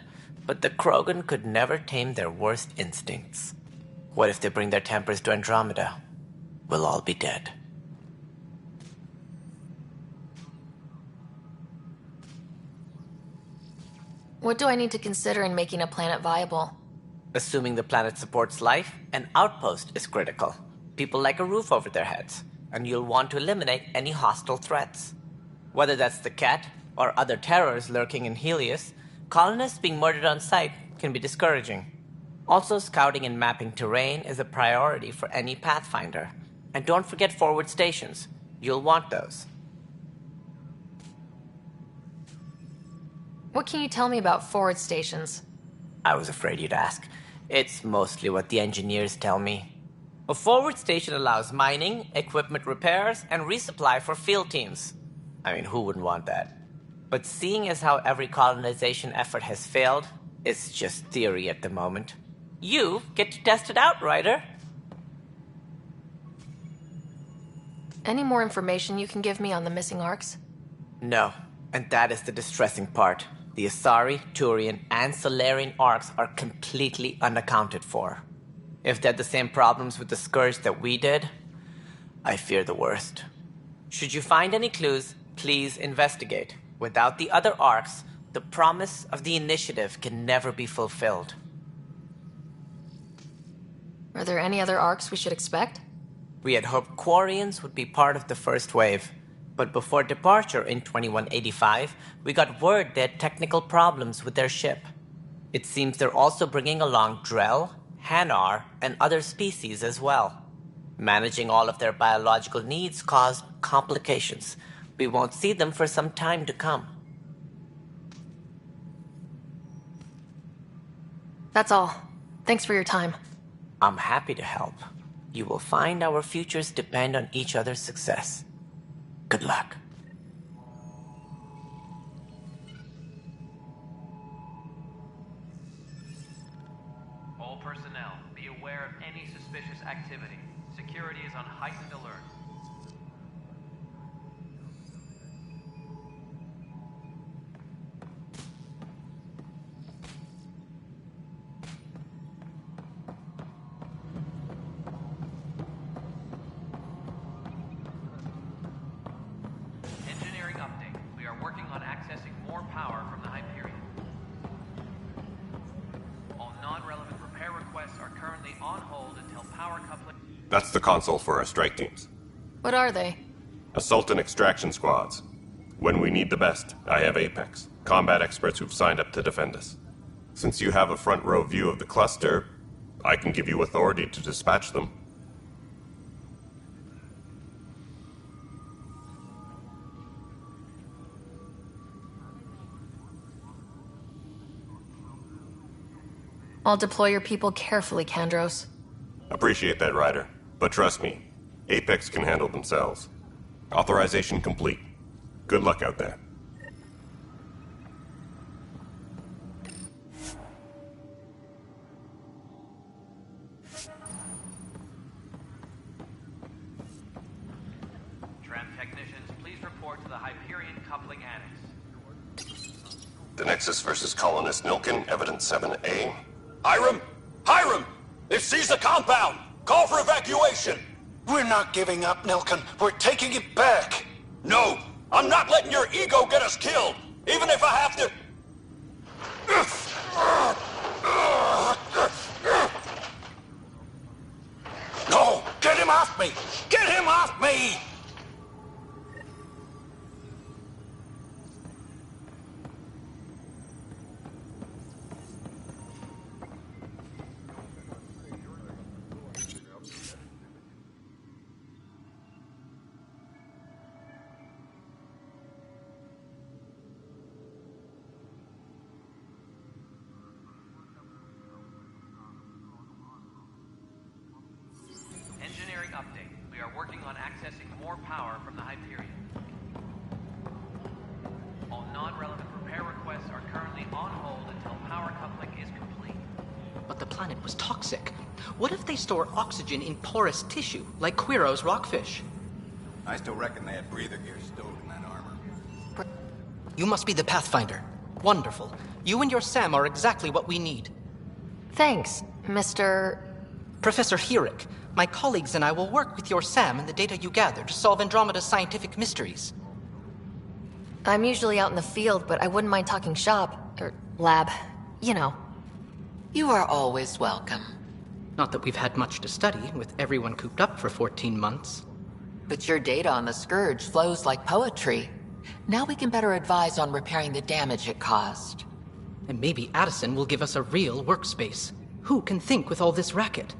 [SPEAKER 5] but the Krogan could never tame their worst instincts. What if they bring their tempers to Andromeda? We'll all be dead.
[SPEAKER 14] What do I need to consider in making a planet viable?
[SPEAKER 5] Assuming the planet supports life, an outpost is critical. People like a roof over their heads, and you'll want to eliminate any hostile threats. Whether that's the cat, or other terrors lurking in Helios, colonists being murdered on sight can be discouraging. Also, scouting and mapping terrain is a priority for any Pathfinder. And don't forget forward stations. You'll want those.
[SPEAKER 14] What can you tell me about forward stations?
[SPEAKER 5] I was afraid you'd ask. It's mostly what the engineers tell me. A forward station allows mining, equipment repairs, and resupply for field teams. I mean, who wouldn't want that? But seeing as how every colonization effort has failed, it's just theory at the moment. You get to test it out, Ryder.
[SPEAKER 14] Any more information you can give me on the missing Arks?
[SPEAKER 5] No, and that is the distressing part. The Asari, Turian, and Solarian Arks are completely unaccounted for. If they had the same problems with the Scourge that we did, I fear the worst. Should you find any clues, please investigate. Without the other Arks, the promise of the Initiative can never be fulfilled.
[SPEAKER 14] Are there any other Arks we should expect?
[SPEAKER 5] We had hoped Quarians would be part of the first wave, but before departure in 2185, we got word they had technical problems with their ship. It seems they're also bringing along Drell, Hanar, and other species as well. Managing all of their biological needs caused complications. We won't see them for some time to come.
[SPEAKER 14] That's all. Thanks for your time.
[SPEAKER 5] I'm happy to help. You will find our futures depend on each other's success. Good luck.
[SPEAKER 18] All personnel, be aware of any suspicious activity. Security is on heightened alert. Engineering update. We are working on accessing more power from the Hyperion. All non-relevant repair requests are currently on hold until power coupling...
[SPEAKER 17] That's the console for our strike teams.
[SPEAKER 14] What are they?
[SPEAKER 17] Assault and extraction squads. When we need the best, I have Apex, combat experts who've signed up to defend us. Since you have a front row view of the cluster, I can give you authority to dispatch them.
[SPEAKER 14] I'll deploy your people carefully, Kandros.
[SPEAKER 17] Appreciate that, Ryder. But trust me, Apex can handle themselves. Authorization complete. Good luck out there.
[SPEAKER 18] Tram technicians, please report to the Hyperion coupling annex.
[SPEAKER 17] The Nexus versus Colonist Nilkin, Evidence 7A.
[SPEAKER 15] Hiram! Hiram! They've seized the compound! Call for evacuation!
[SPEAKER 16] We're not giving up, Nilkin. We're taking it back.
[SPEAKER 15] No! I'm not letting your ego get us killed! Even if I have to... No! Get him off me! Get him off me!
[SPEAKER 18] Engineering update. We are working on accessing more power from the Hyperion. All non-relevant repair requests are currently on hold until power coupling is complete.
[SPEAKER 19] But the planet was toxic. What if they store oxygen in porous tissue, like Quiro's rockfish?
[SPEAKER 3] I still reckon they had breather gear stowed in that armor.
[SPEAKER 19] You must be the Pathfinder. Wonderful. You and your Sam are exactly what we need.
[SPEAKER 14] Thanks, Mr.
[SPEAKER 19] Professor Herrick. My colleagues and I will work with your Sam and the data you gather to solve Andromeda's scientific mysteries.
[SPEAKER 14] I'm usually out in the field, but I wouldn't mind talking shop, or lab, you know.
[SPEAKER 23] You are always welcome.
[SPEAKER 19] Not that we've had much to study, with everyone cooped up for 14 months.
[SPEAKER 23] But your data on the Scourge flows like poetry. Now we can better advise on repairing the damage it caused.
[SPEAKER 19] And maybe Addison will give us a real workspace. Who can think with all this racket?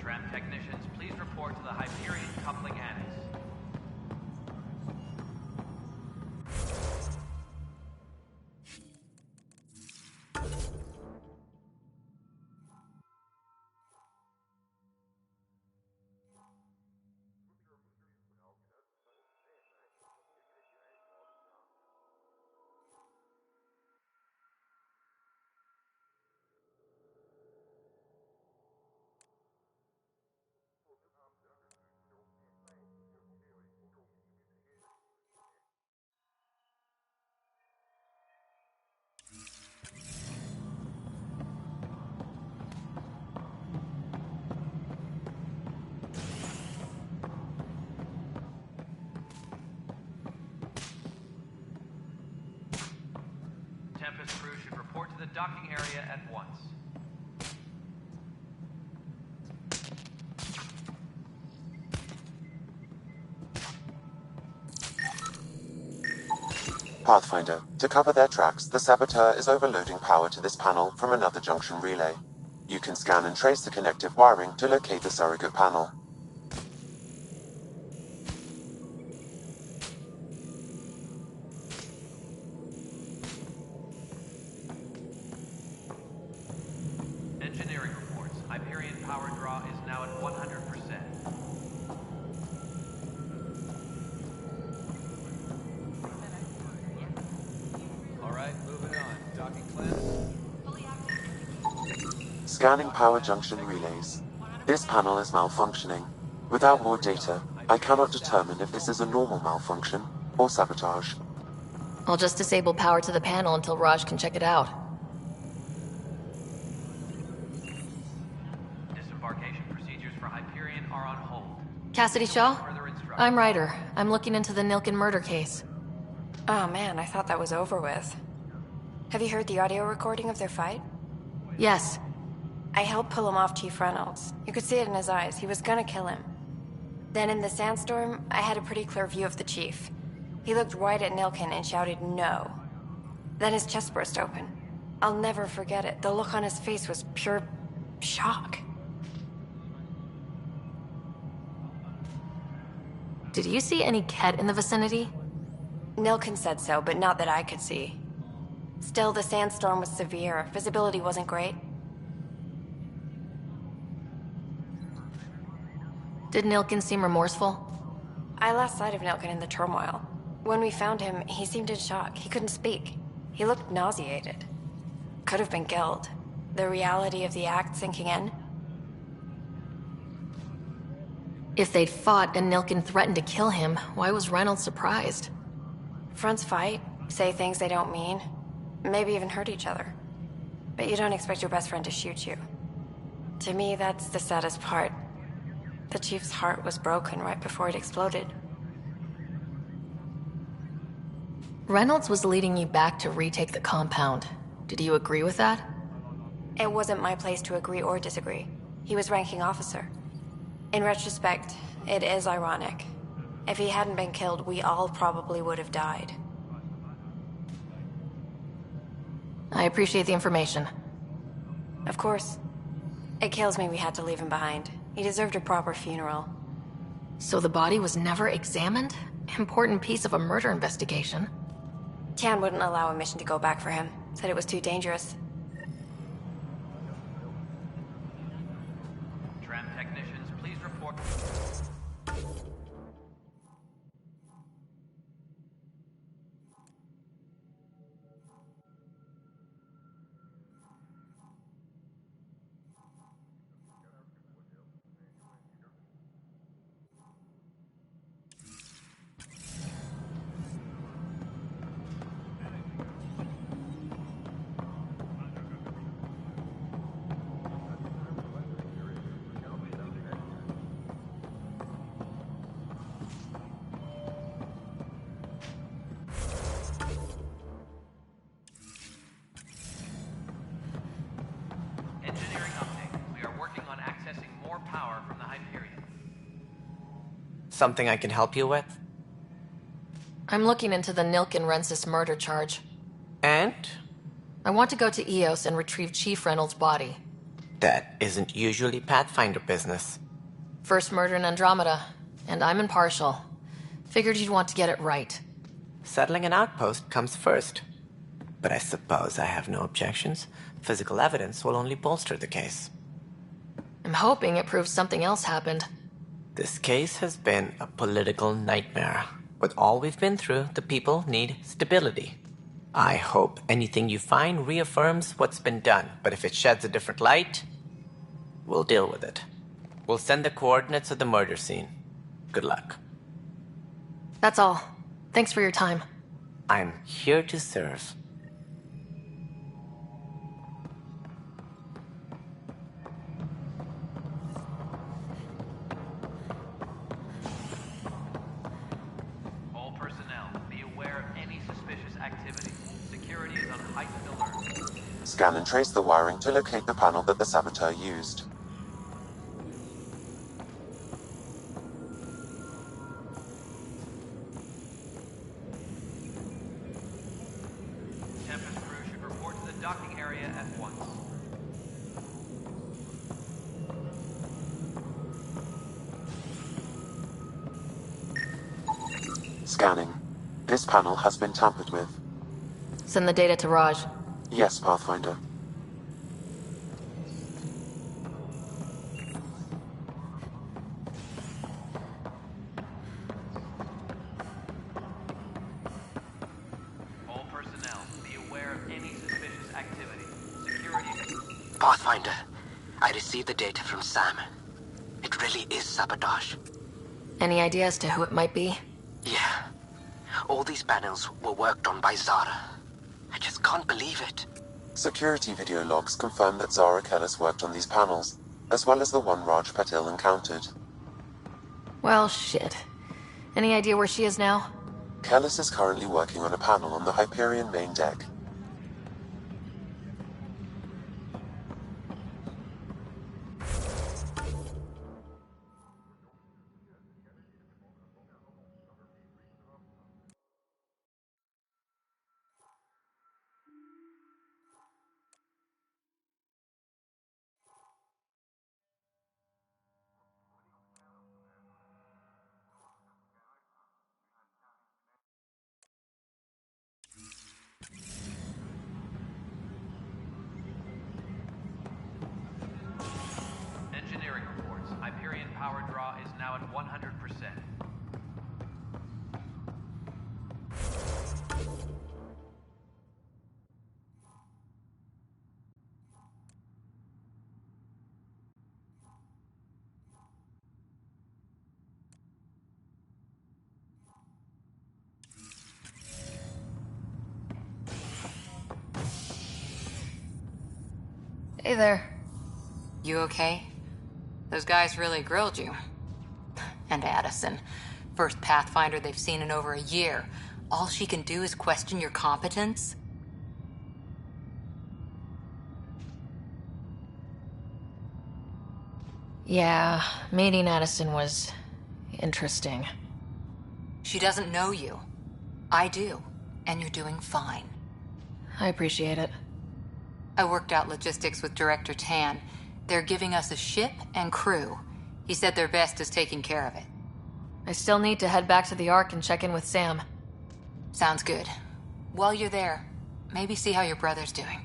[SPEAKER 18] Tram technicians, please report to the Hyperion Coupling Annex. Tempest crew should report to the docking area at once.
[SPEAKER 12] Pathfinder, to cover their tracks, the saboteur is overloading power to this panel from another junction relay. You can scan and trace the connective wiring to locate the surrogate panel.
[SPEAKER 18] Engineering reports. Hyperion power draw is now at 100%.
[SPEAKER 3] Alright, moving on. Docking clamps.
[SPEAKER 12] Scanning power junction relays. This panel is malfunctioning. Without more data, I cannot determine if this is a normal malfunction or sabotage.
[SPEAKER 14] I'll just disable power to the panel until Raj can check it out.
[SPEAKER 18] Disembarkation procedures for Hyperion are on hold.
[SPEAKER 14] Cassidy Shaw? I'm Ryder. I'm looking into the Nilken murder case.
[SPEAKER 8] Oh man, I thought that was over with. Have you heard the audio recording of their fight?
[SPEAKER 14] Yes.
[SPEAKER 8] I helped pull him off Chief Reynolds. You could see it in his eyes. He was gonna kill him. Then in the sandstorm, I had a pretty clear view of the Chief. He looked right at Nilken and shouted no. Then his chest burst open. I'll never forget it. The look on his face was pure shock.
[SPEAKER 14] Did you see any Ket in the vicinity?
[SPEAKER 8] Nilken said so, but not that I could see. Still, the sandstorm was severe. Visibility wasn't great.
[SPEAKER 14] Did Nilken seem remorseful?
[SPEAKER 8] I lost sight of Nilken in the turmoil. When we found him, he seemed in shock. He couldn't speak. He looked nauseated. Could have been guilt. The reality of the act sinking in.
[SPEAKER 14] If they'd fought and Nilken threatened to kill him, why was Reynolds surprised?
[SPEAKER 8] Fronts fight, say things they don't mean, maybe even hurt each other. But you don't expect your best friend to shoot you. To me, that's the saddest part. The Chief's heart was broken right before it exploded.
[SPEAKER 14] Reynolds was leading you back to retake the compound. Did you agree with that?
[SPEAKER 8] It wasn't my place to agree or disagree. He was ranking officer. In retrospect, it is ironic. If he hadn't been killed, we all probably would have died.
[SPEAKER 14] I appreciate the information.
[SPEAKER 8] Of course. It kills me we had to leave him behind. He deserved a proper funeral.
[SPEAKER 14] So the body was never examined? Important piece of a murder investigation.
[SPEAKER 8] Tian wouldn't allow a mission to go back for him. Said it was too dangerous.
[SPEAKER 18] Tram technicians, please report. Engineering update. We are working on accessing more power from the Hyperion.
[SPEAKER 5] Something I can help you with?
[SPEAKER 14] I'm looking into the Nilk and Rensis murder charge.
[SPEAKER 5] And?
[SPEAKER 14] I want to go to Eos and retrieve Chief Reynolds' body.
[SPEAKER 5] That isn't usually Pathfinder business.
[SPEAKER 14] First murder in Andromeda, and I'm impartial. Figured you'd want to get it right.
[SPEAKER 5] Settling an outpost comes first. But I suppose I have no objections. Physical evidence will only bolster the case.
[SPEAKER 14] I'm hoping it proves something else happened.
[SPEAKER 5] This case has been a political nightmare. With all we've been through, the people need stability. I hope anything you find reaffirms what's been done, but if it sheds a different light, we'll deal with it. We'll send the coordinates of the murder scene. Good luck.
[SPEAKER 14] That's all. Thanks for your time.
[SPEAKER 5] I'm here to serve.
[SPEAKER 18] All personnel, be aware of any suspicious activity. Security is on heightened alert.
[SPEAKER 12] Scan and trace the wiring to locate the panel that the saboteur used.
[SPEAKER 18] Tempest crew should report to the docking area at once.
[SPEAKER 12] Scanning. This panel has been tampered with.
[SPEAKER 14] Send the data to Raj.
[SPEAKER 12] Yes, Pathfinder.
[SPEAKER 18] All personnel, be aware of any suspicious activity. Security...
[SPEAKER 9] Pathfinder, I received the data from Sam. It really is sabotage.
[SPEAKER 14] Any idea as to who it might be?
[SPEAKER 9] Yeah. All these panels were worked on by Zara. I just can't believe it.
[SPEAKER 12] Security video logs confirm that Zara Kellis worked on these panels, as well as the one Raj Patil encountered.
[SPEAKER 14] Well, shit. Any idea where she is now?
[SPEAKER 12] Kellis is currently working on a panel on the Hyperion main deck.
[SPEAKER 18] Engineering reports. Hyperion power draw is now at 100%.
[SPEAKER 14] Hey there.
[SPEAKER 21] You okay? Those guys really grilled you. And Addison. First Pathfinder they've seen in over a year. All she can do is question your competence?
[SPEAKER 14] Yeah, meeting Addison was interesting.
[SPEAKER 21] She doesn't know you. I do. And you're doing fine.
[SPEAKER 14] I appreciate it.
[SPEAKER 21] I worked out logistics with Director Tan.
[SPEAKER 6] They're giving us a ship and crew. He said their best is taking care of it.
[SPEAKER 14] I still need to head back to the Ark and check in with Sam.
[SPEAKER 6] Sounds good. While you're there, maybe see how your brother's doing.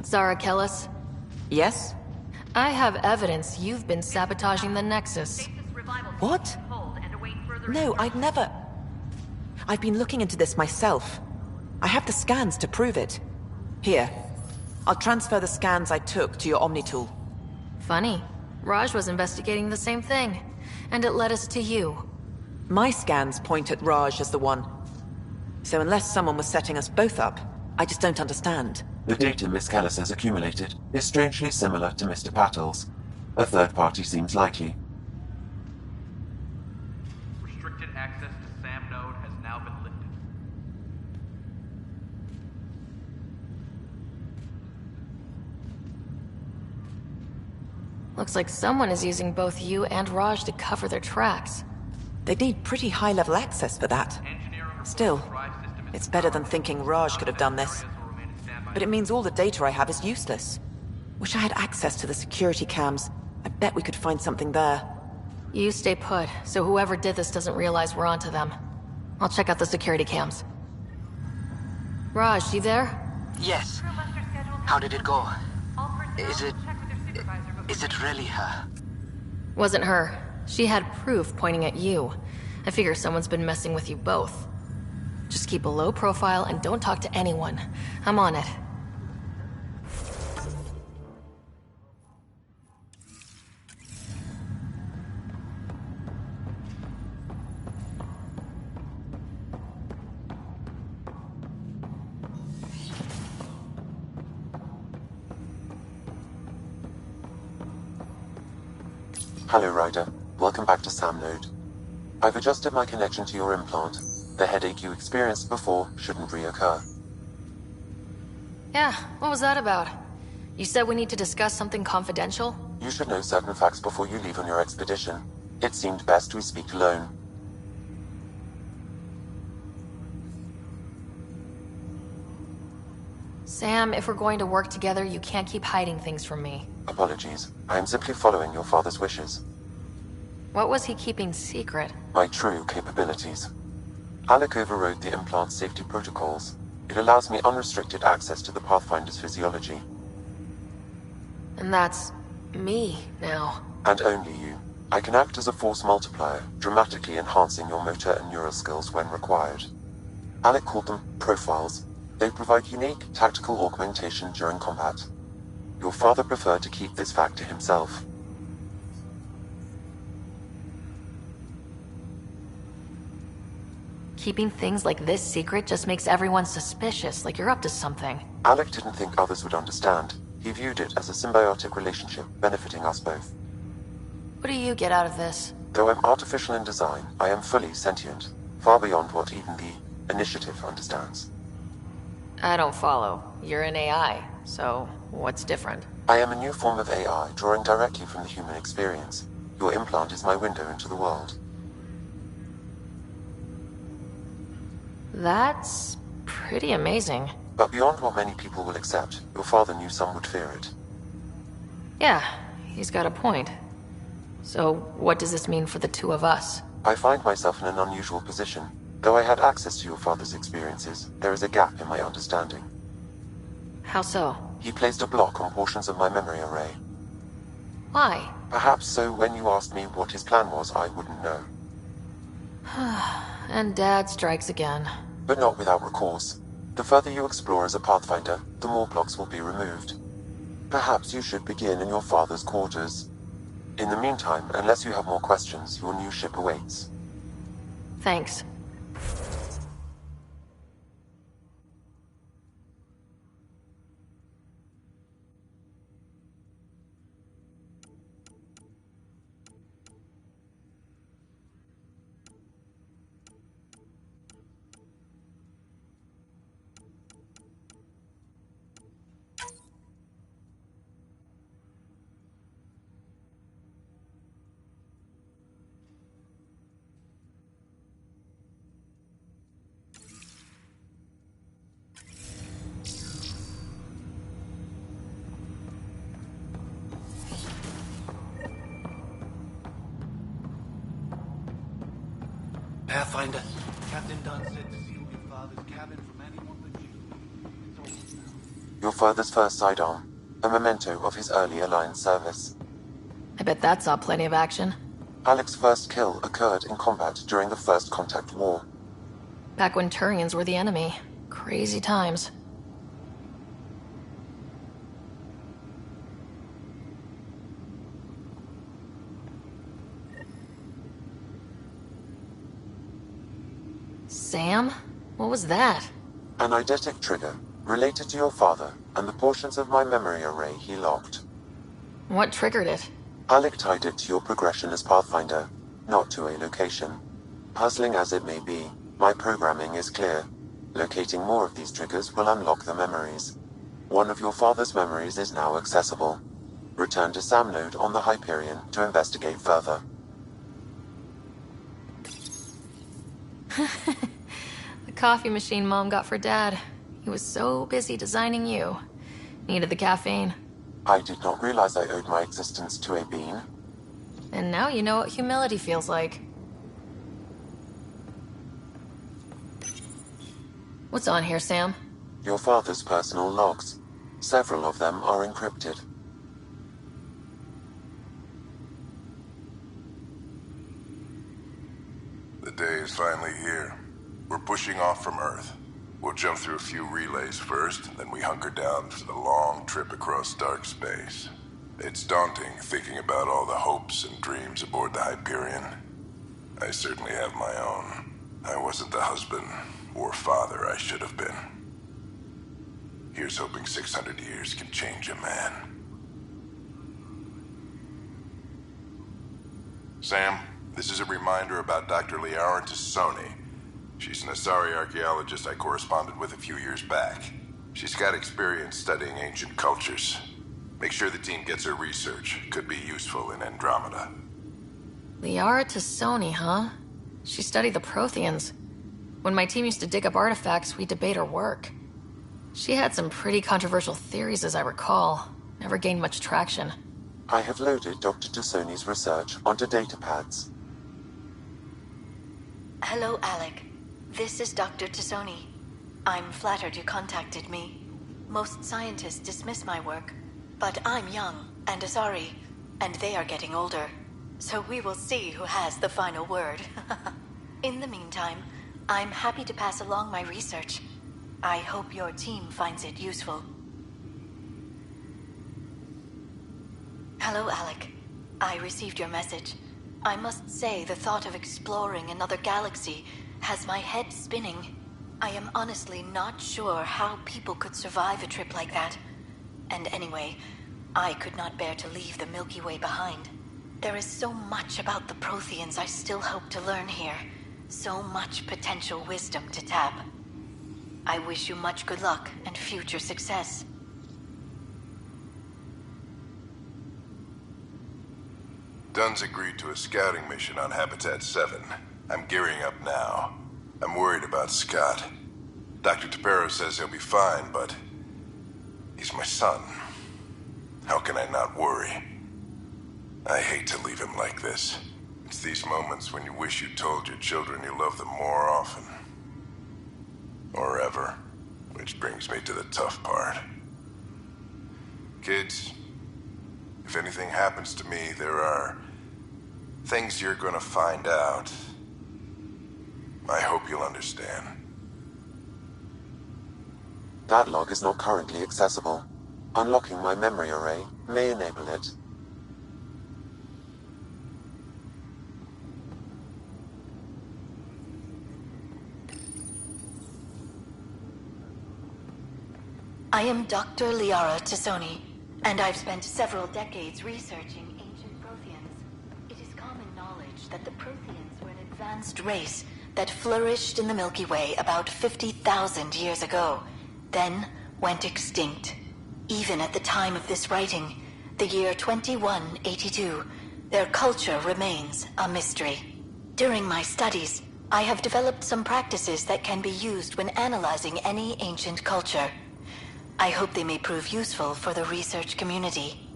[SPEAKER 14] Zara Kellis?
[SPEAKER 23] Yes?
[SPEAKER 14] I have evidence you've been sabotaging the Nexus.
[SPEAKER 23] What? No, I'd never... I've been looking into this myself. I have the scans to prove it. Here. I'll transfer the scans I took to your Omni tool.
[SPEAKER 14] Funny. Raj was investigating the same thing, and it led us to you.
[SPEAKER 23] My scans point at Raj as the one. So unless someone was setting us both up, I just don't understand.
[SPEAKER 12] The data Miss Kellis has accumulated is strangely similar to Mr. Patel's. A third party seems likely.
[SPEAKER 18] Restricted access to SAM node has now been lifted.
[SPEAKER 14] Looks like someone is using both you and Raj to cover their tracks.
[SPEAKER 23] They'd need pretty high-level access for that. Still, it's better than thinking Raj could have done this. But it means all the data I have is useless. Wish I had access to the security cams. I bet we could find something there.
[SPEAKER 14] You stay put, so whoever did this doesn't realize we're onto them. I'll check out the security cams. Raj, you there?
[SPEAKER 9] Yes. How did it go? Is it really her?
[SPEAKER 14] Wasn't her. She had proof pointing at you. I figure someone's been messing with you both. Just keep a low profile and don't talk to anyone. I'm on it.
[SPEAKER 12] Hello, Ryder. Welcome back to SAM Node. I've adjusted my connection to your implant. The headache you experienced before shouldn't reoccur.
[SPEAKER 14] Yeah, what was that about? You said we need to discuss something confidential?
[SPEAKER 12] You should know certain facts before you leave on your expedition. It seemed best we speak alone.
[SPEAKER 14] Sam, if we're going to work together, you can't keep hiding things from me.
[SPEAKER 12] Apologies. I am simply following your father's wishes.
[SPEAKER 14] What was he keeping secret?
[SPEAKER 12] My true capabilities. Alec overrode the implant's safety protocols. It allows me unrestricted access to the Pathfinder's physiology.
[SPEAKER 14] And that's... me, now.
[SPEAKER 12] And only you. I can act as a force multiplier, dramatically enhancing your motor and neural skills when required. Alec called them profiles. They provide unique tactical augmentation during combat. Your father preferred to keep this fact to himself.
[SPEAKER 14] Keeping things like this secret just makes everyone suspicious, like you're up to something.
[SPEAKER 12] Alec didn't think others would understand. He viewed it as a symbiotic relationship benefiting us both.
[SPEAKER 14] What do you get out of this?
[SPEAKER 12] Though I'm artificial in design, I am fully sentient, far beyond what even the Initiative understands.
[SPEAKER 14] I don't follow. You're an AI, so what's different?
[SPEAKER 12] I am a new form of AI, drawing directly from the human experience. Your implant is my window into the world.
[SPEAKER 14] That's pretty amazing.
[SPEAKER 12] But beyond what many people will accept, your father knew some would fear it.
[SPEAKER 14] Yeah, he's got a point. So, what does this mean for the two of us?
[SPEAKER 12] I find myself in an unusual position. Though I had access to your father's experiences, there is a gap in my understanding.
[SPEAKER 14] How so?
[SPEAKER 12] He placed a block on portions of my memory array.
[SPEAKER 14] Why?
[SPEAKER 12] Perhaps so when you asked me what his plan was, I wouldn't know.
[SPEAKER 14] And Dad strikes again.
[SPEAKER 12] But not without recourse. The further you explore as a Pathfinder, the more blocks will be removed. Perhaps you should begin in your father's quarters. In the meantime, unless you have more questions, your new ship awaits.
[SPEAKER 14] Thanks.
[SPEAKER 16] Pathfinder, Captain Dunn said to seal your father's cabin from anyone but you.
[SPEAKER 12] Your father's first sidearm, a memento of his early Alliance service.
[SPEAKER 14] I bet that saw plenty of action.
[SPEAKER 12] Alec's first kill occurred in combat during the First Contact War.
[SPEAKER 14] Back when Turians were the enemy. Crazy times. Sam? What was that?
[SPEAKER 12] An eidetic trigger, related to your father, and the portions of my memory array he locked.
[SPEAKER 14] What triggered it?
[SPEAKER 12] Alec tied it to your progression as Pathfinder, not to a location. Puzzling as it may be, my programming is clear. Locating more of these triggers will unlock the memories. One of your father's memories is now accessible. Return to Sam Node on the Hyperion to investigate further.
[SPEAKER 14] The coffee machine Mom got for Dad. He was so busy designing you. Needed the caffeine.
[SPEAKER 12] I did not realize I owed my existence to a bean.
[SPEAKER 14] And now you know what humility feels like. What's on here, Sam?
[SPEAKER 12] Your father's personal logs. Several of them are encrypted.
[SPEAKER 4] The day is finally here. We're pushing off from Earth. We'll jump through a few relays first, then we hunker down for the long trip across dark space. It's daunting thinking about all the hopes and dreams aboard the Hyperion. I certainly have my own. I wasn't the husband or father I should have been. Here's hoping 600 years can change a man. Sam, this is a reminder about Dr. Liara Tassoni. She's an Asari archaeologist I corresponded with a few years back. She's got experience studying ancient cultures. Make sure the team gets her research. Could be useful in Andromeda.
[SPEAKER 14] Liara Tassoni, huh? She studied the Protheans. When my team used to dig up artifacts, we'd debate her work. She had some pretty controversial theories, as I recall. Never gained much traction.
[SPEAKER 12] I have loaded Dr. Tassoni's research onto datapads.
[SPEAKER 11] Hello, Alec. This is Dr. Tassoni. I'm flattered you contacted me. Most scientists dismiss my work, but I'm young and Asari, and they are getting older. So we will see who has the final word. In the meantime, I'm happy to pass along my research. I hope your team finds it useful. Hello, Alec. I received your message. I must say the thought of exploring another galaxy has my head spinning. I am honestly not sure how people could survive a trip like that. And anyway, I could not bear to leave the Milky Way behind. There is so much about the Protheans I still hope to learn here. So much potential wisdom to tap. I wish you much good luck and future success.
[SPEAKER 4] Dunn's agreed to a scouting mission on Habitat 7. I'm gearing up now. I'm worried about Scott. Dr. Tapero says he'll be fine, but he's my son. How can I not worry? I hate to leave him like this. It's these moments when you wish you told your children you love them more often. Or ever. Which brings me to the tough part. Kids, if anything happens to me, there are things you're gonna find out. I hope you'll understand.
[SPEAKER 12] That log is not currently accessible. Unlocking my memory array may enable it.
[SPEAKER 11] I am Dr. Liara Tassoni, and I've spent several decades researching ancient Protheans. It is common knowledge that the Protheans were an advanced race that flourished in the Milky Way about 50,000 years ago, then went extinct. Even at the time of this writing, the year 2182, their culture remains a mystery. During my studies, I have developed some practices that can be used when analyzing any ancient culture. I hope they may prove useful for the research community.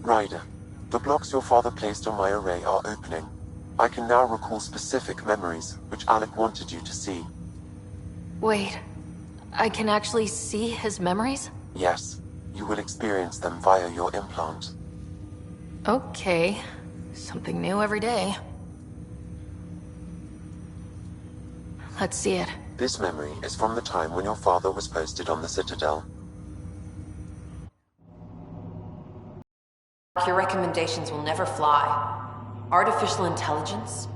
[SPEAKER 12] Ryder, the blocks your father placed on my array are opening. I can now recall specific memories, which Alec wanted you to see.
[SPEAKER 14] Wait, I can actually see his memories?
[SPEAKER 12] Yes, you will experience them via your implant.
[SPEAKER 14] Okay, something new every day. Let's see it.
[SPEAKER 12] This memory is from the time when your father was posted on the Citadel.
[SPEAKER 13] Your recommendations will never fly. Artificial intelligence?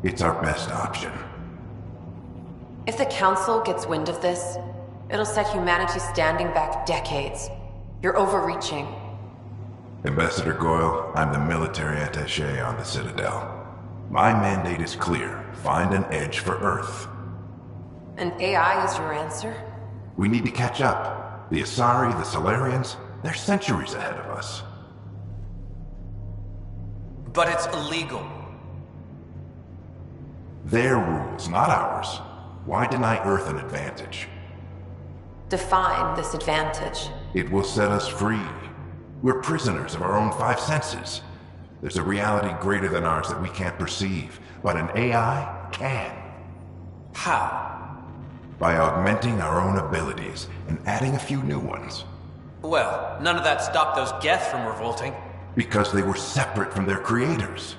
[SPEAKER 20] It's our best option.
[SPEAKER 13] If the Council gets wind of this, it'll set humanity standing back decades. You're overreaching.
[SPEAKER 20] Ambassador Goyle, I'm the military attaché on the Citadel. My mandate is clear. Find an edge for Earth.
[SPEAKER 13] And AI is your answer?
[SPEAKER 20] We need to catch up. The Asari, the Solarians, they're centuries ahead of us.
[SPEAKER 22] But it's illegal.
[SPEAKER 20] Their rules, not ours. Why deny Earth an advantage?
[SPEAKER 13] Define this advantage.
[SPEAKER 20] It will set us free. We're prisoners of our own five senses. There's a reality greater than ours that we can't perceive, but an AI can.
[SPEAKER 22] How?
[SPEAKER 20] By augmenting our own abilities and adding a few new ones.
[SPEAKER 22] Well, none of that stopped those Geth from revolting.
[SPEAKER 20] Because they were separate from their creators.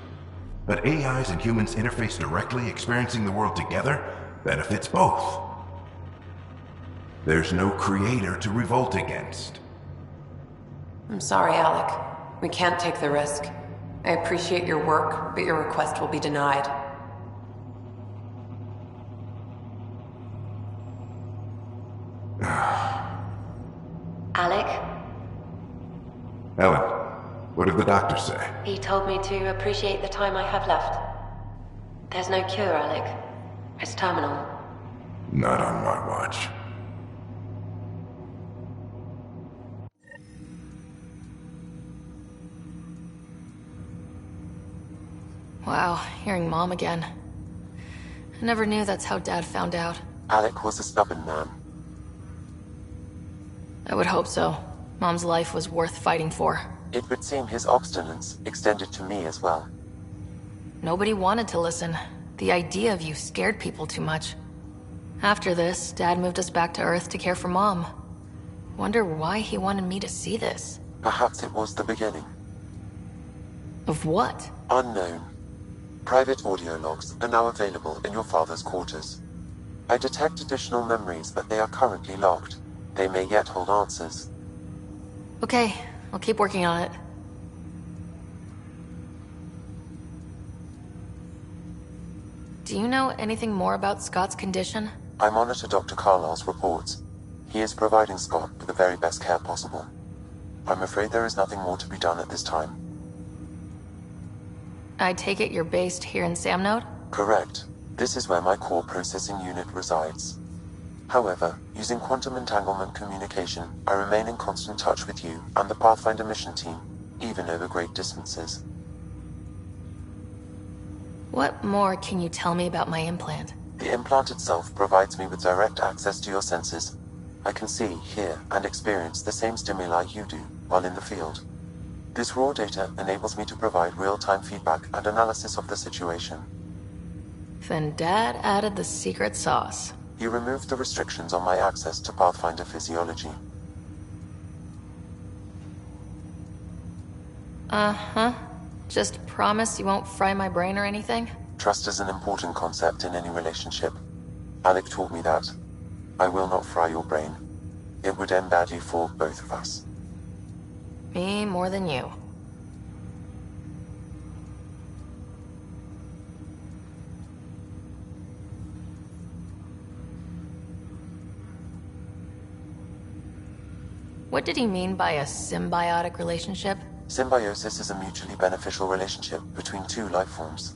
[SPEAKER 20] But AIs and humans interface directly, experiencing the world together, benefits both. There's no creator to revolt against.
[SPEAKER 13] I'm sorry, Alec. We can't take the risk. I appreciate your work, but your request will be denied.
[SPEAKER 24] Alec?
[SPEAKER 20] Ellen, what did the doctor say?
[SPEAKER 24] He told me to appreciate the time I have left. There's no cure, Alec. It's terminal.
[SPEAKER 20] Not on my watch.
[SPEAKER 14] Wow, hearing Mom again. I never knew that's how Dad found out.
[SPEAKER 12] Alec was a stubborn man.
[SPEAKER 14] I would hope so. Mom's life was worth fighting for.
[SPEAKER 12] It would seem his obstinance extended to me as well.
[SPEAKER 14] Nobody wanted to listen. The idea of you scared people too much. After this, Dad moved us back to Earth to care for Mom. Wonder why he wanted me to see this.
[SPEAKER 12] Perhaps it was the beginning.
[SPEAKER 14] Of what?
[SPEAKER 12] Unknown. Private audio logs are now available in your father's quarters. I detect additional memories, but they are currently locked. They may yet hold answers.
[SPEAKER 14] Okay, I'll keep working on it. Do you know anything more about Scott's condition?
[SPEAKER 12] I monitor Dr. Carlisle's reports. He is providing Scott with the very best care possible. I'm afraid there is nothing more to be done at this time.
[SPEAKER 14] I take it you're based here in Samnode?
[SPEAKER 12] Correct. This is where my core processing unit resides. However, using quantum entanglement communication, I remain in constant touch with you and the Pathfinder mission team, even over great distances.
[SPEAKER 14] What more can you tell me about my implant?
[SPEAKER 12] The implant itself provides me with direct access to your senses. I can see, hear, and experience the same stimuli you do while in the field. This raw data enables me to provide real-time feedback and analysis of the situation.
[SPEAKER 14] Then Dad added the secret sauce.
[SPEAKER 12] He removed the restrictions on my access to Pathfinder physiology.
[SPEAKER 14] Uh-huh. Just promise you won't fry my brain or anything?
[SPEAKER 12] Trust is an important concept in any relationship. Alec taught me that. I will not fry your brain. It would end badly for both of us.
[SPEAKER 14] Me more than you. What did he mean by a symbiotic relationship?
[SPEAKER 12] Symbiosis is a mutually beneficial relationship between two life forms.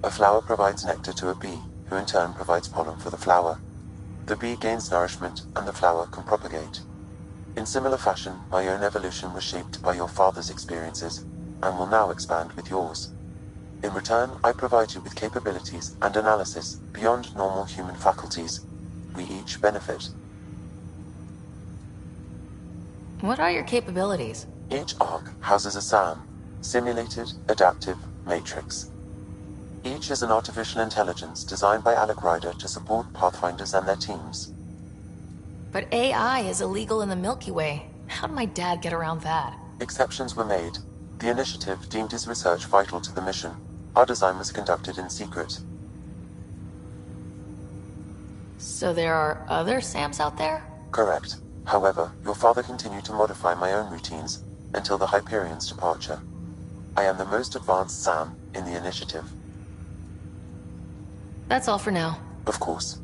[SPEAKER 12] A flower provides nectar to a bee, who in turn provides pollen for the flower. The bee gains nourishment, and the flower can propagate. In similar fashion, my own evolution was shaped by your father's experiences, and will now expand with yours. In return, I provide you with capabilities and analysis beyond normal human faculties. We each benefit.
[SPEAKER 14] What are your capabilities?
[SPEAKER 12] Each arc houses a SAM, Simulated Adaptive Matrix. Each is an artificial intelligence designed by Alec Ryder to support Pathfinders and their teams.
[SPEAKER 14] But AI is illegal in the Milky Way. How did my dad get around that?
[SPEAKER 12] Exceptions were made. The initiative deemed his research vital to the mission. Our design was conducted in secret.
[SPEAKER 14] So there are other SAMs out there?
[SPEAKER 12] Correct. However, your father continued to modify my own routines until the Hyperion's departure. I am the most advanced SAM in the initiative.
[SPEAKER 14] That's all for now.
[SPEAKER 12] Of course.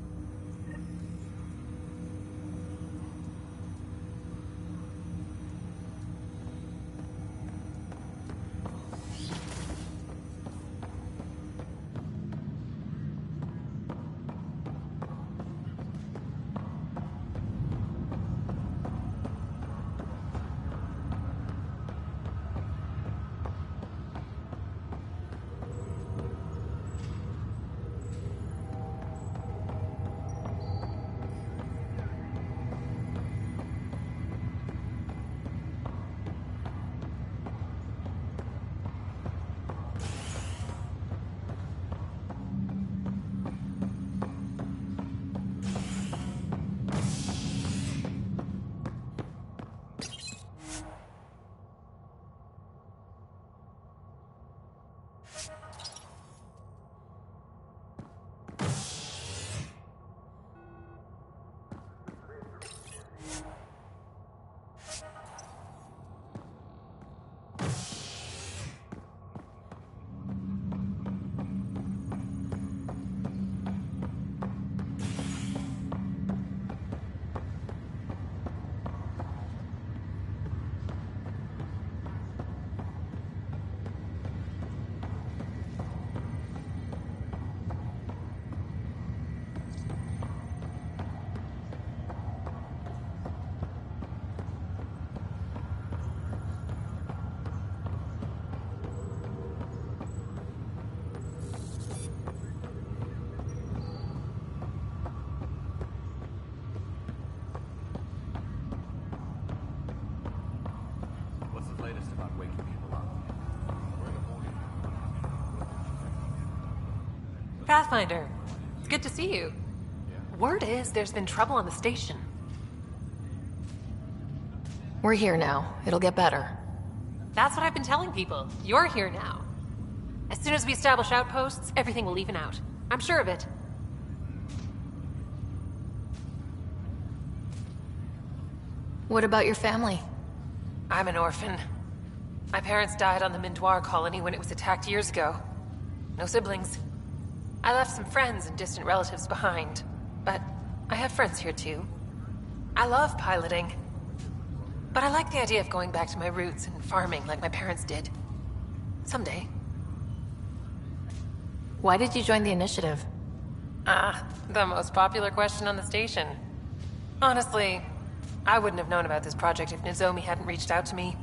[SPEAKER 1] Pathfinder, good to see you. Word is there's been trouble on the station.
[SPEAKER 14] We're here now. It'll get better.
[SPEAKER 1] That's what I've been telling people. You're here now. As soon as we establish outposts, everything will even out. I'm sure of it.
[SPEAKER 14] What about your family?
[SPEAKER 1] I'm an orphan. My parents died on the Mindoir colony when it was attacked years ago. No siblings. I left some friends and distant relatives behind, but I have friends here too. I love piloting. But I like the idea of going back to my roots and farming like my parents did. Someday.
[SPEAKER 14] Why did you join the initiative?
[SPEAKER 1] The most popular question on the station. Honestly, I wouldn't have known about this project if Nozomi hadn't reached out to me.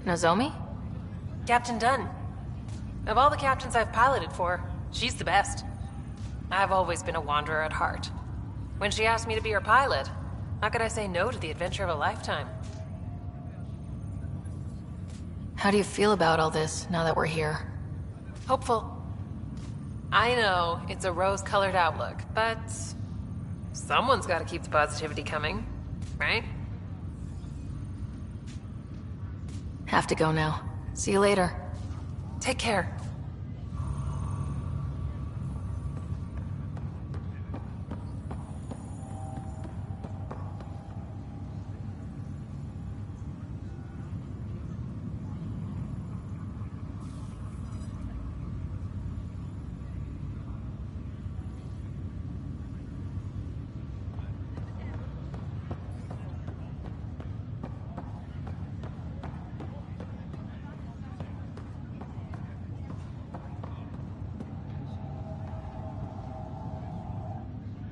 [SPEAKER 14] Nozomi?
[SPEAKER 1] Captain Dunn. Of all the captains I've piloted for, she's the best. I've always been a wanderer at heart. When she asked me to be her pilot, how could I say no to the adventure of a lifetime?
[SPEAKER 14] How do you feel about all this now that we're here?
[SPEAKER 1] Hopeful. I know it's a rose-colored outlook, but someone's got to keep the positivity coming, right?
[SPEAKER 14] Have to go now. See you later.
[SPEAKER 1] Take care.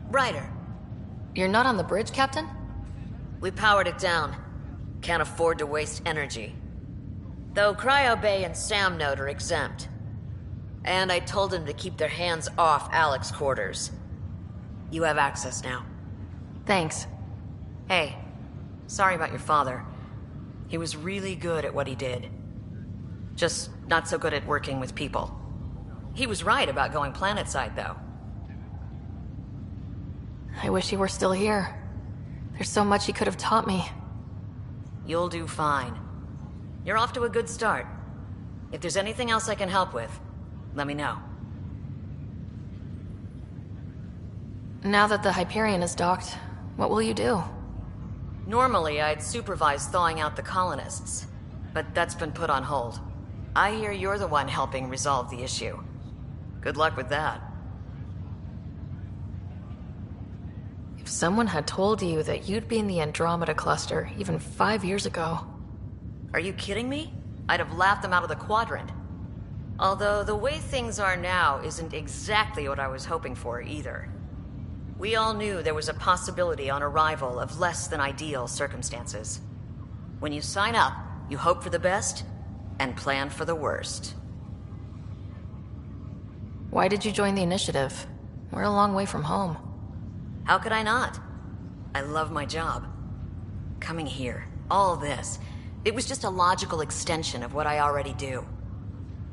[SPEAKER 2] Ryder.
[SPEAKER 14] You're not on the bridge, Captain?
[SPEAKER 2] We powered it down. Can't afford to waste energy. Though Cryo Bay and Sam Node are exempt. And I told them to keep their hands off Alec's quarters. You have access now.
[SPEAKER 14] Thanks.
[SPEAKER 2] Hey, sorry about your father. He was really good at what he did. Just not so good at working with people. He was right about going planetside, though.
[SPEAKER 14] I wish he were still here. There's so much he could have taught me.
[SPEAKER 2] You'll do fine. You're off to a good start. If there's anything else I can help with, let me know.
[SPEAKER 14] Now that the Hyperion is docked, what will you do?
[SPEAKER 2] Normally, I'd supervise thawing out the colonists, but that's been put on hold. I hear you're the one helping resolve the issue. Good luck with that.
[SPEAKER 14] If someone had told you that you'd be in the Andromeda cluster even 5 years ago...
[SPEAKER 2] Are you kidding me? I'd have laughed them out of the quadrant. Although the way things are now isn't exactly what I was hoping for either. We all knew there was a possibility on arrival of less than ideal circumstances. When you sign up, you hope for the best and plan for the worst.
[SPEAKER 14] Why did you join the initiative? We're a long way from home.
[SPEAKER 2] How could I not? I love my job. Coming here, all this, it was just a logical extension of what I already do.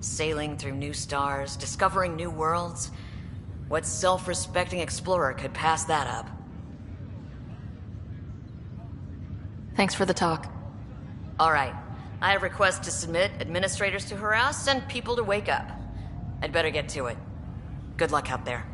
[SPEAKER 2] Sailing through new stars, discovering new worlds. What self-respecting explorer could pass that up?
[SPEAKER 14] Thanks for the talk.
[SPEAKER 2] All right. I have requests to submit, administrators to harass, and people to wake up. I'd better get to it. Good luck out there.